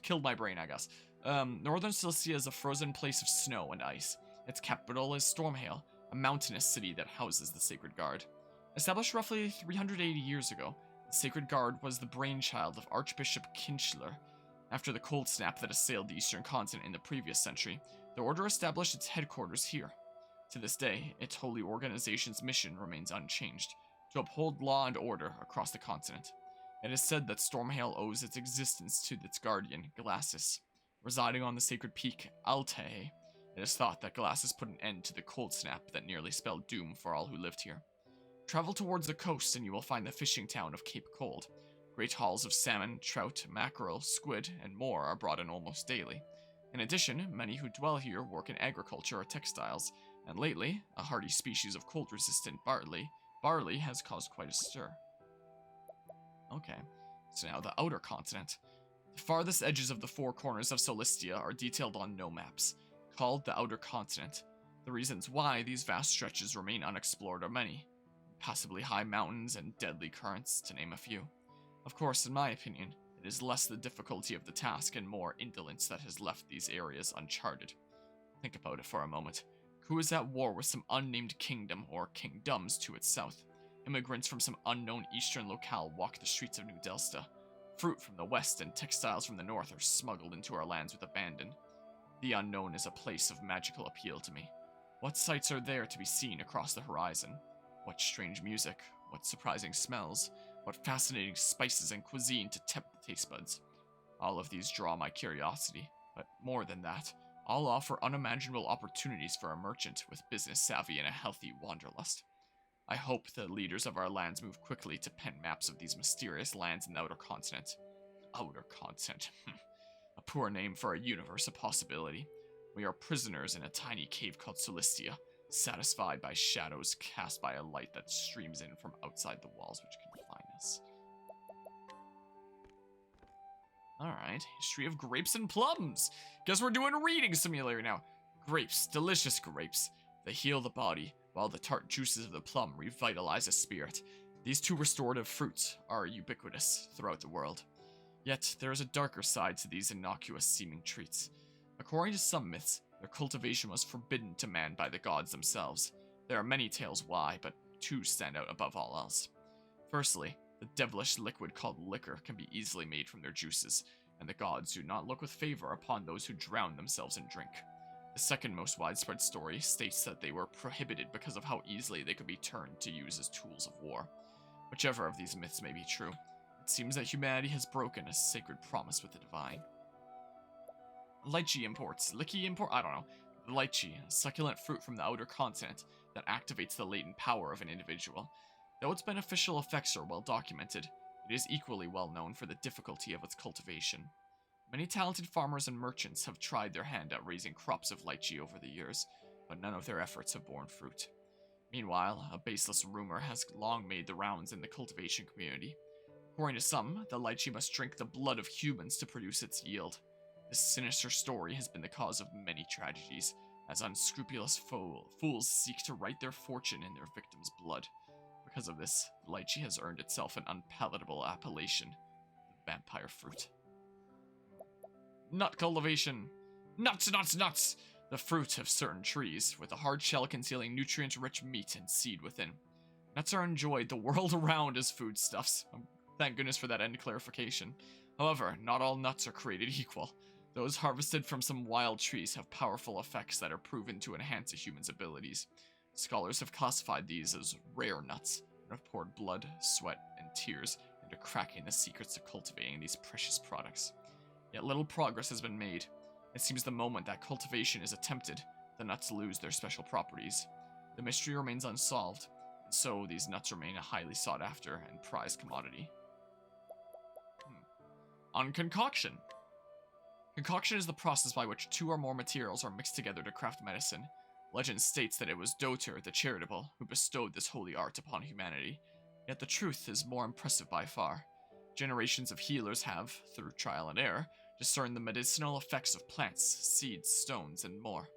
S1: killed my brain, I guess. Northern Celestia is a frozen place of snow and ice. Its capital is Stormhail, a mountainous city that houses the Sacred Guard. Established roughly 380 years ago, the Sacred Guard was the brainchild of Archbishop Kinchler. After the cold snap that assailed the eastern continent in the previous century, the order established its headquarters here. To this day, its holy organization's mission remains unchanged, to uphold law and order across the continent. It is said that Stormhail owes its existence to its guardian, Glacis. Residing on the sacred peak, Altae, it is thought that Glacis put an end to the cold snap that nearly spelled doom for all who lived here. Travel towards the coast and you will find the fishing town of Cape Cold. Great hauls of salmon, trout, mackerel, squid, and more are brought in almost daily. In addition, many who dwell here work in agriculture or textiles, and lately, a hardy species of cold-resistant barley has caused quite a stir. Okay, so now the outer continent. The farthest edges of the four corners of Celestia are detailed on no maps, called the outer continent. The reasons why these vast stretches remain unexplored are many. Possibly high mountains and deadly currents, to name a few. Of course, in my opinion, it is less the difficulty of the task and more indolence that has left these areas uncharted. Think about it for a moment. Who is at war with some unnamed kingdom or kingdoms to its south? Immigrants from some unknown eastern locale walk the streets of New Delsta. Fruit from the west and textiles from the north are smuggled into our lands with abandon. The unknown is a place of magical appeal to me. What sights are there to be seen across the horizon? What strange music, what surprising smells, what fascinating spices and cuisine to tempt the taste buds. All of these draw my curiosity, but more than that, all offer unimaginable opportunities for a merchant with business savvy and a healthy wanderlust. I hope the leaders of our lands move quickly to pen maps of these mysterious lands in the outer continent. Outer continent. A poor name for a universe of possibility. We are prisoners in a tiny cave called Celestia, satisfied by shadows cast by a light that streams in from outside the walls which confine us. Alright, history of grapes and plums. Guess we're doing a reading simulator now. Grapes, delicious grapes. They heal the body, while the tart juices of the plum revitalize the spirit. These two restorative fruits are ubiquitous throughout the world. Yet, there is a darker side to these innocuous-seeming treats. According to some myths, their cultivation was forbidden to man by the gods themselves. There are many tales why, but two stand out above all else. Firstly, the devilish liquid called liquor can be easily made from their juices, and the gods do not look with favor upon those who drown themselves in drink. The second most widespread story states that they were prohibited because of how easily they could be turned to use as tools of war. Whichever of these myths may be true, it seems that humanity has broken a sacred promise with the divine. Lychee imports. Licky import? I don't know. The lychee, a succulent fruit from the outer continent that activates the latent power of an individual. Though its beneficial effects are well documented, it is equally well known for the difficulty of its cultivation. Many talented farmers and merchants have tried their hand at raising crops of lychee over the years, but none of their efforts have borne fruit. Meanwhile, a baseless rumor has long made the rounds in the cultivation community. According to some, the lychee must drink the blood of humans to produce its yield. This sinister story has been the cause of many tragedies, as unscrupulous fools seek to write their fortune in their victims' blood. Because of this, lychee has earned itself an unpalatable appellation, the vampire fruit. Nut cultivation. Nuts, nuts, nuts! The fruit of certain trees, with a hard shell concealing nutrient-rich meat and seed within. Nuts are enjoyed the world around as foodstuffs. Thank goodness for that end clarification. However, not all nuts are created equal. Those harvested from some wild trees have powerful effects that are proven to enhance a human's abilities. Scholars have classified these as rare nuts and have poured blood, sweat, and tears into cracking the secrets of cultivating these precious products. Yet little progress has been made. It seems the moment that cultivation is attempted, the nuts lose their special properties. The mystery remains unsolved, and so these nuts remain a highly sought after and prized commodity. On concoction. Concoction is the process by which two or more materials are mixed together to craft medicine. Legend states that it was Doter the Charitable who bestowed this holy art upon humanity. yet the truth is more impressive by far. Generations of healers have, through trial and error, discerned the medicinal effects of plants, seeds, stones, and more.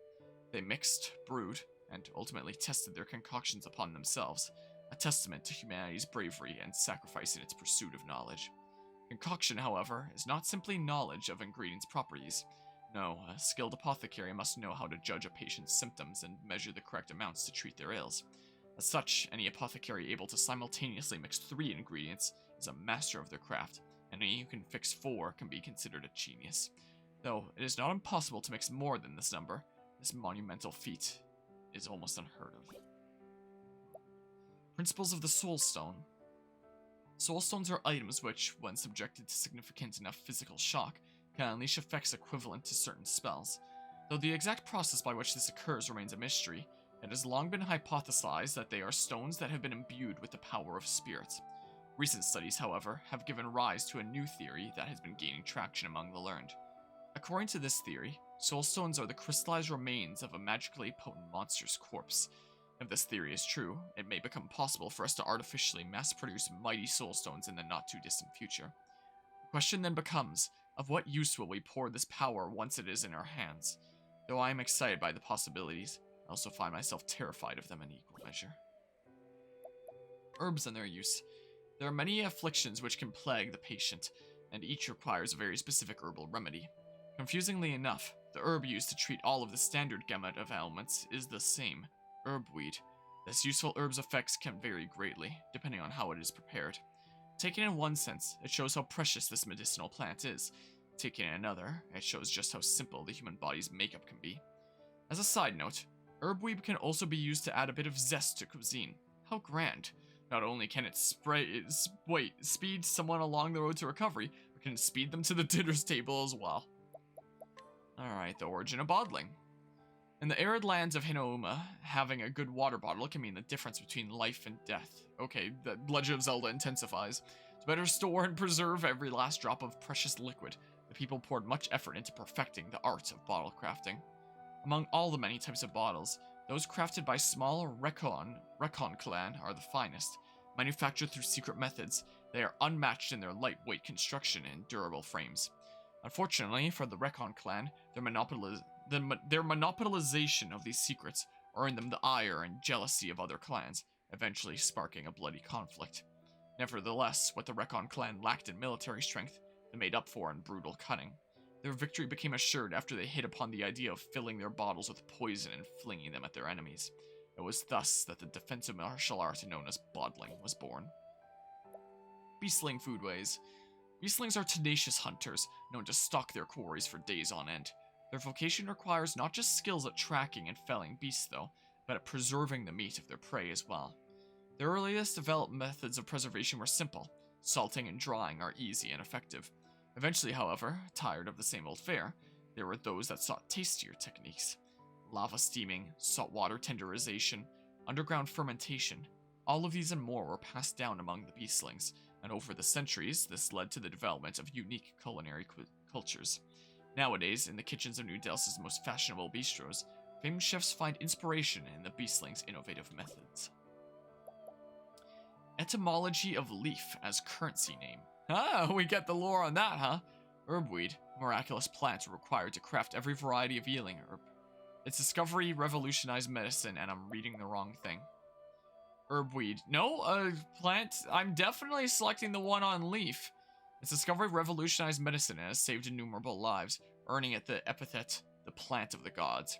S1: They mixed, brewed, and ultimately tested their concoctions upon themselves, a testament to humanity's bravery and sacrifice in its pursuit of knowledge. Concoction, however, is not simply knowledge of ingredients' properties. No, a skilled apothecary must know how to judge a patient's symptoms and measure the correct amounts to treat their ills. As such, any apothecary able to simultaneously mix 3 ingredients is a master of their craft, and any who can fix 4 can be considered a genius. Though it is not impossible to mix more than this number, this monumental feat is almost unheard of. Principles of the Soul Stone. Soul Stones are items which, when subjected to significant enough physical shock, can unleash effects equivalent to certain spells. Though the exact process by which this occurs remains a mystery, it has long been hypothesized that they are stones that have been imbued with the power of spirits. Recent studies, however, have given rise to a new theory that has been gaining traction among the learned. According to this theory, soul stones are the crystallized remains of a magically potent monster's corpse. If this theory is true, it may become possible for us to artificially mass-produce mighty soul stones in the not-too-distant future. The question then becomes, of what use will we pour this power once it is in our hands? Though I am excited by the possibilities, I also find myself terrified of them in equal measure. Herbs and their use. There are many afflictions which can plague the patient, and each requires a very specific herbal remedy. Confusingly enough, the herb used to treat all of the standard gamut of ailments is the same, herbweed. This useful herb's effects can vary greatly, depending on how it is prepared. Taken in one sense, it shows how precious this medicinal plant is. Taken in another, it shows just how simple the human body's makeup can be. As a side note, herbweed can also be used to add a bit of zest to cuisine. How grand! Not only can it speed someone along the road to recovery, but can speed them to the dinner's table as well. Alright, the origin of bottling. In the arid lands of Hinouma, having a good water bottle can mean the difference between life and death. Okay, the Legend of Zelda intensifies. To better store and preserve every last drop of precious liquid, the people poured much effort into perfecting the art of bottle crafting. Among all the many types of bottles, those crafted by small Recon clan are the finest. Manufactured through secret methods, they are unmatched in their lightweight construction and durable frames. Unfortunately for the Recon clan, their monopolization of these secrets earned them the ire and jealousy of other clans, eventually sparking a bloody conflict. Nevertheless, what the Recon clan lacked in military strength, they made up for in brutal cunning. Their victory became assured after they hit upon the idea of filling their bottles with poison and flinging them at their enemies. It was thus that the defensive martial art known as bottling was born. Beastling foodways. Beastlings are tenacious hunters, known to stalk their quarries for days on end. Their vocation requires not just skills at tracking and felling beasts though, but at preserving the meat of their prey as well. Their earliest developed methods of preservation were simple. Salting and drying are easy and effective. Eventually, however, tired of the same old fare, there were those that sought tastier techniques. Lava steaming, saltwater tenderization, underground fermentation, all of these and more were passed down among the beastlings, and over the centuries, this led to the development of unique culinary cultures. Nowadays, in the kitchens of New Delsa's most fashionable bistros, famed chefs find inspiration in the beastling's innovative methods. Etymology of leaf as currency name. Ah, we get the lore on that, huh? Herbweed, miraculous plant required to craft every variety of healing herb. Its discovery revolutionized medicine, and I'm reading the wrong thing. Herbweed. No, plant. I'm definitely selecting the one on leaf. Its discovery revolutionized medicine and has saved innumerable lives, earning it the epithet, the plant of the gods.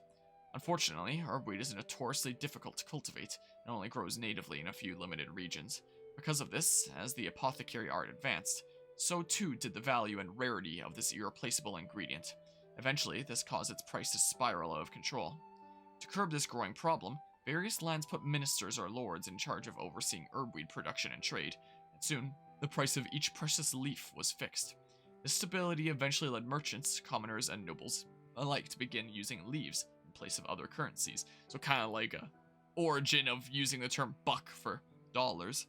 S1: Unfortunately, herbweed is notoriously difficult to cultivate and only grows natively in a few limited regions. Because of this, as the apothecary art advanced, so too did the value and rarity of this irreplaceable ingredient. Eventually, this caused its price to spiral out of control. To curb this growing problem, various lands put ministers or lords in charge of overseeing herbweed production and trade, and soon, the price of each precious leaf was fixed. This stability eventually led merchants, commoners, and nobles alike to begin using leaves in place of other currencies, so kind of like a origin of using the term buck for dollars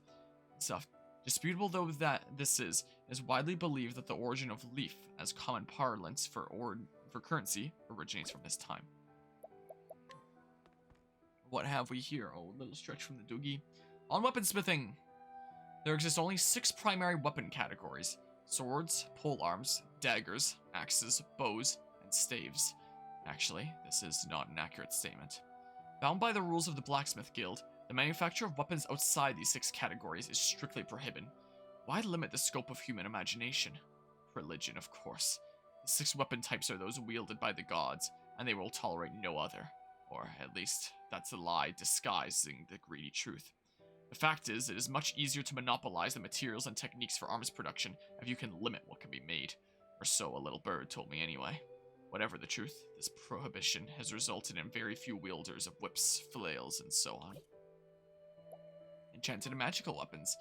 S1: and stuff. Disputable though that this is widely believed that the origin of leaf as common parlance for currency originates from this time. What have we here? Oh, a little stretch from the doogie. On weaponsmithing. There exist only 6 primary weapon categories: swords, polearms, daggers, axes, bows, and staves. Actually, this is not an accurate statement. Bound by the rules of the Blacksmith Guild, the manufacture of weapons outside these 6 categories is strictly prohibited. Why limit the scope of human imagination? Religion, of course. The 6 weapon types are those wielded by the gods, and they will tolerate no other. Or, at least, that's a lie disguising the greedy truth. The fact is, it is much easier to monopolize the materials and techniques for arms production if you can limit what can be made. Or so a little bird told me anyway. Whatever the truth, this prohibition has resulted in very few wielders of whips, flails, and so on. Enchanted and magical weapons.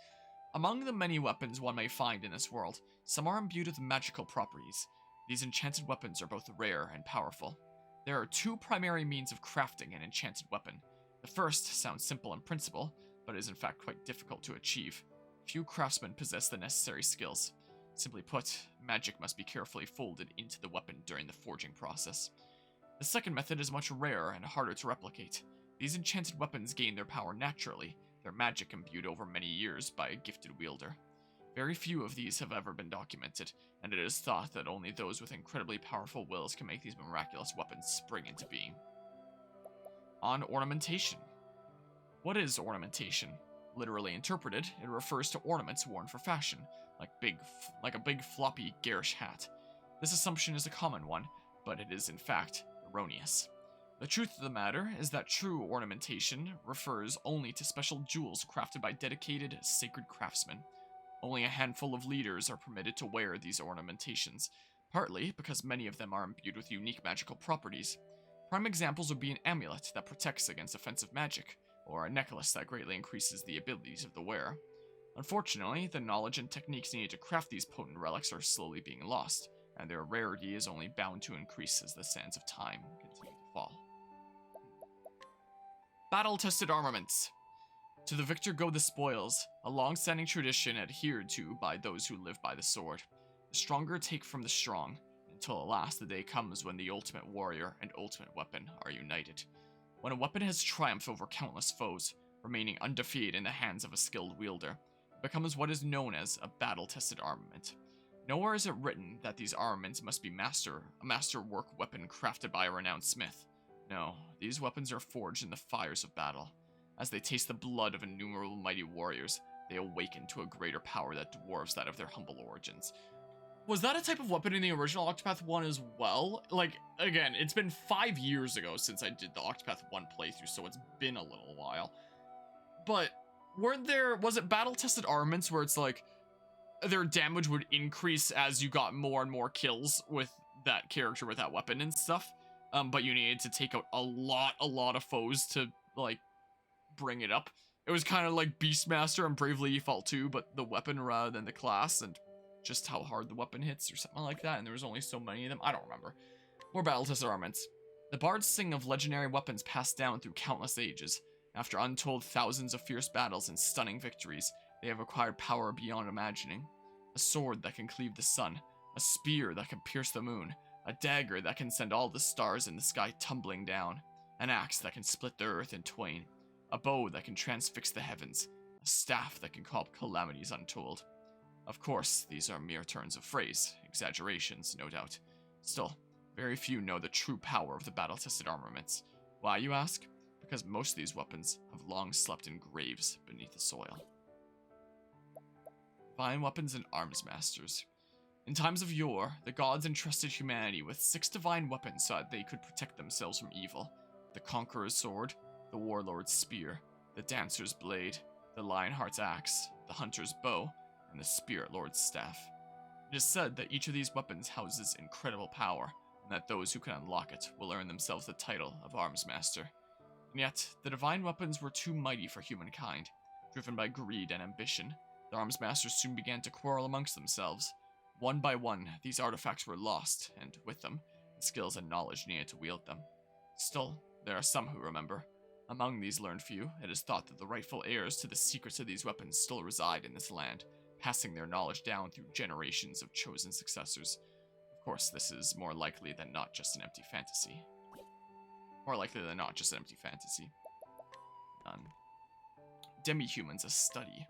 S1: Among the many weapons one may find in this world, some are imbued with magical properties. These enchanted weapons are both rare and powerful. There are 2 primary means of crafting an enchanted weapon. The first sounds simple in principle, but is in fact quite difficult to achieve. Few craftsmen possess the necessary skills. Simply put, magic must be carefully folded into the weapon during the forging process. The second method is much rarer and harder to replicate. These enchanted weapons gain their power naturally, their magic imbued over many years by a gifted wielder. Very few of these have ever been documented, and it is thought that only those with incredibly powerful wills can make these miraculous weapons spring into being. On ornamentation. What is ornamentation? Literally interpreted, it refers to ornaments worn for fashion, like a big floppy garish hat. This assumption is a common one, but it is in fact erroneous. The truth of the matter is that true ornamentation refers only to special jewels crafted by dedicated, sacred craftsmen. Only a handful of leaders are permitted to wear these ornamentations, partly because many of them are imbued with unique magical properties. Prime examples would be an amulet that protects against offensive magic, or a necklace that greatly increases the abilities of the wearer. Unfortunately, the knowledge and techniques needed to craft these potent relics are slowly being lost, and their rarity is only bound to increase as the sands of time continue to fall. Battle-tested armaments. To the victor go the spoils, a long-standing tradition adhered to by those who live by the sword. The stronger take from the strong, until at last the day comes when the ultimate warrior and ultimate weapon are united. When a weapon has triumphed over countless foes, remaining undefeated in the hands of a skilled wielder, it becomes what is known as a battle-tested armament. Nowhere is it written that these armaments must be a masterwork weapon crafted by a renowned smith. No, these weapons are forged in the fires of battle. As they taste the blood of innumerable mighty warriors, they awaken to a greater power that dwarfs that of their humble origins. Was that a type of weapon in the original Octopath 1 as well? Like, again, it's been 5 years ago since I did the Octopath 1 playthrough, so it's been a little while. But, was it battle-tested armaments where it's like, their damage would increase as you got more and more kills with that character with that weapon and stuff? But you needed to take out a lot of foes to, like, bring it up. It was kind of like Beastmaster and Bravely Default 2, but the weapon rather than the class, and just how hard the weapon hits or something like that, and there was only so many of them. I don't remember. More battle-tested armaments. The bards sing of legendary weapons passed down through countless ages. After untold thousands of fierce battles and stunning victories, they have acquired power beyond imagining. A sword that can cleave the sun, a spear that can pierce the moon, a dagger that can send all the stars in the sky tumbling down, an axe that can split the earth in twain, a bow that can transfix the heavens, a staff that can call calamities untold. Of course, these are mere turns of phrase, exaggerations, no doubt. Still, very few know the true power of the battle-tested armaments. Why, you ask? Because most of these weapons have long slept in graves beneath the soil. Divine weapons and arms masters. In times of yore, the gods entrusted humanity with 6 divine weapons so that they could protect themselves from evil. The Conqueror's sword, the Warlord's spear, the Dancer's blade, the Lionheart's axe, the Hunter's bow, and the Spirit Lord's staff. It is said that each of these weapons houses incredible power, and that those who can unlock it will earn themselves the title of Arms Master. And yet, the divine weapons were too mighty for humankind. Driven by greed and ambition, the Arms Masters soon began to quarrel amongst themselves. One by one, these artifacts were lost, and with them, the skills and knowledge needed to wield them. Still, there are some who remember. Among these learned few, it is thought that the rightful heirs to the secrets of these weapons still reside in this land, passing their knowledge down through generations of chosen successors. Of course, this is more likely than not just an empty fantasy. Demi-humans, a study.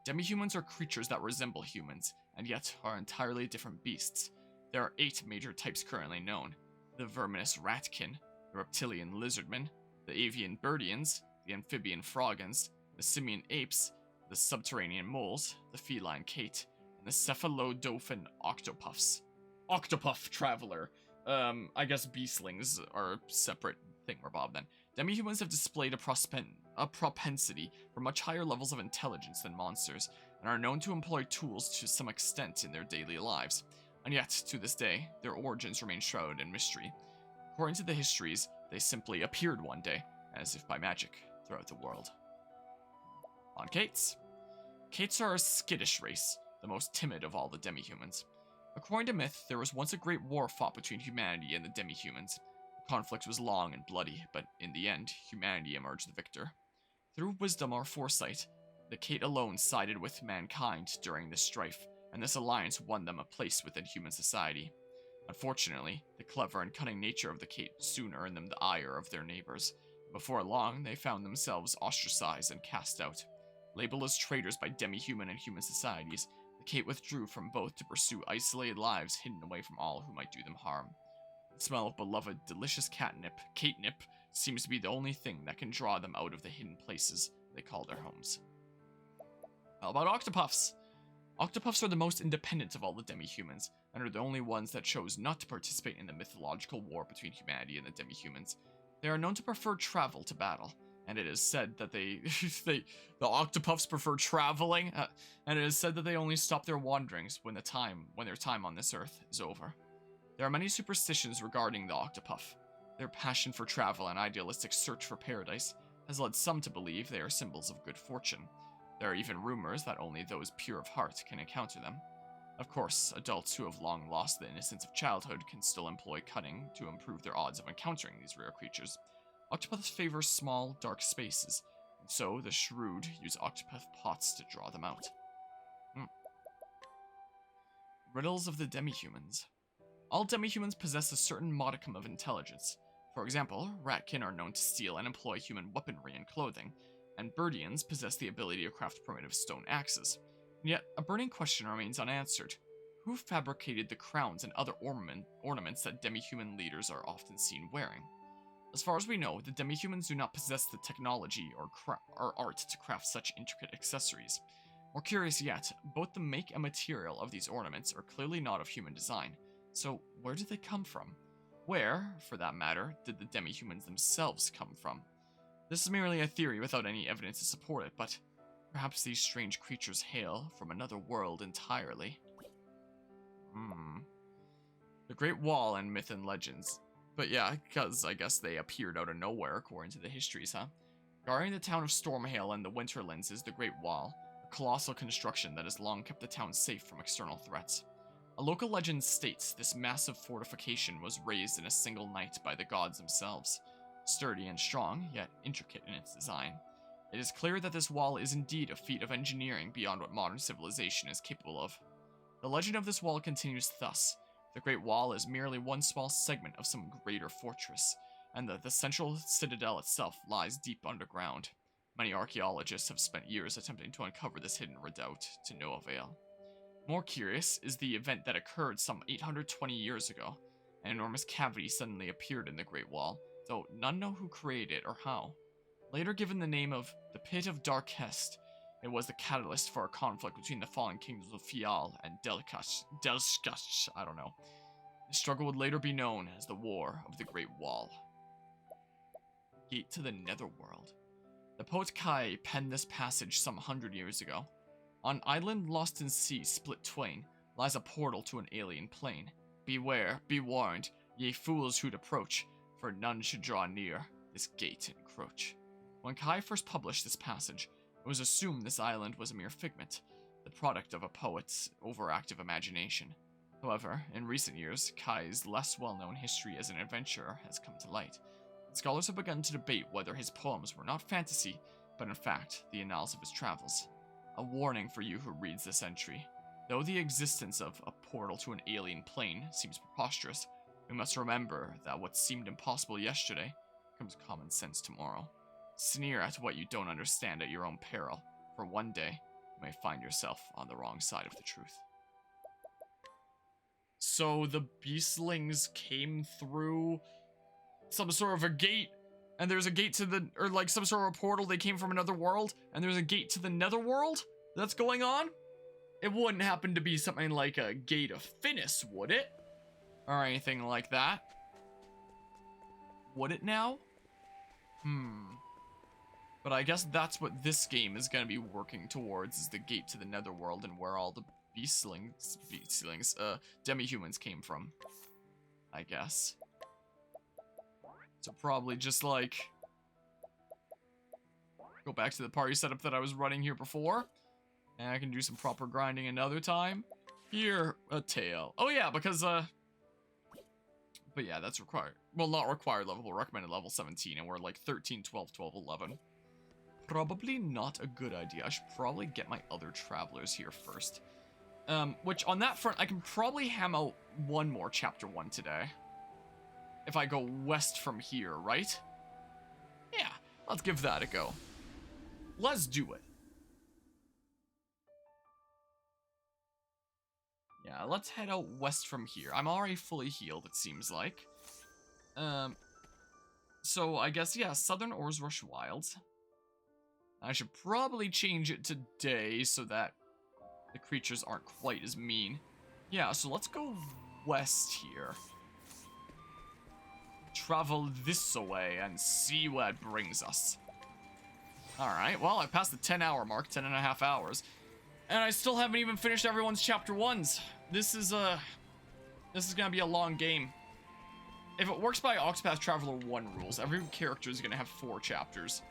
S1: Demi-humans are creatures that resemble humans, and yet are entirely different beasts. There are 8 major types currently known: the verminous ratkin, the reptilian lizardmen, the avian birdians, the amphibian frogans, the simian apes, the subterranean moles, the feline kate, and the cephalodolphin octopuffs. Octopuff traveler. I guess beastlings are a separate thingamabob then. Demi-humans have displayed a propensity for much higher levels of intelligence than monsters, and are known to employ tools to some extent in their daily lives. And yet, to this day, their origins remain shrouded in mystery. According to the histories, they simply appeared one day, as if by magic, throughout the world. On Kates. Kates are a skittish race, the most timid of all the demi-humans. According to myth, there was once a great war fought between humanity and the demi-humans. The conflict was long and bloody, but in the end, humanity emerged the victor. Through wisdom or foresight, the Kate alone sided with mankind during this strife, and this alliance won them a place within human society. Unfortunately, the clever and cunning nature of the Kate soon earned them the ire of their neighbors. Before long, they found themselves ostracized and cast out. Labeled as traitors by demi-human and human societies, the Kate withdrew from both to pursue isolated lives hidden away from all who might do them harm. The smell of beloved, delicious catnip, seems to be the only thing that can draw them out of the hidden places they call their homes. How about octopuffs? Octopuffs are the most independent of all the demi-humans, and are the only ones that chose not to participate in the mythological war between humanity and the demi-humans. They are known to prefer travel to battle, and it is said that the octopuffs prefer traveling, and it is said that they only stop their wanderings when their time on this earth is over. There are many superstitions regarding the octopuff. Their passion for travel and idealistic search for paradise has led some to believe they are symbols of good fortune. There are even rumors that only those pure of heart can encounter them. Of course, adults who have long lost the innocence of childhood can still employ cunning to improve their odds of encountering these rare creatures. Octopuffs favor small, dark spaces, and so the shrewd use octopuff pots to draw them out. Riddles of the demi-humans. All demi-humans possess a certain modicum of intelligence. For example, ratkin are known to steal and employ human weaponry and clothing, and birdians possess the ability to craft primitive stone axes. And yet, a burning question remains unanswered. Who fabricated the crowns and other ornaments that demi-human leaders are often seen wearing? As far as we know, the demi-humans do not possess the technology or art to craft such intricate accessories. More curious yet, both the make and material of these ornaments are clearly not of human design. So, where did they come from? Where, for that matter, did the demi-humans themselves come from? This is merely a theory without any evidence to support it, but perhaps these strange creatures hail from another world entirely. The Great Wall and myth and legends. But yeah, because I guess they appeared out of nowhere according to the histories, huh? Guarding the town of Stormhail and the Winterlands is the Great Wall, a colossal construction that has long kept the town safe from external threats. A local legend states this massive fortification was raised in a single night by the gods themselves. Sturdy and strong, yet intricate in its design. It is clear that this wall is indeed a feat of engineering beyond what modern civilization is capable of. The legend of this wall continues thus. The Great Wall is merely one small segment of some greater fortress, and the central citadel itself lies deep underground. Many archaeologists have spent years attempting to uncover this hidden redoubt, to no avail. More curious is the event that occurred some 820 years ago. An enormous cavity suddenly appeared in the Great Wall, though none know who created it or how. Later given the name of the Pit of Darkest, it was the catalyst for a conflict between the fallen kingdoms of Fial and Delskash, I don't know. The struggle would later be known as the War of the Great Wall. Gate to the Netherworld. The poet Kai penned this passage some 100 years ago. On island lost in sea split twain lies a portal to an alien plane. Beware, be warned, ye fools who'd approach, for none should draw near this gate encroach. When Kai first published this passage, it was assumed this island was a mere figment, the product of a poet's overactive imagination. However, in recent years, Kai's less well-known history as an adventurer has come to light. Scholars have begun to debate whether his poems were not fantasy, but in fact, the annals of his travels. A warning for you who reads this entry. Though the existence of a portal to an alien plane seems preposterous, we must remember that what seemed impossible yesterday becomes common sense tomorrow. Sneer at what you don't understand at your own peril, for one day, you may find yourself on the wrong side of the truth. So the beastlings came through some sort of a gate, and there's a gate to the, or like some sort of a portal. They came from another world, and there's a gate to the Netherworld that's going on. It wouldn't happen to be something like a Gate of Finis, would it? Or anything like that. Would it now? But I guess that's what this game is going to be working towards, is the gate to the Netherworld and where all the demi-humans came from, I guess. So probably just like go back to the party setup that I was running here before, and I can do some proper grinding another time. Here, a tail. Oh yeah, because but yeah, that's required. Well, not required level, but recommended level 17, and we're like 13, 12, 12, 11. Probably not a good idea. I should probably get my other travelers here first. Which on that front, I can probably ham out one more chapter 1 today. If I go west from here, right? Yeah, let's give that a go. Let's do it. Yeah, let's head out west from here. I'm already fully healed, it seems like. So I guess, yeah, Southern Ores Rush Wilds. I should probably change it to day so that the creatures aren't quite as mean. Yeah, so let's go west here. Travel this way and see where it brings us. Alright, well, I passed the 10-hour mark, 10 and a half hours. And I still haven't even finished everyone's chapter 1s. This is gonna be a long game. If it works by Octopath Traveler 1 rules, every character is gonna have 4 chapters.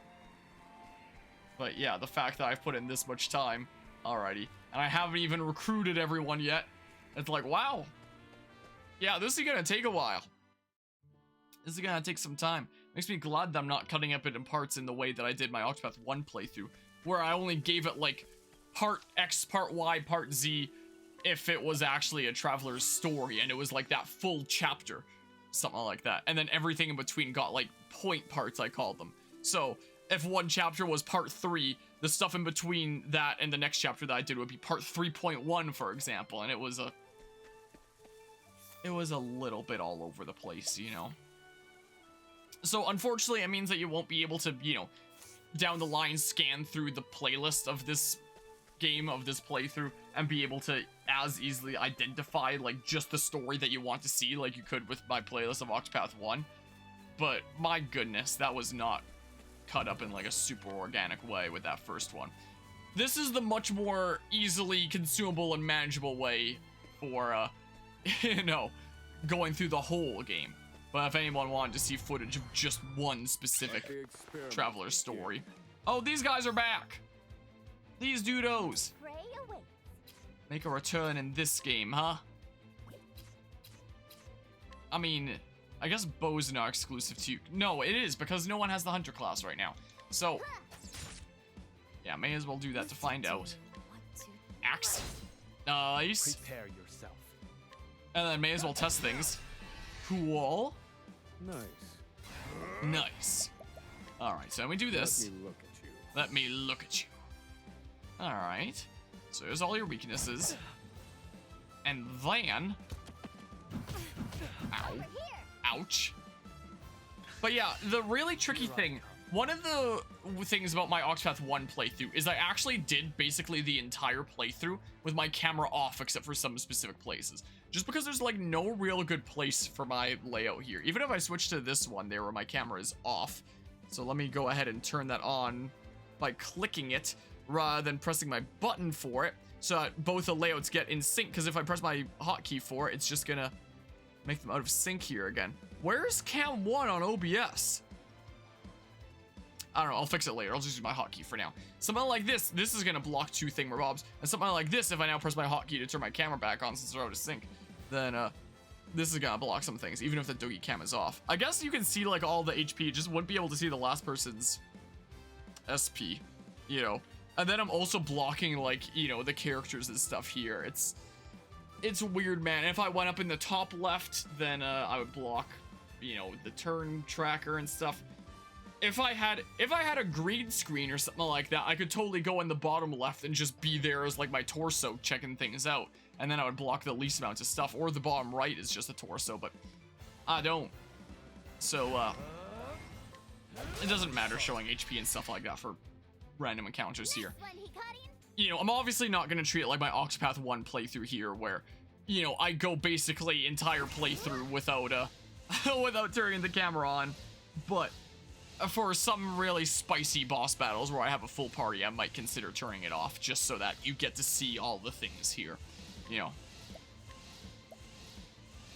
S1: But yeah, the fact that I've put in this much time already, and I haven't even recruited everyone yet, it's like, wow. Yeah, this is gonna take a while. This is gonna take some time. Makes me glad that I'm not cutting up it in parts in the way that I did my Octopath 1 playthrough, where I only gave it like part X, part Y, part Z, if it was actually a traveler's story, and it was like that full chapter, something like that. And then everything in between got like point parts, I called them. So if one chapter was part 3, the stuff in between that and the next chapter that I did would be part 3.1, for example, and it was a little bit all over the place, you know. So unfortunately, it means that you won't be able to, you know, down the line scan through the playlist of this game, of this playthrough, and be able to as easily identify like just the story that you want to see like you could with my playlist of Octopath 1. But my goodness, that was not cut up in like a super organic way with that first one. This is the much more easily consumable and manageable way for you know, going through the whole game. But if anyone wanted to see footage of just one specific traveler's story. Oh, these guys are back! These dudos! Make a return in this game, huh? I mean, I guess bows are not exclusive to you. No, it is, because no one has the hunter class right now. So, yeah, may as well do that to find out. Axe. Nice.
S6: Prepare yourself.
S1: And then may as well test things. Cool.
S7: Nice.
S1: Nice. Alright, so let me do this.
S7: Let me look at you.
S1: Let me look at you. Alright. So there's all your weaknesses. And then... Ow. Ouch. But yeah, the really tricky thing, one of the things about my Octopath 1 playthrough is I actually did basically the entire playthrough with my camera off except for some specific places. Just because there's like no real good place for my layout here. Even if I switch to this one there where my camera is off. So let me go ahead and turn that on by clicking it rather than pressing my button for it, so that both the layouts get in sync, because if I press my hotkey for it, it's just gonna make them out of sync here again. Where's cam 1 on OBS? I don't know, I'll fix it later. I'll just use my hotkey for now. Something like this is gonna block 2 thingamabobs, and something like this, if I now press my hotkey to turn my camera back on since they're out of sync, then this is gonna block some things, even if the Dogi cam is off. I guess you can see like all the HP, just wouldn't be able to see the last person's SP, you know. And then I'm also blocking like, you know, the characters and stuff here. It's weird, man. If I went up in the top left, then I would block, you know, the turn tracker and stuff. if I had a green screen or something like that, I could totally go in the bottom left and just be there as like my torso checking things out, and then I would block the least amount of stuff. Or the bottom right is just a torso, but I don't. So it doesn't matter showing HP and stuff like that for random encounters here. You know, I'm obviously not gonna treat it like my Octopath 1 playthrough here, where, you know, I go basically entire playthrough without without turning the camera on. But for some really spicy boss battles where I have a full party, I might consider turning it off just so that you get to see all the things here, you know.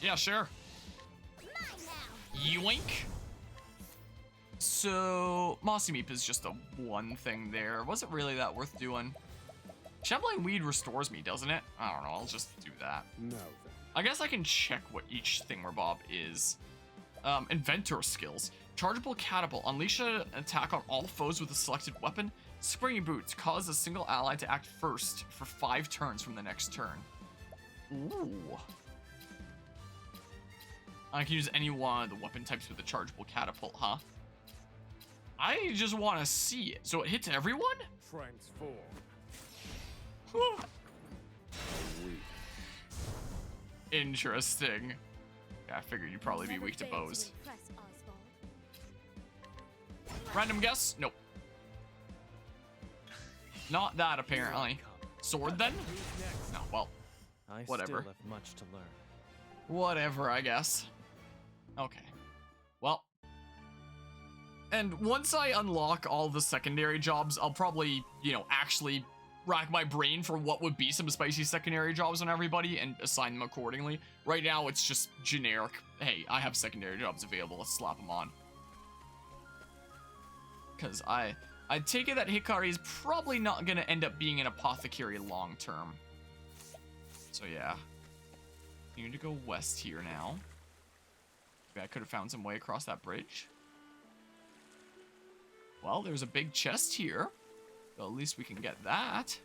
S1: Yeah, sure. Yoink. So, Mossy Meep is just a one thing there. Wasn't really that worth doing. Shambling Weed restores me, doesn't it? I don't know, I'll just do that.
S14: No.
S1: I guess I can check what each thingamabob is. Inventor skills. Chargeable Catapult. Unleash an attack on all foes with a selected weapon. Springy Boots. Cause a single ally to act first for 5 turns from the next turn. Ooh. I can use any one of the weapon types with a Chargeable Catapult, huh? I just want to see it. So it hits everyone?
S14: Transform.
S1: Interesting. Yeah, I figured you'd probably be weak to bows. Random guess? Nope. Not that, apparently. Sword, then? No, well, whatever.
S6: I still have much to learn.
S1: Whatever, I guess. Okay. Well. And once I unlock all the secondary jobs, I'll probably, you know, actually rack my brain for what would be some spicy secondary jobs on everybody and assign them accordingly. Right now, it's just generic. Hey, I have secondary jobs available. Let's slap them on. Because I take it that Hikari is probably not going to end up being an apothecary long term. So yeah. I need to go west here now. Maybe I could have found some way across that bridge. Well, there's a big chest here. So at least we can get that.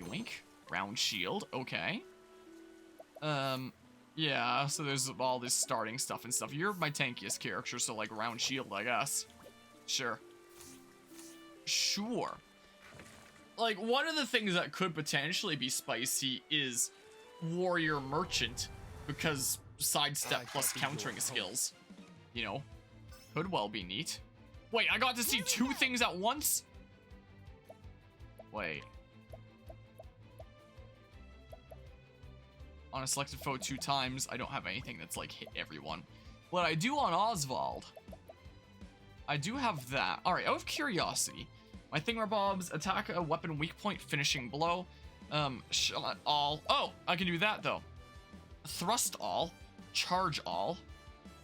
S1: Yoink. Round shield. Okay. Yeah, so there's all this starting stuff and stuff. You're my tankiest character, so like round shield, I guess. Sure. Sure. Like, one of the things that could potentially be spicy is Warrior Merchant, because sidestep plus countering skills. You know, could well be neat. Wait, I got to see 2 things at once? Wait. On a selected foe 2 times, I don't have anything that's like hit everyone. What I do on Oswald, I do have that. Alright, out of curiosity, my thingamabobs attack a weapon weak point finishing blow. Shot all. Oh, I can do that though. Thrust all, charge all,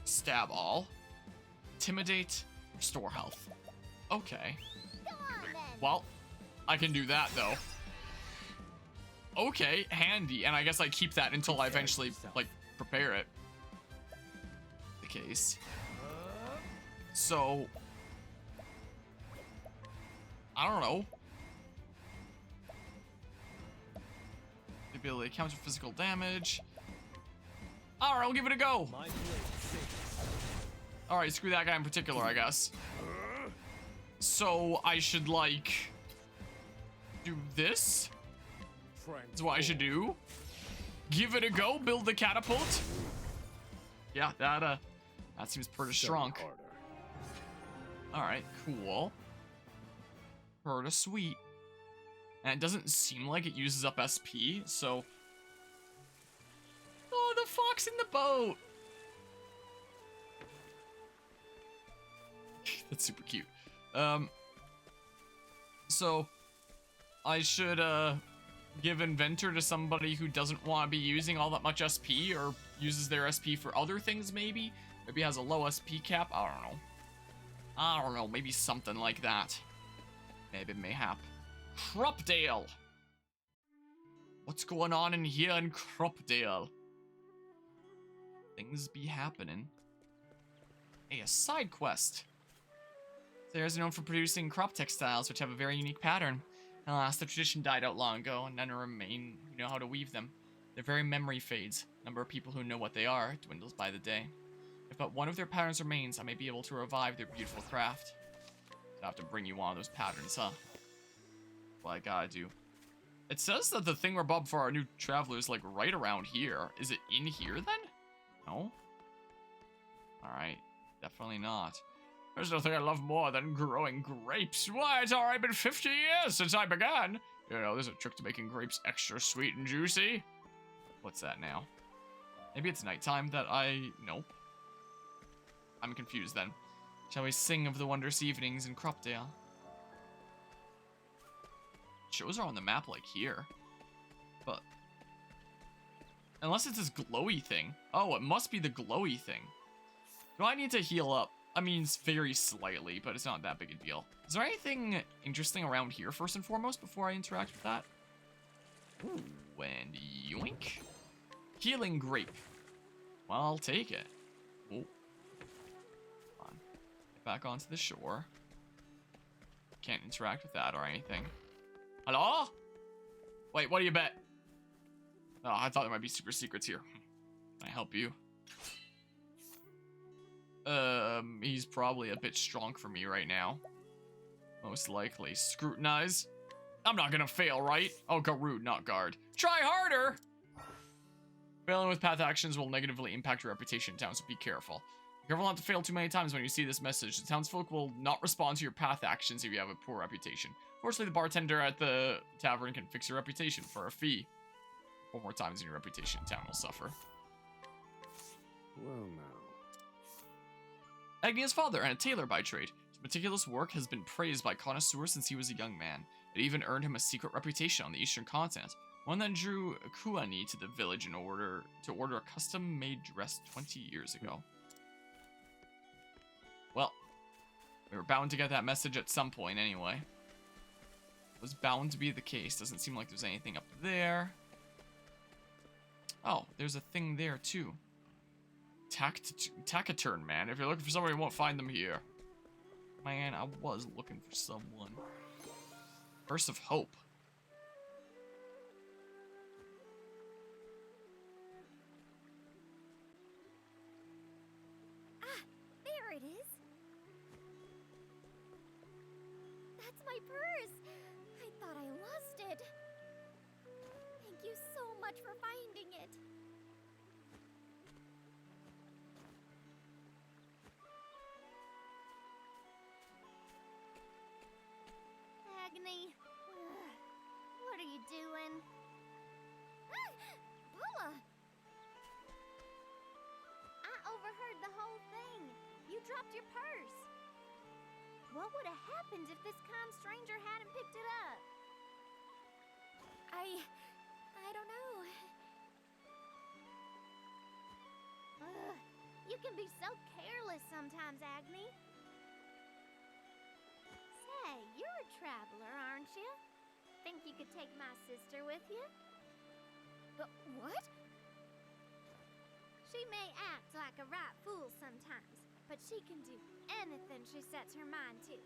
S1: stab all, intimidate, restore health. Okay. Well, I can do that though. Okay, handy. And I guess I keep that until I eventually, like, prepare it. The case. So, I don't know. The ability to counter physical damage. Alright, I'll give it a go. Alright, screw that guy in particular, I guess. So, I should, like, do this? That's what I should do. Give it a go, build the catapult. Yeah, that seems pretty strong. Alright, cool. Pretty sweet. And it doesn't seem like it uses up SP, so... Oh, the fox in the boat! That's super cute. So... I should, give Inventor to somebody who doesn't want to be using all that much SP, or uses their SP for other things, maybe? Maybe has a low SP cap? I don't know. I don't know, maybe something like that. Maybe, mayhap. Cropdale! What's going on in here in Cropdale? Things be happening. Hey, a side quest. They're known for producing crop textiles, which have a very unique pattern. Alas, the tradition died out long ago, and none remain who know how to weave them. Their very memory fades. The number of people who know what they are dwindles by the day. If but one of their patterns remains, I may be able to revive their beautiful craft. I have to bring you one of those patterns, huh? What I gotta do. It says that the thingamabob for our new traveler is like right around here. Is it in here then? No? Alright. Definitely not. There's nothing I love more than growing grapes. Why, it's already been 50 years since I began. You know, there's a trick to making grapes extra sweet and juicy. What's that now? Maybe it's nighttime that Nope. I'm confused then. Shall we sing of the wondrous evenings in Cropdale? Shows are on the map like here. But... unless it's this glowy thing. Oh, it must be the glowy thing. Do I need to heal up? I mean, it's very slightly, but it's not that big a deal. Is there anything interesting around here, first and foremost, before I interact with that? Ooh, and yoink. Healing grape. Well, I'll take it. Oh. Come on. Get back onto the shore. Can't interact with that or anything. Hello? Wait, what do you bet? Oh, I thought there might be super secrets here. Can I help you? He's probably a bit strong for me right now. Most likely. Scrutinize? I'm not gonna fail, right? Oh, Garud, not guard. Try harder! Failing with path actions will negatively impact your reputation in town, so be careful. Be careful not to fail too many times when you see this message. The townsfolk will not respond to your path actions if you have a poor reputation. Fortunately, the bartender at the tavern can fix your reputation for a fee. 4 more times and your reputation in town will suffer.
S10: Well, now.
S1: Agnia's father, and a tailor by trade. His meticulous work has been praised by connoisseurs since he was a young man. It even earned him a secret reputation on the eastern continent, one that drew Kuani to the village in order to order a custom-made dress 20 years ago. Well, we were bound to get that message at some point anyway. It was bound to be the case. Doesn't seem like there's anything up there. Oh, there's a thing there too. Taciturn, man. If you're looking for somebody, you won't find them here. Man, I was looking for someone. Verse of Hope.
S4: Ah, there it is. That's my purse. I thought I lost it. Thank you so much for finding it. Agni, what are you doing? Ah, Bula! I overheard the whole thing. You dropped your purse. What would have happened if this calm stranger hadn't picked it up? I don't know. Ugh, you can be so careless sometimes, Agni. Say, you're a traveler, aren't you? Think you could take my sister with you? But what? She may act like a right fool sometimes, but she can do anything she sets her mind to.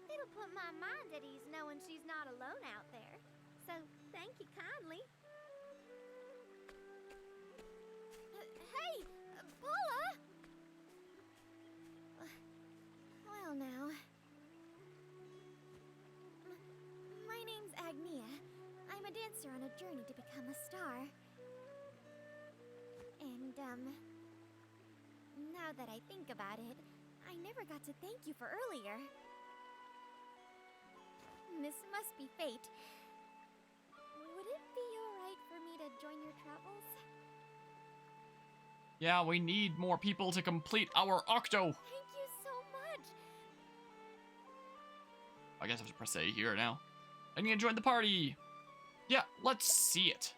S4: It'll put my mind at ease knowing she's not alone out there. So, thank you kindly. Hey, Paula! Well now. My name's Agnia. I'm a dancer on a journey to become a star. And, now that I think about it, I never got to thank you for earlier. This must be fate. Would it be alright for me to join your travels?
S1: Yeah, we need more people to complete our Octo.
S4: Thank you so much.
S1: I guess I have to press A here now. And you join the party. Yeah, let's see it.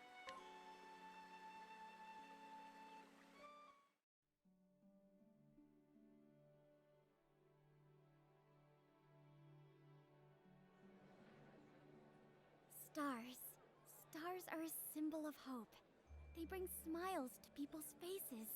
S4: Stars. Stars are a symbol of hope. They bring smiles to people's faces.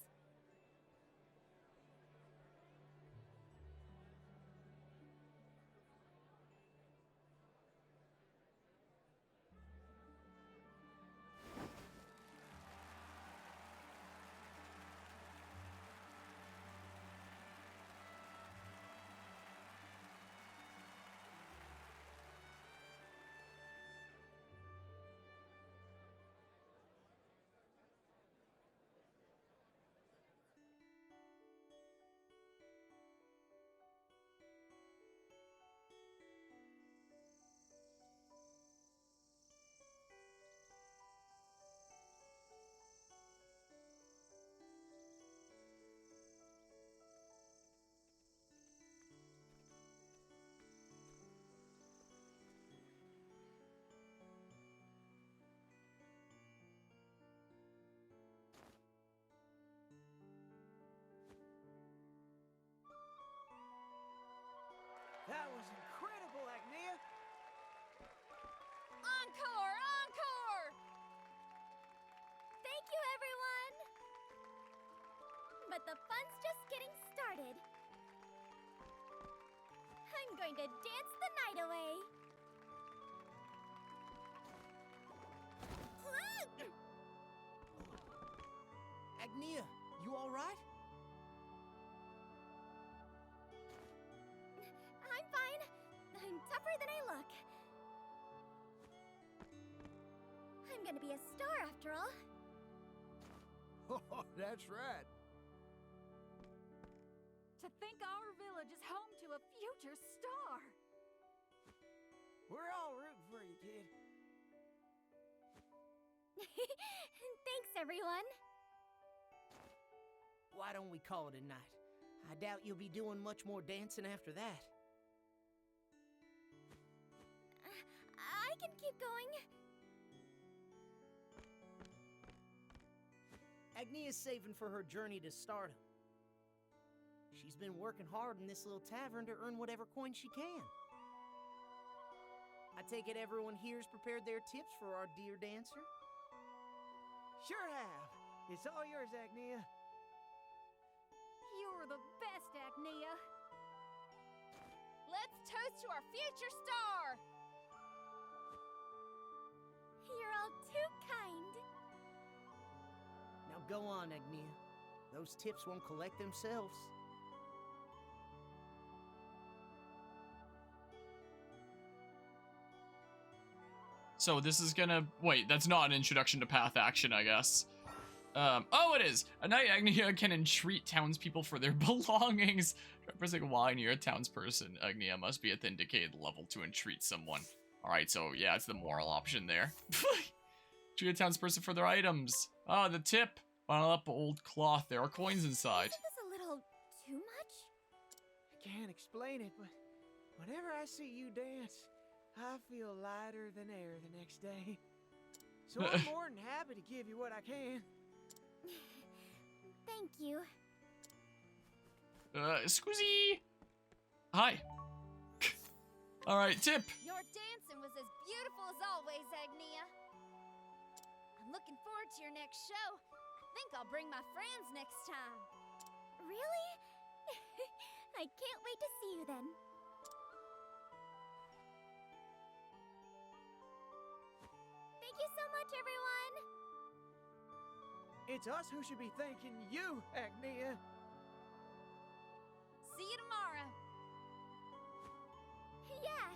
S4: But the fun's just getting started. I'm going to dance the night away.
S8: Agnia, you alright?
S4: I'm fine. I'm tougher than I look. I'm gonna be a star after all.
S2: Oh, that's right.
S13: To think our village is home to a future star.
S8: We're all rooting for you, kid.
S4: Thanks, everyone.
S8: Why don't we call it a night? I doubt you'll be doing much more dancing after that.
S4: I can keep going.
S8: Agnia's saving for her journey to stardom. She's been working hard in this little tavern to earn whatever coin she can. I take it everyone here's prepared their tips for our dear dancer?
S6: Sure have. It's all yours, Agnia.
S13: You're the best, Agnia. Let's toast to our future star.
S4: You're all too kind.
S8: Now go on, Agnia. Those tips won't collect themselves.
S1: So this is gonna... Wait, that's not an introduction to path action, I guess. Oh, it is! A night Agnia can entreat townspeople for their belongings. Representing why near a townsperson, Agnia must be at the indicated level to entreat someone. Alright, so yeah, it's the moral option there. Treat a townsperson for their items. Ah, the tip. Bundle up old cloth. There are coins inside.
S4: Isn't this a little too much?
S6: I can't explain it, but whenever I see you dance, I feel lighter than air the next day. So I'm more than happy to give you what I can.
S4: Thank you.
S1: Squeezy! Hi. Alright, tip.
S4: Your dancing was as beautiful as always, Agnia. I'm looking forward to your next show. I think I'll bring my friends next time. Really? I can't wait to see you then. Thank you so much, everyone.
S6: It's us who should be thanking you, Agnia.
S13: See you tomorrow.
S4: Yeah.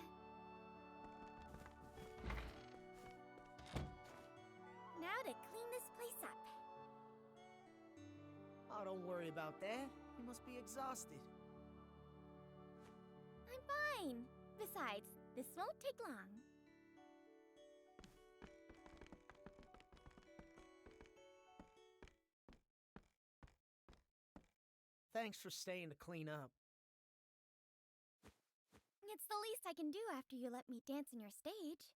S4: Now to clean this place up.
S8: Oh, don't worry about that. You must be exhausted.
S4: I'm fine. Besides, this won't take long.
S8: Thanks for staying to clean up.
S4: It's the least I can do after you let me dance in your stage.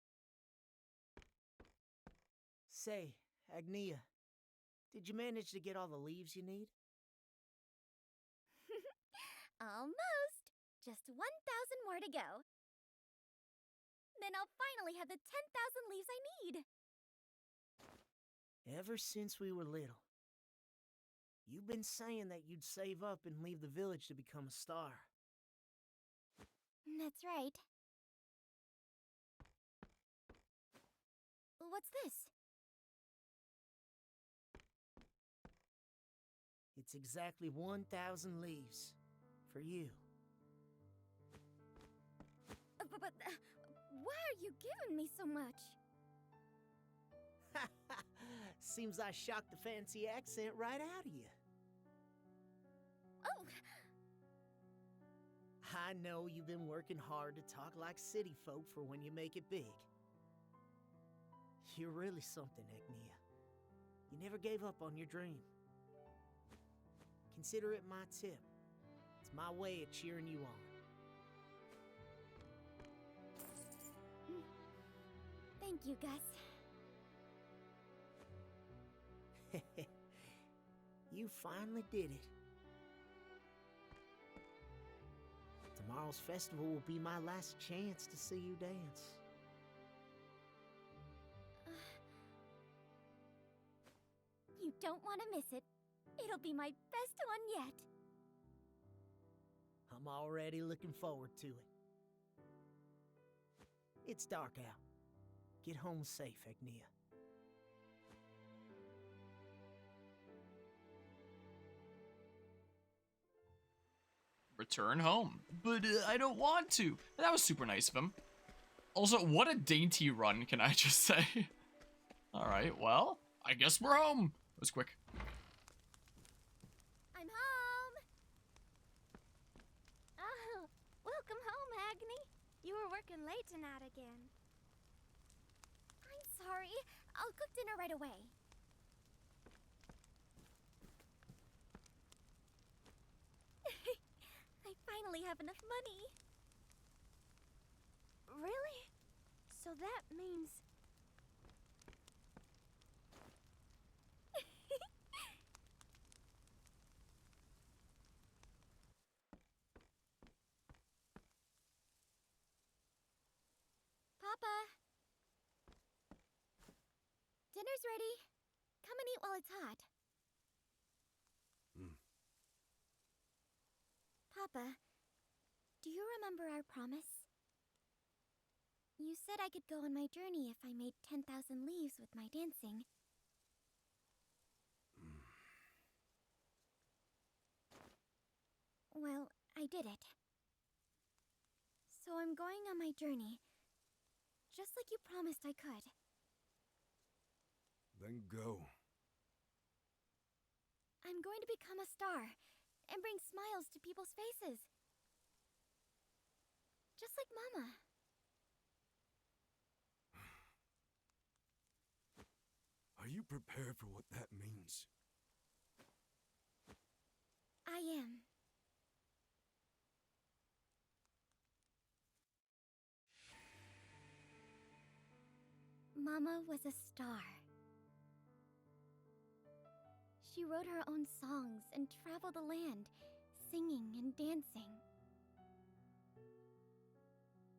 S8: Say, Agnia, did you manage to get all the leaves you need?
S4: Almost. Just 1,000 more to go. Then I'll finally have the 10,000 leaves I need.
S8: Ever since we were little, you've been saying that you'd save up and leave the village to become a star.
S4: That's right. What's this?
S8: It's exactly 1,000 leaves. For you.
S4: But why are you giving me so much?
S8: Seems I shocked the fancy accent right out of you.
S4: Oh!
S8: I know you've been working hard to talk like city folk for when you make it big. You're really something, Agnia. You never gave up on your dream. Consider it my tip. It's my way of cheering you on.
S4: Thank you, Gus.
S8: You finally did it. Tomorrow's festival will be my last chance to see you dance.
S4: You don't want to miss it. It'll be my best one yet.
S6: I'm already looking forward to it. It's dark out. Get home safe, Agnia.
S1: Return home. But I don't want to. That was super nice of him. Also, what a dainty run, can I just say? Alright, well, I guess we're home. That was quick.
S4: I'm home. Oh, welcome home, Agni. You were working late tonight again. I'm sorry. I'll cook dinner right away. I finally have enough money. Really? So that means... Papa! Dinner's ready. Come and eat while it's hot. Papa, do you remember our promise? You said I could go on my journey if I made 10,000 leaves with my dancing. Well, I did it. So I'm going on my journey, just like you promised I could.
S3: Then go.
S4: I'm going to become a star and bring smiles to people's faces. Just like Mama.
S3: Are you prepared for what that means?
S4: I am. Mama was a star. She wrote her own songs and traveled the land, singing and dancing.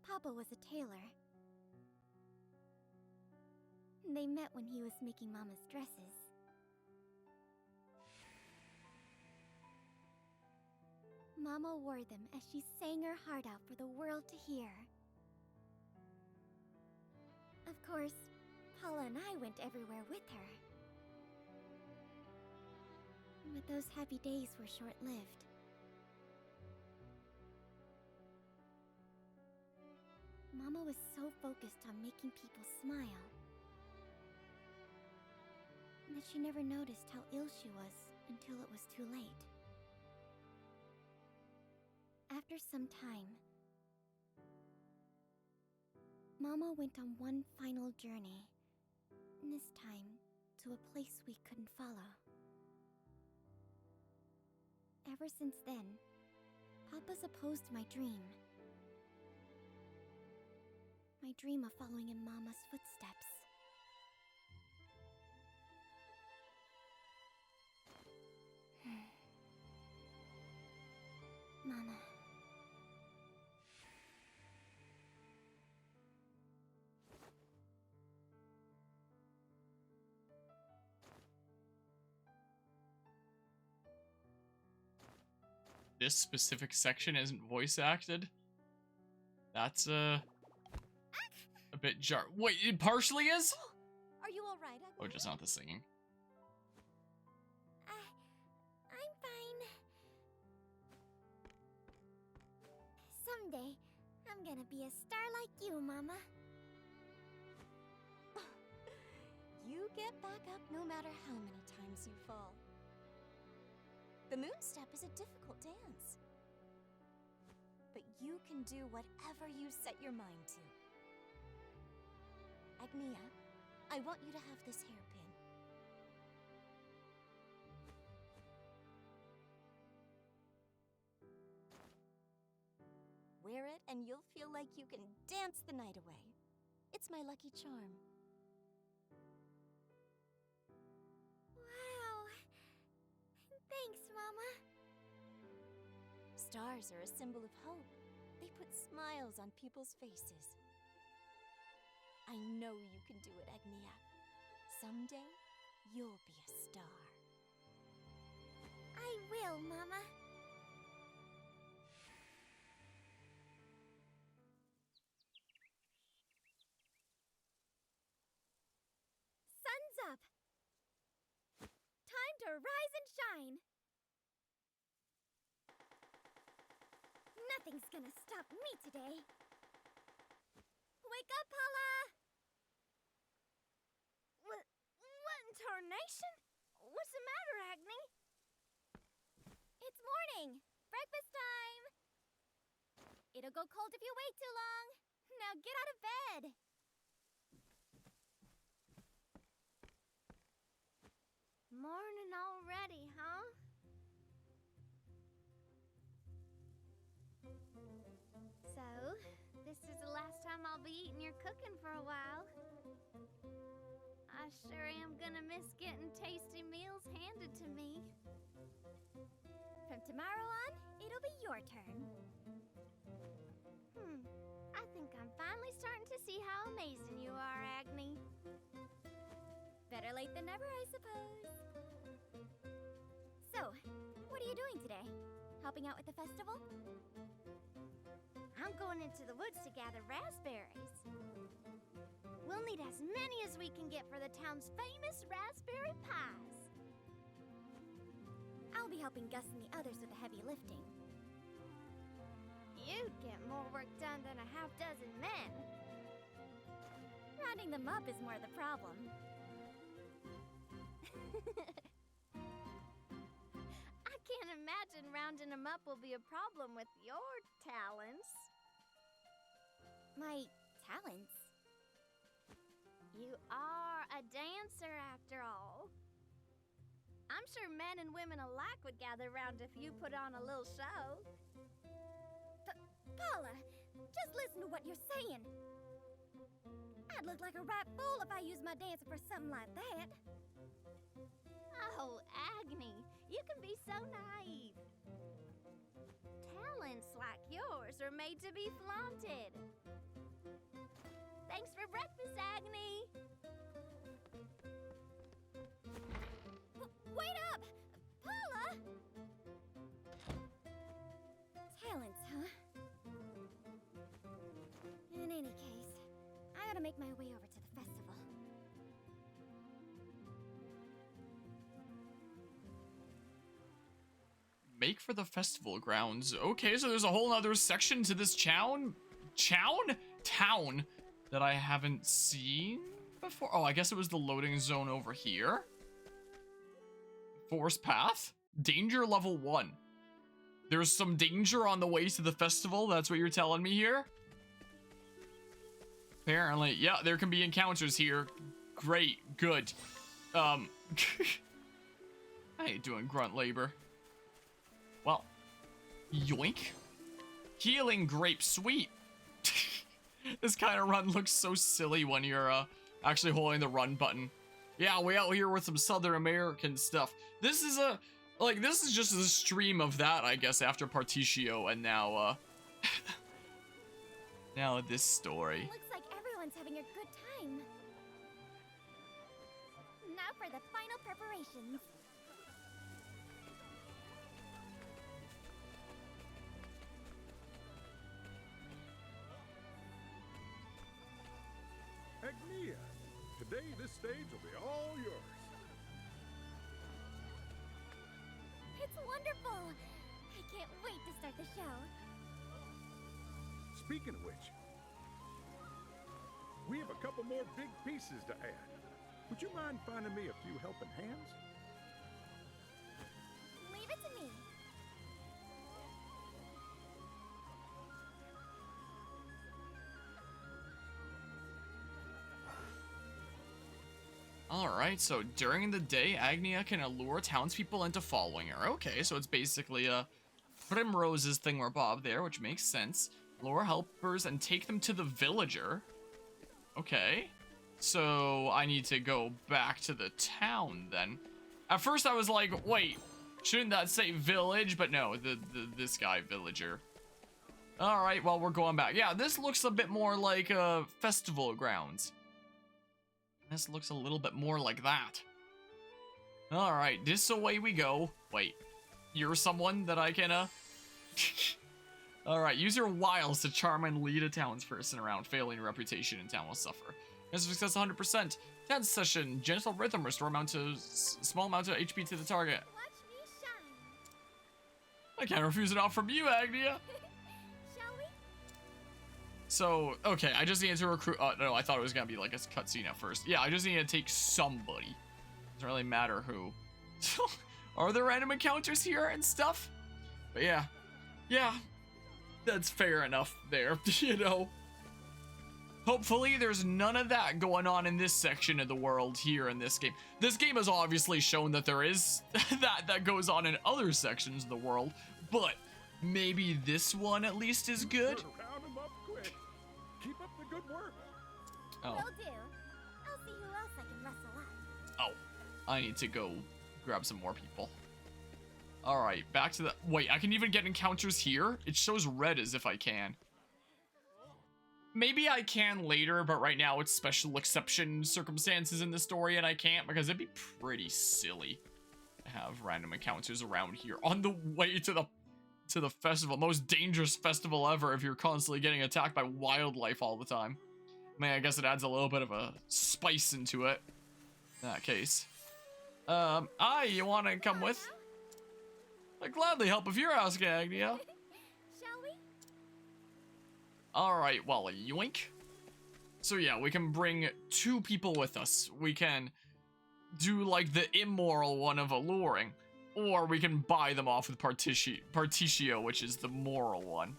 S4: Papa was a tailor. They met when he was making Mama's dresses. Mama wore them as she sang her heart out for the world to hear. Of course, Paula and I went everywhere with her. But those happy days were short-lived. Mama was so focused on making people smile that she never noticed how ill she was until it was too late. After some time, Mama went on one final journey, this time to a place we couldn't follow. Ever since then, Papa's opposed my dream. My dream of following in Mama's footsteps. Mama.
S1: This specific section isn't voice acted. That's a bit wait, it partially is?
S4: Are you all right,
S1: Oh, just not the singing.
S4: I'm fine. Someday, I'm gonna be a star like you, Mama.
S14: You get back up no matter how many times you fall. The moon step is a difficult dance. But you can do whatever you set your mind to. Agnia, I want you to have this hairpin. Wear it and you'll feel like you can dance the night away. It's my lucky charm.
S4: Wow. Thanks, Mama.
S14: Stars are a symbol of hope. They put smiles on people's faces. I know you can do it, Agnia. Someday, you'll be a star.
S4: go, Mama. Sun's up. Time to rise and shine. Nothing's gonna stop me today. Wake up, Paula! What in tarnation? What's the matter, Agni? It's morning. Breakfast time. It'll go cold if you wait too long. Now get out of bed. Morning already, huh? So, this is the last time I'll be eating your cooking for a while. I sure am gonna miss getting tasty meals handed to me. From tomorrow on, it'll be your turn. I think I'm finally starting to see how amazing you are, Agni. Better late than never, I suppose. So, what are you doing today? Helping out with the festival? I'm going into the woods to gather raspberries. We'll need as many as we can get for the town's famous raspberry pies. I'll be helping Gus and the others with the heavy lifting. You'd get more work done than a half-dozen men. Rounding them up is more the problem. I can't imagine rounding them up will be a problem with your talents. My talents? You are a dancer, after all. I'm sure men and women alike would gather round if you put on a little show. Paula, just listen to what you're saying. I'd look like a right fool if I used my dancer for something like that. Oh, Agni, you can be so naive. Talents like yours are made to be flaunted. Thanks for breakfast, Agni. Wait up! Paula! Talents, huh? In any case, I gotta make my way over to the festival.
S1: Make for the festival grounds. Okay, so there's a whole other section to this town that I haven't seen before. Oh, I guess it was the loading zone over here. Forest path. Danger level 1. There's some danger on the way to the festival. That's what you're telling me here? Apparently. Yeah, there can be encounters here. Great. Good. I ain't doing grunt labor. Well. Yoink. Healing grape sweet. This kind of run looks so silly when you're actually holding the run button. Yeah, we out here with some Southern American stuff. This is this is just a stream of that, I guess, after Particio, and now now this story.
S4: Looks like everyone's having a good time. Now for the final preparations.
S15: Agnia, today this stage will be all yours.
S4: It's wonderful! I can't wait to start the show.
S15: Speaking of which, we have a couple more big pieces to add. Would you mind finding me a few helping hands?
S4: Leave it to me.
S1: Alright, so during the day, Agnia can allure townspeople into following her. Okay, so it's basically a Primrose's thing where Bob there, which makes sense. Lure helpers and take them to the villager. Okay. So I need to go back to the town then. At first I was like, wait, shouldn't that say village? But no, this guy, villager. Alright, well, we're going back. Yeah, this looks a bit more like festival grounds. This looks a little bit more like that. Alright, this away we go. Wait. you're someone that I can, Alright, use your wiles to charm and lead a townsperson around. Failing, your reputation in town will suffer. Chance of success 100%. 10th session, gentle rhythm, restore amount to small amount of HP to the target.
S4: Watch me shine.
S1: I can't refuse an offer from you, Agnia.
S4: Shall we?
S1: So, okay, I just need to recruit. No, I thought it was gonna be like a cutscene at first. Yeah, I just need to take somebody. Doesn't really matter who. Are there random encounters here and stuff? But yeah, that's fair enough there, you know. Hopefully there's none of that going on in this section of the world here in this game. This game has obviously shown that there is that goes on in other sections of the world, but maybe this one at least is good.
S15: Round 'em up quick. Keep up the good work.
S1: Oh.
S4: Will do. I'll see who else I can wrestle up.
S1: Oh, I need to go grab some more people. All right, back to the, wait, I can even get encounters here? It shows red as if I can. Maybe I can later, but right now it's special exception circumstances in the story and I can't because it'd be pretty silly to have random encounters around here on the way to the festival. Most dangerous festival ever if you're constantly getting attacked by wildlife all the time. I mean, I guess it adds a little bit of a spice into it in that case. You want to come with? I'd gladly help if you're asking, Agnia.
S4: Shall we?
S1: Alright, well, yoink. So yeah, we can bring 2 people with us. We can do like the immoral one of alluring, or we can buy them off with Partitio, which is the moral one.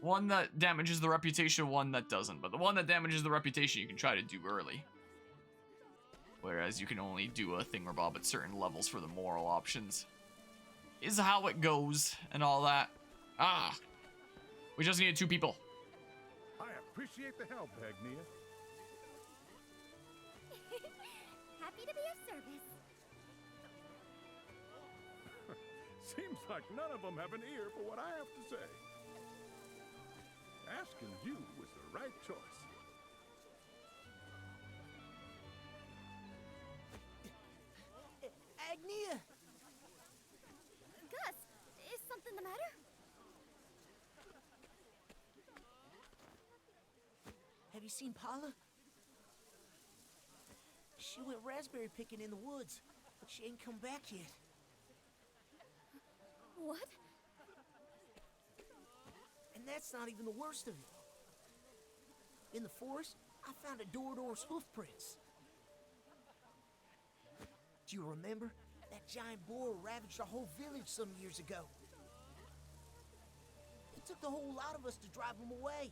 S1: One that damages the reputation, one that doesn't. But the one that damages the reputation you can try to do early. Whereas you can only do a thingamabob at certain levels for the moral options. Is how it goes and all that. Ah! We just needed 2 people.
S15: I appreciate the help, Agnia.
S4: Happy to be of service.
S15: Seems like none of them have an ear for what I have to say. Asking you was the right choice.
S6: Agnia!
S4: Gus, is something the matter?
S6: Have you seen Paula? She went raspberry picking in the woods, but she ain't come back yet.
S4: What?
S6: And that's not even the worst of it. In the forest, I found a Dorador's hoof prints. Do you remember? That giant boar ravaged our whole village some years ago. It took the whole lot of us to drive him away.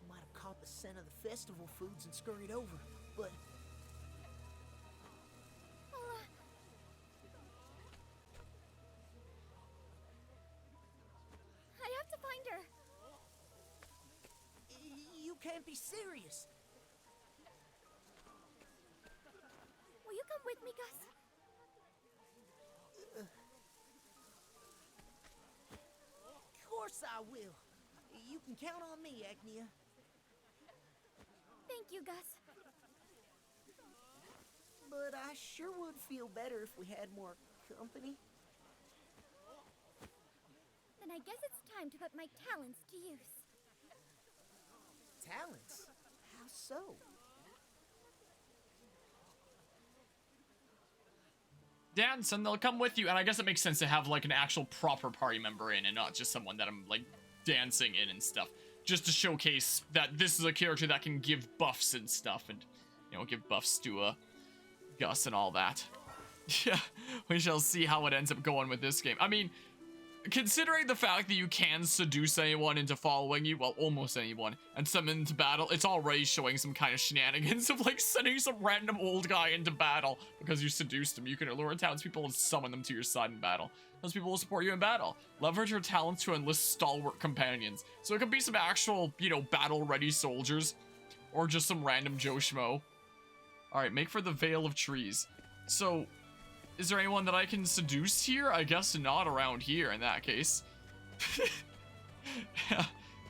S6: We might have caught the scent of the festival foods and scurried over, but...
S4: I have to find her.
S6: You can't be serious.
S4: Will you come with me, Gus?
S6: Of course I will. You can count on me, Agnia.
S4: Thank you, Gus.
S6: But I sure would feel better if we had more company.
S4: Then I guess it's time to put my talents to use.
S6: Talents? How so?
S1: Dance, and they'll come with you. And I guess it makes sense to have like an actual proper party member in and not just someone that I'm like dancing in and stuff. Just to showcase that this is a character that can give buffs and stuff and, you know, give buffs to Gus and all that. Yeah, we shall see how it ends up going with this game. I mean, considering the fact that you can seduce anyone into following you, well, almost anyone, and summon into battle, it's already showing some kind of shenanigans of, like, sending some random old guy into battle because you seduced him. You can allure townspeople and summon them to your side in battle. Those people will support you in battle. Leverage your talents to enlist stalwart companions. So it could be some actual, you know, battle-ready soldiers, or just some random Joe Schmo. Alright, make for the Vale of Trees. So... is there anyone that I can seduce here? I guess not around here in that case.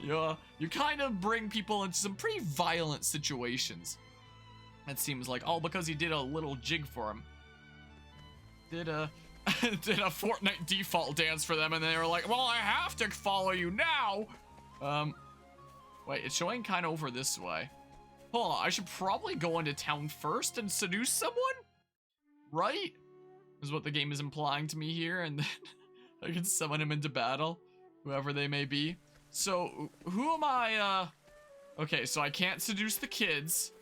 S1: Yeah, you kind of bring people into some pretty violent situations. It seems like, all because you did a little jig for him. did a Fortnite default dance for them, and they were like, well, I have to follow you now. Wait, it's showing kind of over this way. Hold on, I should probably go into town first and seduce someone? Right? Is what the game is implying to me here, and then I can summon him into battle, whoever they may be. So, who am I, okay, so I can't seduce the kids.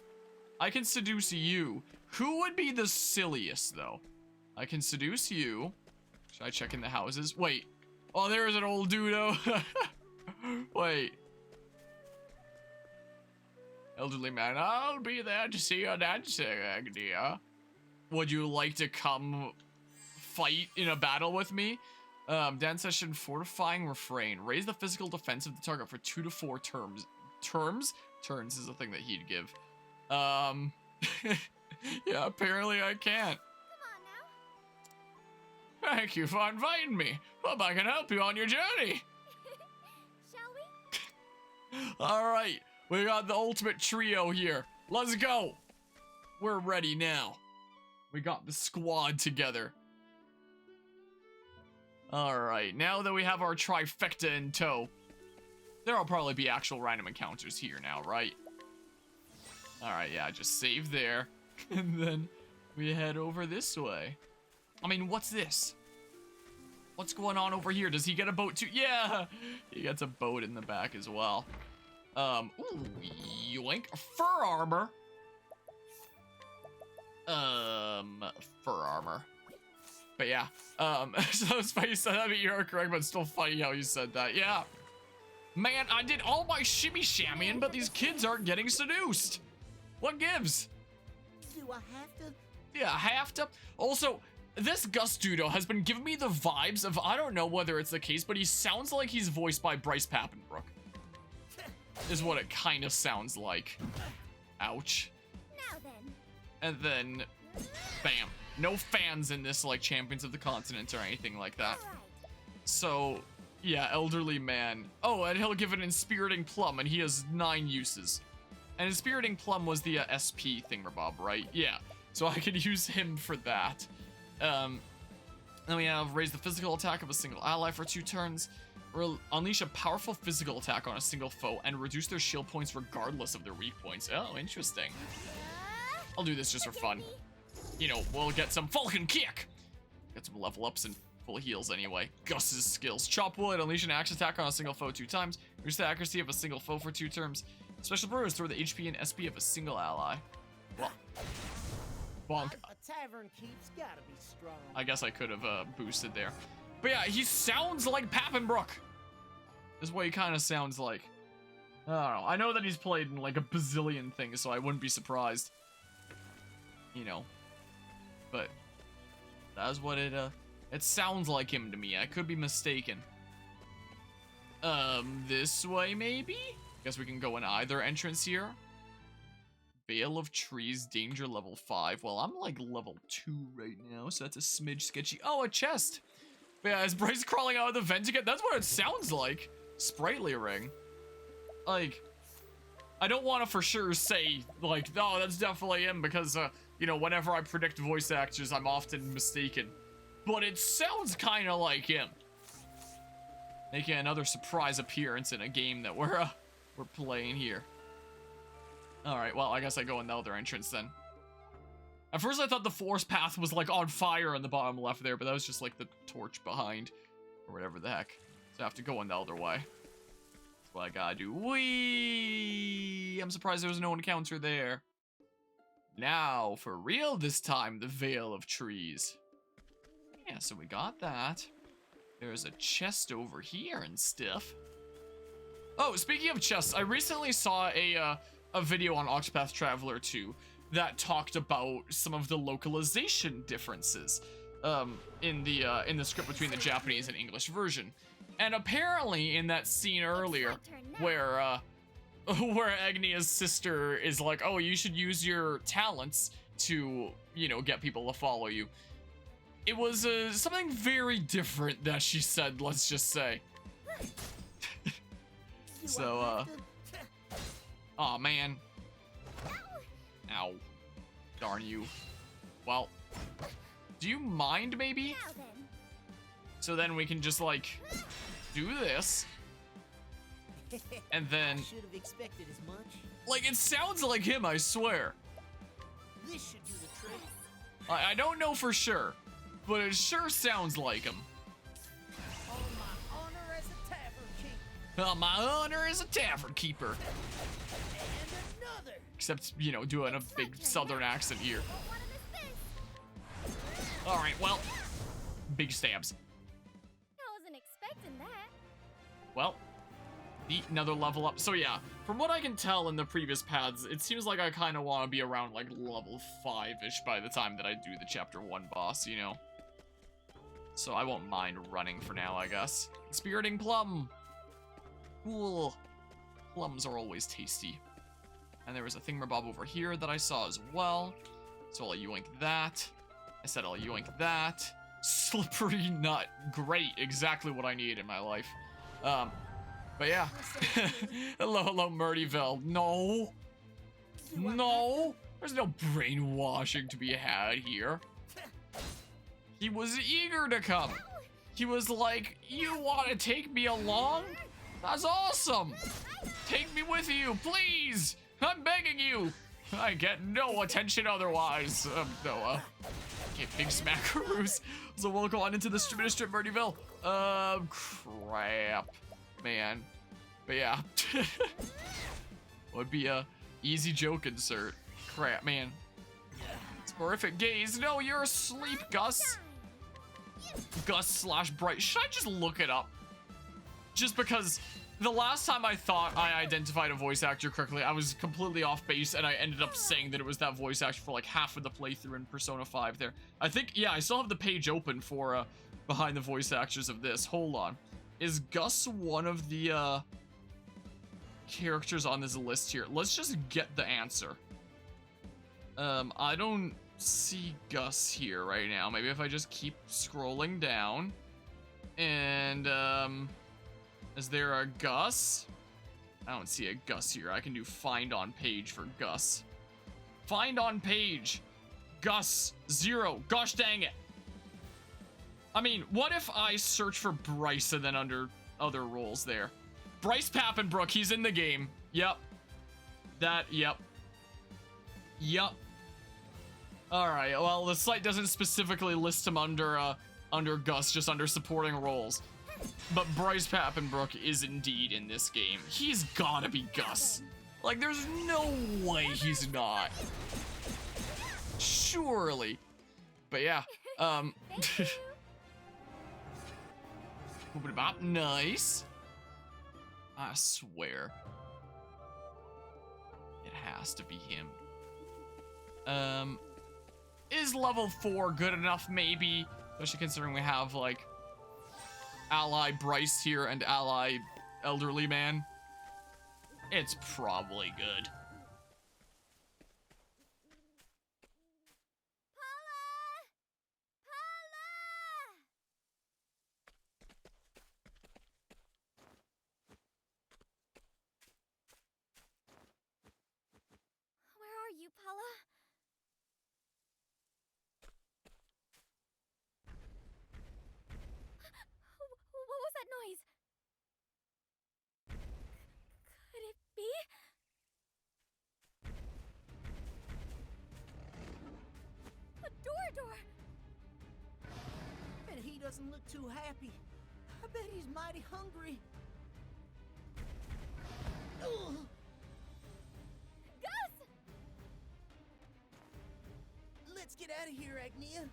S1: I can seduce you. Who would be the silliest, though? I can seduce you. Should I check in the houses? Wait. Oh, there's an old dudo. Wait. Elderly man, I'll be there to see your dancing, Agnia. Would you like to come fight in a battle with me? Dance session, fortifying refrain. Raise the physical defense of the target for 2 to 4 terms. Turns is the thing that he'd give. Yeah, apparently I can't. Thank you for inviting me. Hope I can help you on your journey.
S4: Shall we?
S1: Alright, we got the ultimate trio here. Let's go. We're ready now. We got the squad together. Alright, now that we have our trifecta in tow, there'll probably be actual random encounters here now, right? Alright, yeah, just save there. And then we head over this way. I mean, what's this? What's going on over here? Does he get a boat too? Yeah! He gets a boat in the back as well. Ooh, yoink. Fur armor. Fur armor. But yeah, so it's funny you said that, but you're correct, but it's still funny how you said that. Yeah. Man, I did all my shimmy shammying, but these kids aren't getting seduced. What gives?
S16: Do I have to?
S1: Yeah, I have to. Also, this Gus Dudo has been giving me the vibes of, I don't know whether it's the case, but he sounds like he's voiced by Bryce Papenbrook. Is what it kind of sounds like. Ouch.
S4: Now then.
S1: And then, bam. No fans in this, like, Champions of the Continent or anything like that. So, yeah, elderly man. Oh, and he'll give an Inspiriting Plum, and he has 9 uses. And Inspiriting Plum was the SP thingamabob, right? Yeah. So I could use him for that. Then we have raise the physical attack of a single ally for 2 turns. Unleash a powerful physical attack on a single foe and reduce their shield points regardless of their weak points. Oh, interesting. I'll do this just for fun. You know, we'll get some Falcon Kick. Get some level ups and full heals anyway. Gus's skills. Chop wood. Unleash an axe attack on a single foe 2 times. Reduce the accuracy of a single foe for 2 turns. Special brew is throw the HP and SP of a single ally. Well, bonk.
S6: A tavern keep's gotta be strong.
S1: I guess I could have boosted there. But yeah, he sounds like Papenbrook. Is what he kind of sounds like. I don't know. I know that he's played in like a bazillion things, so I wouldn't be surprised. You know. But that's what it sounds like him to me. I could be mistaken. This way maybe? Guess we can go in either entrance here. Veil of Trees, danger level 5. Well, I'm like level 2 right now, so that's a smidge sketchy. Oh, a chest. But yeah, is Bryce crawling out of the vent again? That's what it sounds like. Sprightly ring. Like, I don't want to for sure say, like, oh, that's definitely him because, you know, whenever I predict voice actors, I'm often mistaken. But it sounds kind of like him. Making another surprise appearance in a game that we're playing here. Alright, well, I guess I go in the other entrance then. At first I thought the forest path was like on fire in the bottom left there, but that was just like the torch behind. Or whatever the heck. So I have to go in the other way. That's what I gotta do. Whee! I'm surprised there was no encounter there. Now, for real this time, the Veil of Trees. Yeah, so we got that. There's a chest over here and stuff. Oh, speaking of chests, I recently saw a video on Octopath Traveler 2 that talked about some of the localization differences in the script between the Japanese and English version. And apparently in that scene earlier where Agnia's sister is like, oh, you should use your talents to, you know, get people to follow you. It was something very different that she said, let's just say. So, aw, man. Ow. Darn you. Well, Do you mind, maybe?
S4: Now then.
S1: So then we can just, like, do this. And then...
S16: I should have expected as much.
S1: Like, it sounds like him, I swear.
S16: This should do the trick.
S1: I don't know for sure, but it sure sounds like him.
S16: On my honor as a tavern keeper.
S1: My honor is a tavern keeper.
S16: And another.
S1: Except, you know, doing a big southern accent here. Alright, well, big stabs.
S4: I wasn't expecting that.
S1: Well, neat, another level up. So yeah, from what I can tell in the previous paths, it seems like I kind of want to be around like level 5-ish by the time that I do the chapter 1 boss, you know? So I won't mind running for now, I guess. Spiriting Plum! Cool. Plums are always tasty. And there was a thingamabob over here that I saw as well. So I'll yoink that. I said I'll yoink that. Slippery nut. Great. Exactly what I need in my life. But yeah. hello, Murdyville. No. No. There's no brainwashing to be had here. He was eager to come. He was like, you want to take me along? That's awesome. Take me with you, please. I'm begging you. I get no attention otherwise. No, okay, big smackaroos. So we'll go on into the Strip Murdyville. Crap. Man. But yeah. Would be a easy joke insert. Crap, man. It's horrific gaze. No, you're asleep, Gus. Gus/Bright. Should I just look it up? Just because the last time I thought I identified a voice actor correctly, I was completely off base, and I ended up saying that it was that voice actor for like half of the playthrough in Persona 5 there. I think, yeah, I still have the page open for behind the voice actors of this. Hold on. Is Gus one of the characters on this list here? Let's just get the answer. I don't see Gus here right now. Maybe if I just keep scrolling down. And, is there a Gus? I don't see a Gus here. I can do find on page for Gus. Find on page. Gus 0. Gosh dang it. I mean, what if I search for Bryce and then under other roles there? Bryce Pappenbrook, he's in the game. Yep. Yep. Alright, well, the site doesn't specifically list him under Gus, just under supporting roles. But Bryce Pappenbrook is indeed in this game. He's gotta be Gus. Like, there's no way he's not. Surely. But yeah, nice. I swear. It has to be him. Is level 4 good enough? Maybe. Especially considering we have, like, ally Bryce here and ally elderly man. It's probably good.
S4: Where are you, Paula? What was that noise? Could it be? A door.
S16: Bet he doesn't look too happy. I bet he's mighty hungry. Ugh.
S4: Gus!
S16: Let's get out of here, Agnia.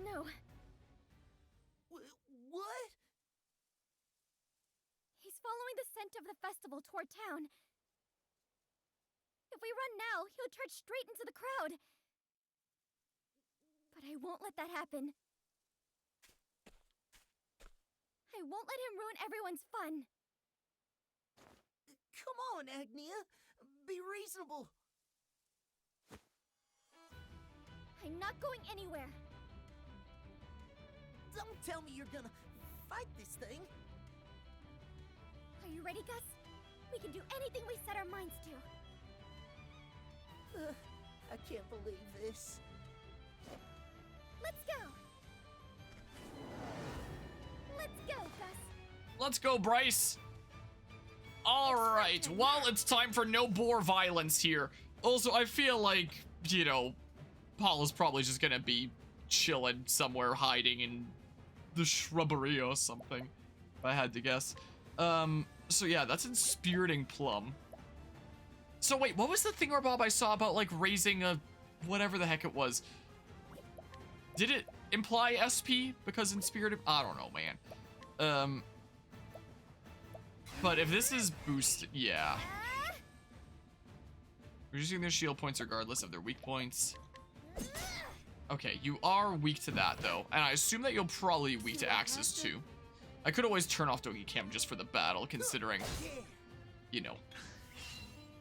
S4: No.
S16: What?
S4: He's following the scent of the festival toward town. If we run now, he'll charge straight into the crowd. But I won't let that happen. I won't let him ruin everyone's fun.
S16: Come on, Agnia. Be reasonable.
S4: I'm not going anywhere.
S16: Don't tell me you're gonna fight this thing.
S4: Are you ready, Gus? We can do anything we set our minds to.
S16: can't believe this.
S4: Let's go. Let's go, Gus.
S1: Let's go, Bryce. All right. Well, it's time for no more violence here. Also, I feel like, you know, Paula's probably just gonna be chilling somewhere, hiding in the shrubbery or something, if I had to guess. So yeah, that's Inspiriting Plum. So wait, what was the thingamabob I saw about like raising a whatever the heck it was? Did it imply SP because Inspiriting? I don't know, man. But if this is boosted, yeah. Reducing their shield points regardless of their weak points. Okay, you are weak to that though, and I assume that you'll probably be weak to axes too. I could always turn off Dogi Chem just for the battle, considering, you know,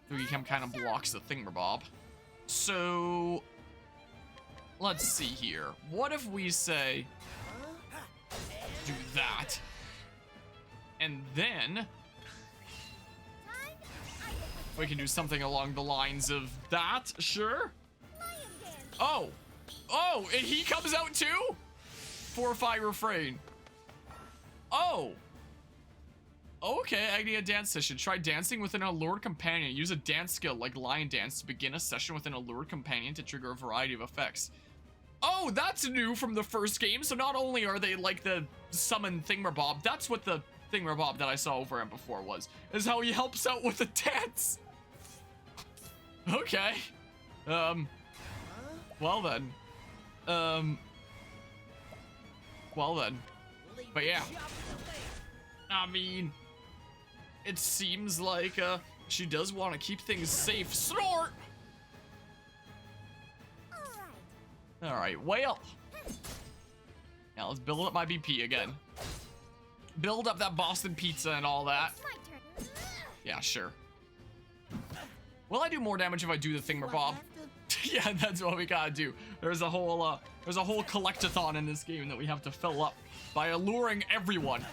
S1: Dogi Chem kind of blocks the thingamabob. So, let's see here. What if we say, do that, and then we can do something along the lines of that, sure? Oh, and he comes out too? Fortify refrain. Oh. Okay, I need a dance session. Try dancing with an allured companion. Use a dance skill like lion dance to begin a session with an allured companion to trigger a variety of effects. Oh, that's new from the first game. So not only are they like the summon thingamabob, that's what the thingamabob that I saw over him before was. Is how he helps out with the dance. Okay. Well then. Well then. But yeah. I mean, it seems like she does want to keep things safe. Snort! Alright, well. Now let's build up my BP again. Build up that Boston pizza and all that. Yeah, sure. Will I do more damage if I do the thingamabob? Yeah, that's what we gotta do. There's a whole collectathon in this game that we have to fill up by alluring everyone.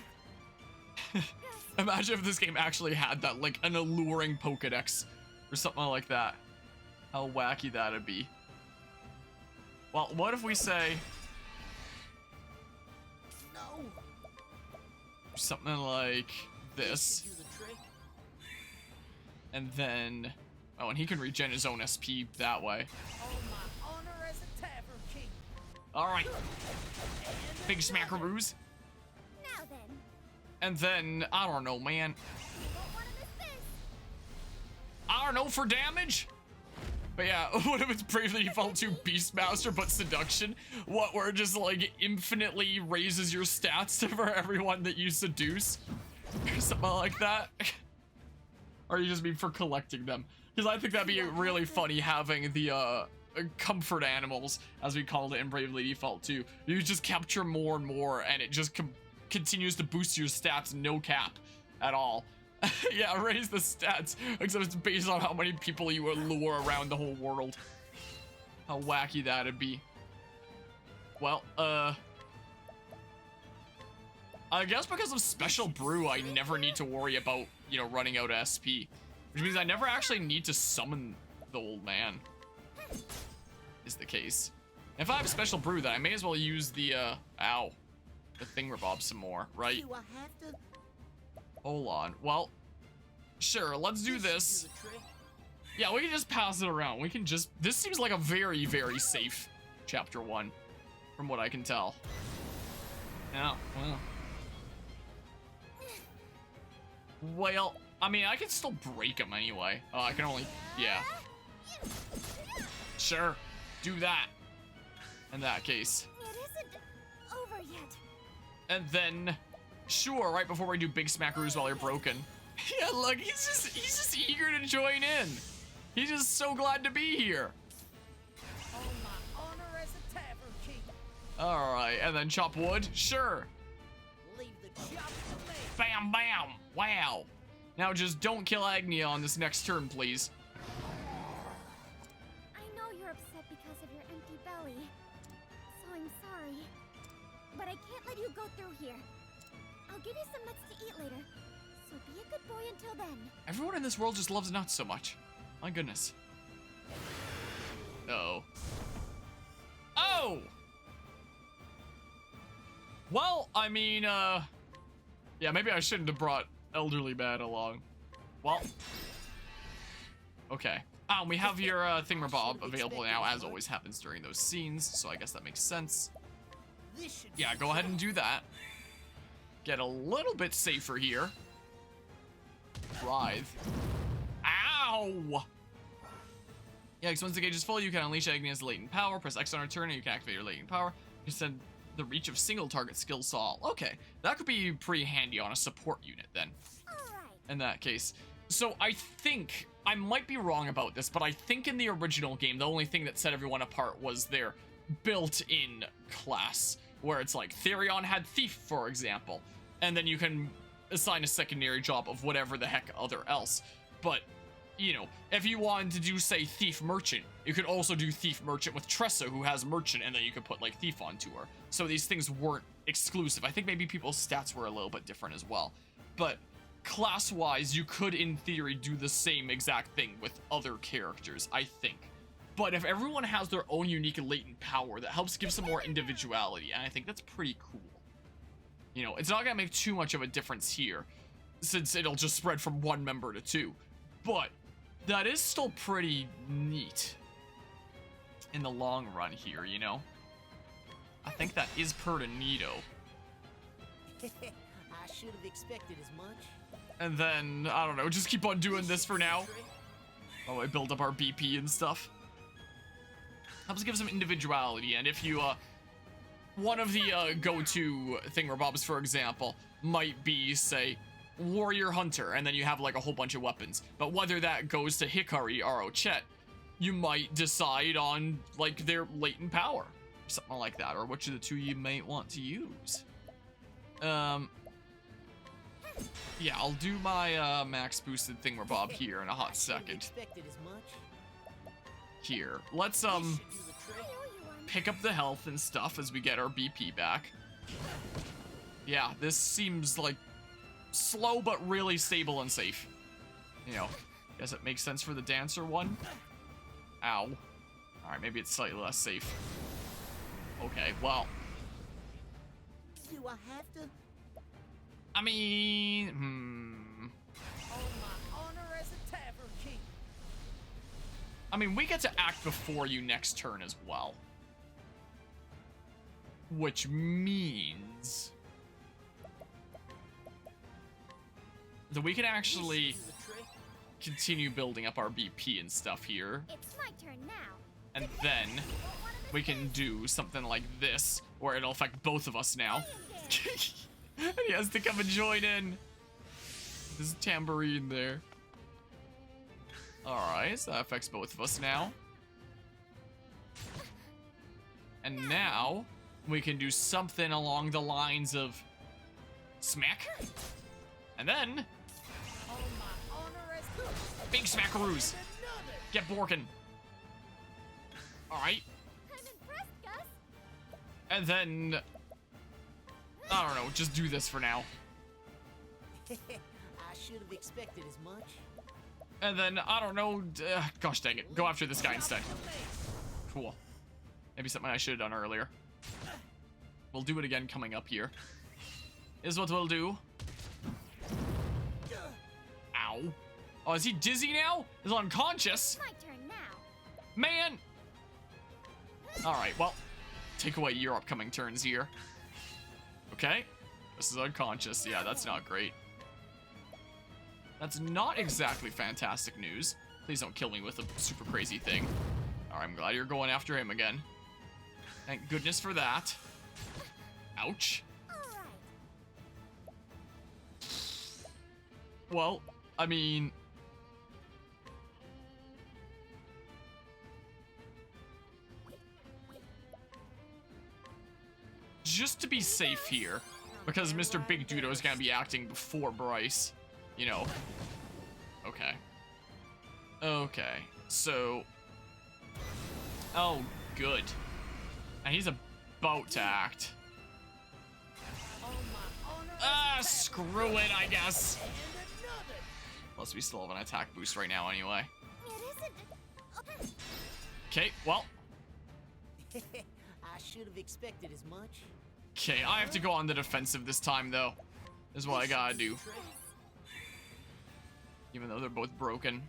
S1: Imagine if this game actually had that, like an alluring Pokedex or something like that. How wacky that'd be. Well, what if we say something like this, and then and he can regen his own SP that way. All right, big smackaroos.
S4: Now then.
S1: And then I don't know, man. I don't know for damage. But yeah, what if it's Bravely Default 2 Beastmaster but Seduction? What, where it just like infinitely raises your stats for everyone that you seduce? Or something like that? Or you just mean for collecting them? Because I think that'd be really funny having the comfort animals, as we called it in Bravely Default 2. You just capture more and more and it just continues to boost your stats, no cap at all. Yeah, raise the stats, except it's based on how many people you allure around the whole world. How wacky that'd be. Well, I guess because of Special Brew, I never need to worry about, you know, running out of SP. Which means I never actually need to summon the old man. Is the case. If I have Special Brew, then I may as well use the, the thingamabob some more, right? Hold on. Well, sure, let's do this. Yeah, we can just pass it around. We can just... This seems like a very, very safe Chapter 1, from what I can tell. Yeah, well, I mean, I can still break him anyway. Oh, I can only... Yeah. Sure, do that. In that case.
S4: It isn't over yet.
S1: And then... Sure, right before we do big smackaroos while you're broken. Yeah, look, he's just eager to join in. He's just so glad to be here.
S16: On my honor as a tavern king.
S1: All right, and then chop wood. Sure.
S16: Leave the chop to me.
S1: Bam, bam. Wow. Now just don't kill Agnia on this next turn, please.
S4: I know you're upset because of your empty belly, so I'm sorry. But I can't let you go through here. I'll give you some nuts to eat later, so be a good boy until then.
S1: Everyone in this world just loves nuts so much. My goodness. Uh-oh. Oh! Well, I mean, yeah, maybe I shouldn't have brought Elderly Man along. Well. Okay. We have your thingamabob available now, as always happens during those scenes, so I guess that makes sense. Yeah, go ahead and do that. Get a little bit safer here. Writhe. Ow! Yeah, because once the gauge is full, you can unleash Agni's latent power. Press X on our turn and you can activate your latent power. You send the reach of single target skill saw. Okay, that could be pretty handy on a support unit then. In that case. So I think, I might be wrong about this, but I think in the original game, the only thing that set everyone apart was their built-in class. Where it's like, Therion had Thief, for example. And then you can assign a secondary job of whatever the heck other else. But, you know, if you wanted to do, say, Thief Merchant, you could also do Thief Merchant with Tressa, who has Merchant, and then you could put, like, Thief onto her. So these things weren't exclusive. I think maybe people's stats were a little bit different as well. But class-wise, you could, in theory, do the same exact thing with other characters, I think. But if everyone has their own unique latent power, that helps give some more individuality, and I think that's pretty cool. You know, it's not gonna make too much of a difference here, since it'll just spread from one member to two. But that is still pretty neat in the long run here, you know? I think that is pretty neato.
S16: I should have expected as much.
S1: And then, I don't know, just keep on doing this for now. Oh, I build up our BP and stuff. Helps give some individuality, and if you, one of the, go-to thingamabobs, for example, might be, say, Warrior Hunter, and then you have, like, a whole bunch of weapons. But whether that goes to Hikari or Ochette, you might decide on, like, their latent power. Or something like that, or which of the two you might want to use. Yeah, I'll do my, max boosted thingamabob here in a hot second. Here. Let's, pick up the health and stuff as we get our BP back. Yeah, this seems like slow but really stable and safe. You know, guess it makes sense for the dancer one. Ow. Alright, maybe it's slightly less safe. Okay, well.
S16: Do I have to?
S1: I mean,
S16: On my honor as a tavern king.
S1: I mean, we get to act before you next turn as well. Which means that we can actually continue building up our BP and stuff here.
S4: It's my turn now.
S1: And then we can do something like this, where it'll affect both of us now. He has to come and join in. There's a tambourine there. Alright, so that affects both of us now. And now we can do something along the lines of smack. And then big smackaroos. Get borkin'. Alright. And then I don't know, just do this for now.
S16: I should have expected as much.
S1: And then, I don't know, gosh dang it, go after this guy instead. Cool. Maybe something I should have done earlier. We'll do it again coming up here. Is what we'll do. Ow. Oh, is he dizzy now? He's unconscious.
S4: My turn now.
S1: Man! Alright, well, take away your upcoming turns here. Okay. This is unconscious. Yeah, that's not great. That's not exactly fantastic news. Please don't kill me with a super crazy thing. Alright, I'm glad you're going after him again. Thank goodness for that. Ouch. Well, I mean... just to be safe here, because Mr. Big Dudo is gonna be acting before Bryce, you know. Okay. Okay, so... oh, good. And he's about to act. Ah, screw it, I guess. Plus, we still have an attack boost right now anyway. Okay, well.
S16: I should have expected as much.
S1: Okay, I have to go on the defensive this time, though. Is what I gotta do. Even though they're both broken.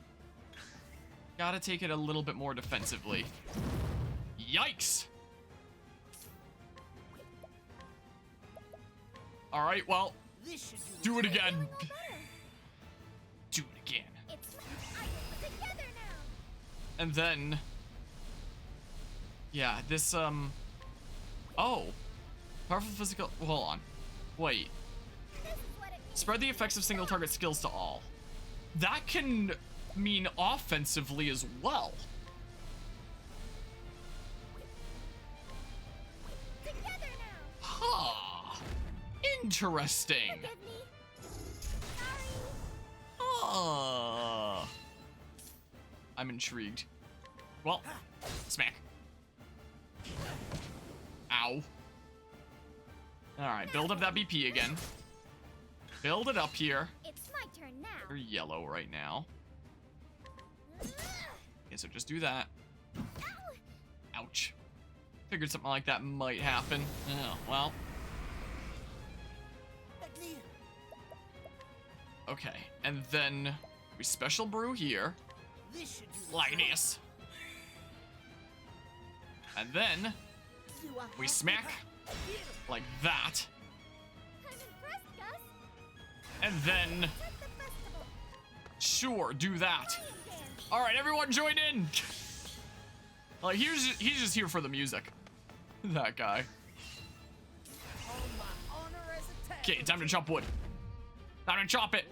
S1: Gotta take it a little bit more defensively. Yikes! Alright, well. Do it again. Do it again. And then... yeah, this, oh. Powerful physical... hold on. Wait. Spread the effects of single target skills to all. That can mean offensively as well. Huh. Interesting. I'm intrigued. Well, smack. Ow. Alright, build up that BP again. Build it up here.
S4: It's my turn now.
S1: You're yellow right now. Okay, so just do that. Ouch. Figured something like that might happen. Oh, well. Okay, and then we special brew here. Like this. And then we smack like that. And then sure, do that. All right, everyone join in. Like he's just here for the music. That guy. Okay, time to chop wood. Time to chop it.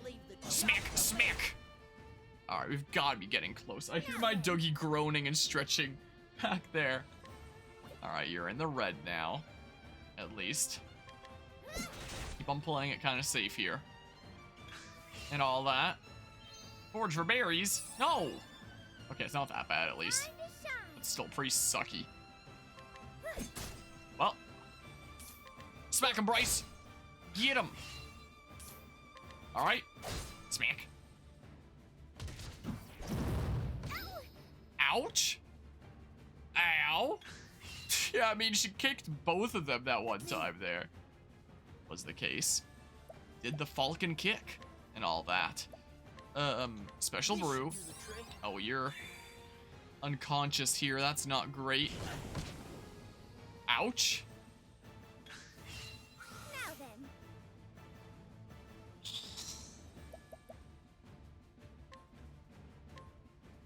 S1: Smack, smack. All right, we've got to be getting close. I hear my doggy groaning and stretching back there. All right, you're in the red now, at least. Keep on playing it kind of safe here. And all that. Forge for berries? No! Okay, it's not that bad at least. It's still pretty sucky. Well. Smack him, Bryce! Get him! Alright. Smack. Ouch! Ow! Yeah, I mean, she kicked both of them that one time there. Was the case. Did the falcon kick and all that. Special brew. Oh, you're unconscious here. That's not great. Ouch.
S4: Now then.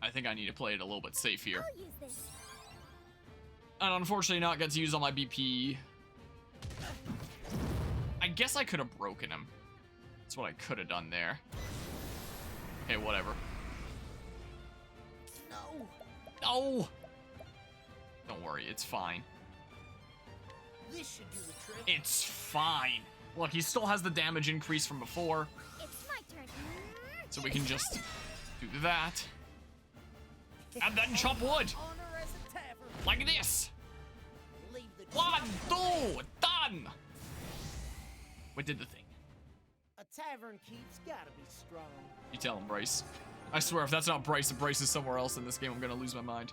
S1: I think I need to play it a little bit safe here.
S4: I'll use this.
S1: And unfortunately not get to use all my BP. I guess I could have broken him. That's what I could have done there. Okay, whatever.
S16: No.
S1: No! Don't worry, it's fine.
S16: This should do the trick.
S1: It's fine. Look, he still has the damage increase from before.
S4: It's my turn.
S1: So we can just do that. And then chop wood. Like this. 1, 2, done. We did the thing.
S16: A tavern keep's gotta be strong.
S1: You tell him, Bryce. I swear, if that's not Bryce, if Bryce is somewhere else in this game, I'm gonna lose my mind.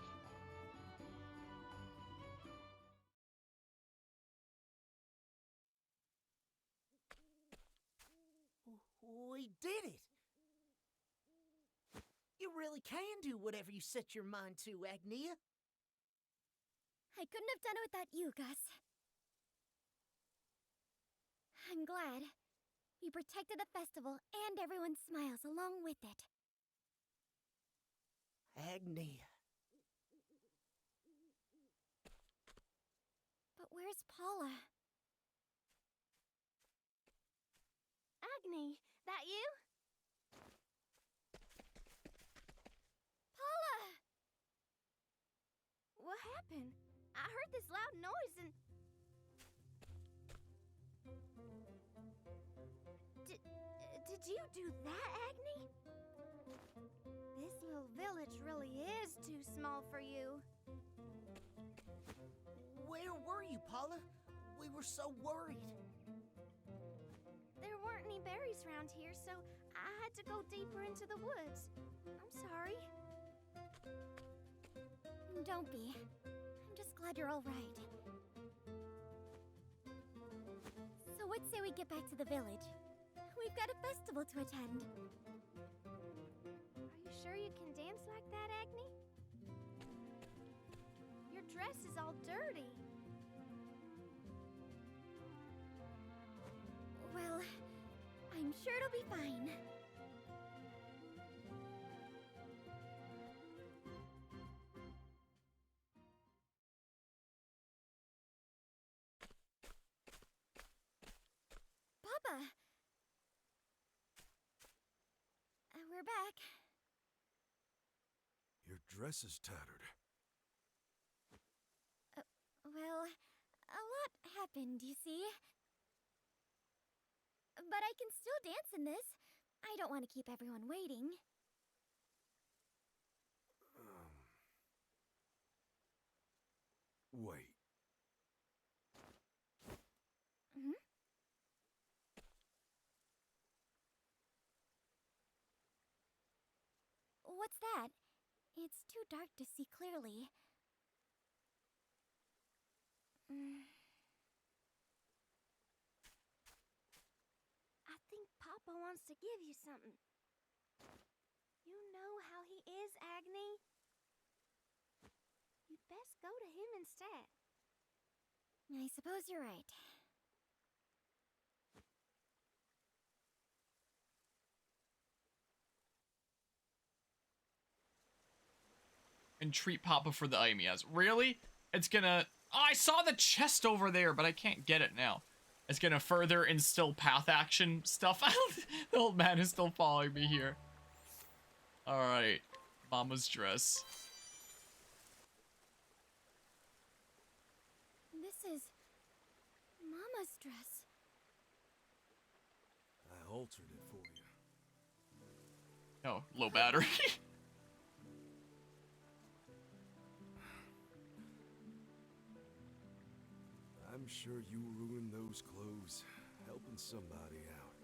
S16: We did it! You really can do whatever you set your mind to, Agnia.
S4: I couldn't have done it without you, Gus. I'm glad. You protected the festival and everyone's smiles along with it.
S16: Agnia.
S4: But where's Paula? Agni, that you? Paula! What happened? I heard this loud noise and... Did you do that, Agni? This little village really is too small for you.
S16: Where were you, Paula? We were so worried.
S4: There weren't any berries around here, so I had to go deeper into the woods. I'm sorry. Don't be. I'm just glad you're all right. So what say we get back to the village? We've got a festival to attend. Are you sure you can dance like that, Agni? Your dress is all dirty. Well, I'm sure it'll be fine. Papa! We're back.
S3: Your dress is tattered.
S4: Well, a lot happened, you see. But I can still dance in this. I don't want to keep everyone waiting.
S3: Wait.
S4: Hmm? What's that? It's too dark to see clearly. I think Papa wants to give you something. You know how he is, Agni. You'd best go to him instead. I suppose you're right.
S1: And treat Papa for the item he has. Really? It's gonna... Oh, I saw the chest over there, but I can't get it now. It's gonna further instill path action stuff. The old man is still following me here. Alright. Mama's dress.
S4: This is Mama's dress.
S3: I altered it for you.
S1: Oh, low battery.
S3: I'm sure you ruined those clothes, helping somebody out.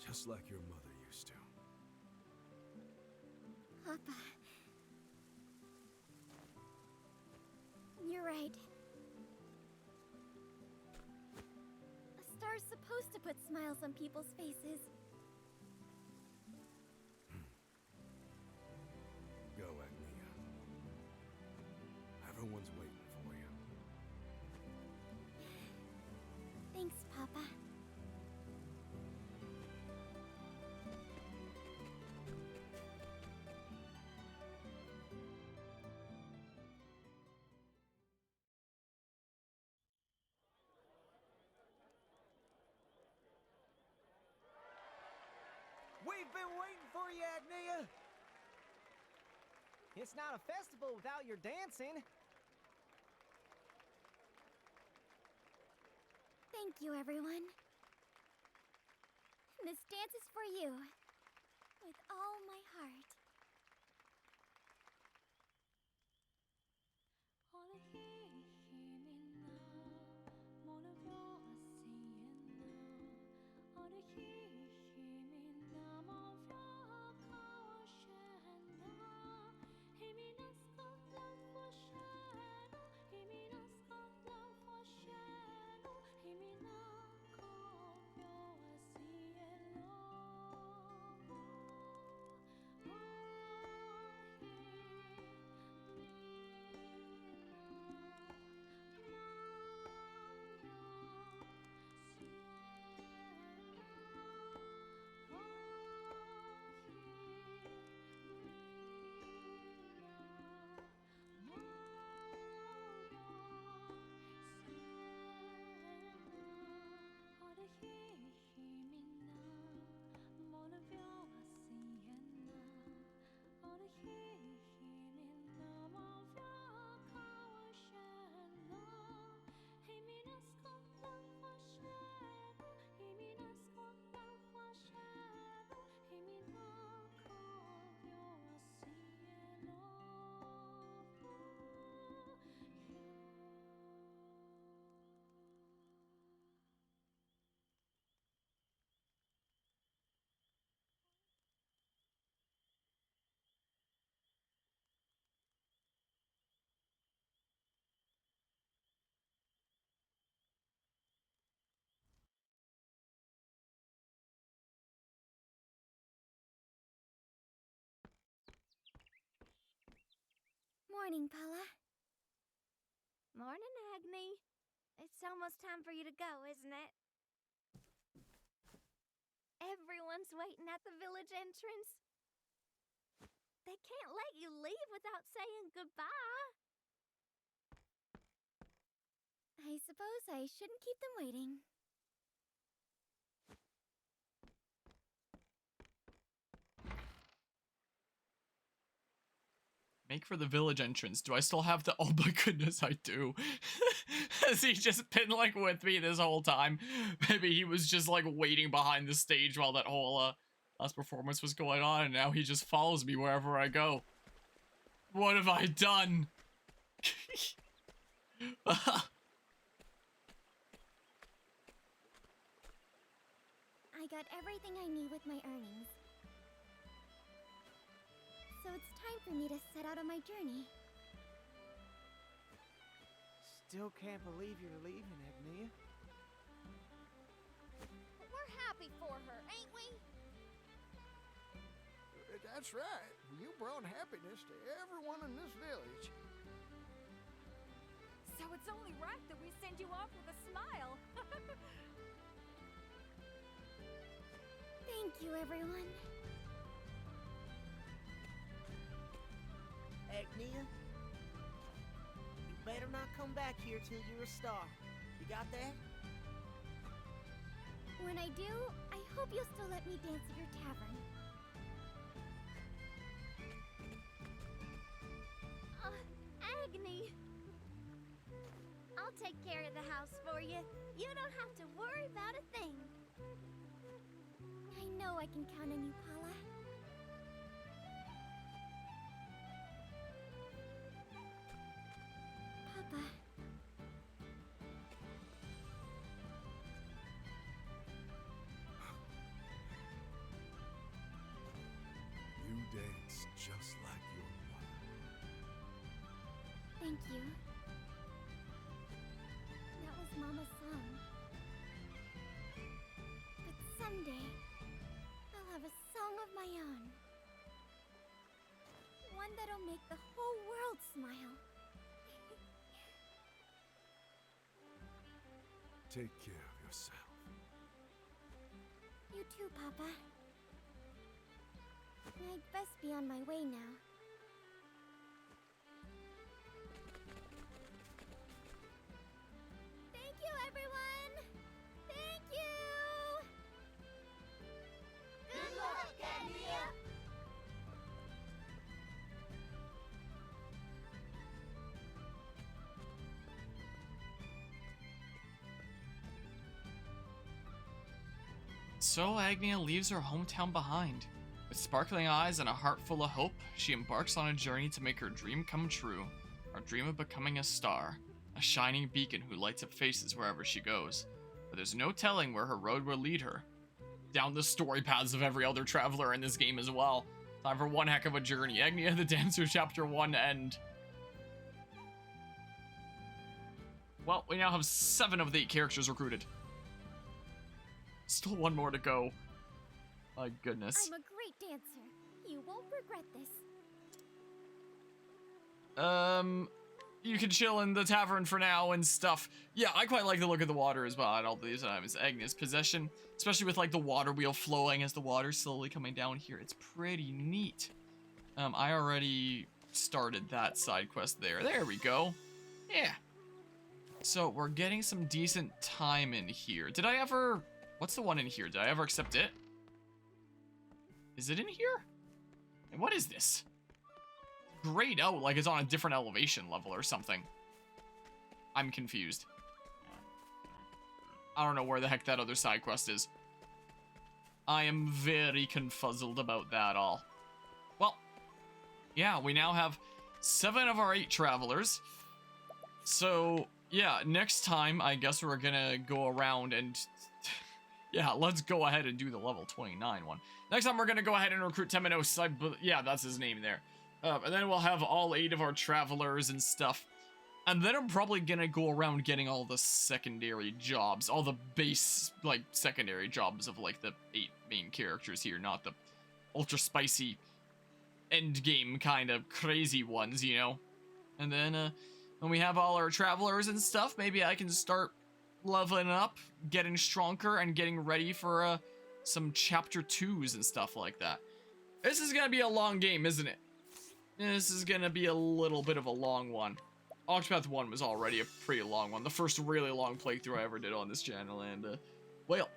S3: Just like your mother used to.
S4: Papa. You're right. A star's supposed to put smiles on people's faces.
S3: Go, Agnia. Everyone's waiting for you.
S4: Thanks, Papa.
S6: We've been waiting for you, Agnia!
S17: It's not a festival without your dancing.
S4: Thank you, everyone. This dance is for you. With all my heart. Morning, Paula. Morning, Agni. It's almost time for you to go, isn't it? Everyone's waiting at the village entrance. They can't let you leave without saying goodbye. I suppose I shouldn't keep them waiting.
S1: Make for the village entrance. Do I still have the... Oh my goodness, I do. Has he just been, like, with me this whole time? Maybe he was just, like, waiting behind the stage while that whole, last performance was going on, and now he just follows me wherever I go. What have I done?
S4: I got everything I need with my earnings. So it's time for me to set out on my journey.
S6: Still can't believe you're leaving, Agnia.
S14: We're happy for her, ain't we?
S2: That's right. You brought happiness to everyone in this village.
S13: So it's only right that we send you off with a smile.
S4: Thank you, everyone.
S17: Agnia, you better not come back here till you're a star. You got that?
S4: When I do, I hope you'll still let me dance at your tavern. Agni! I'll take care of the house for you. You don't have to worry about a thing. I know I can count on you, Paula. Papa.
S15: You dance just like your mother.
S4: Thank you. That was Mama's song. But someday, I'll have a song of my own. One that'll make the whole world smile.
S15: Take care of yourself.
S4: You too, Papa. I'd best be on my way now. Thank you, everyone! Thank you! Good luck, Agnia!
S1: So Agnia leaves her hometown behind. With sparkling eyes and a heart full of hope, she embarks on a journey to make her dream come true. Her dream of becoming a star. A shining beacon who lights up faces wherever she goes. But there's no telling where her road will lead her. Down the story paths of every other traveler in this game as well. Time for one heck of a journey. Agnia the Dancer Chapter 1 end. Well, we now have 7 of the 8 characters recruited. Still one more to go. My goodness.
S4: I'm a great dancer. You won't regret this.
S1: You can chill in the tavern for now and stuff. Yeah, I quite like the look of the water as well. And all these items. Agnia's possession, especially with like the water wheel flowing as the water's slowly coming down here. It's pretty neat. I already started that side quest there. There we go. Yeah. So we're getting some decent time in here. Did I ever... What's the one in here? Did I ever accept it? Is it in here? And what is this? Grayed out like it's on a different elevation level or something. I'm confused. I don't know where the heck that other side quest is. I am very confuzzled about that all. Well, yeah, we now have 7 of our 8 travelers. So, yeah, next time, I guess we're gonna go around and... Yeah, let's go ahead and do the level 29 one. Next time, we're gonna go ahead and recruit Temenos. Yeah, that's his name there. And then we'll have all 8 of our travelers and stuff. And then I'm probably gonna go around getting all the secondary jobs. All the base, like, secondary jobs of, like, the 8 main characters here. Not the ultra spicy endgame kind of crazy ones, you know? And then when we have all our travelers and stuff, maybe I can start leveling up, getting stronger, and getting ready for some chapter 2s and stuff like that. This is gonna be a long game, isn't it? This is gonna be a little bit of a long one. Octopath 1 was already a pretty long one. The first really long playthrough I ever did on this channel, and well,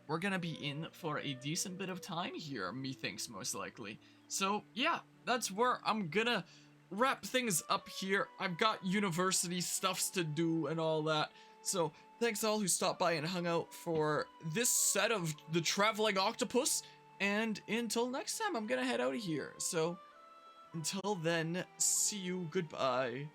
S1: we're gonna be in for a decent bit of time here, methinks, most likely. So yeah, that's where I'm gonna wrap things up here. I've got university stuffs to do and all that. So thanks all who stopped by and hung out for this set of the Traveling Octopus. And until next time, I'm gonna head out of here. So until then, see you, goodbye.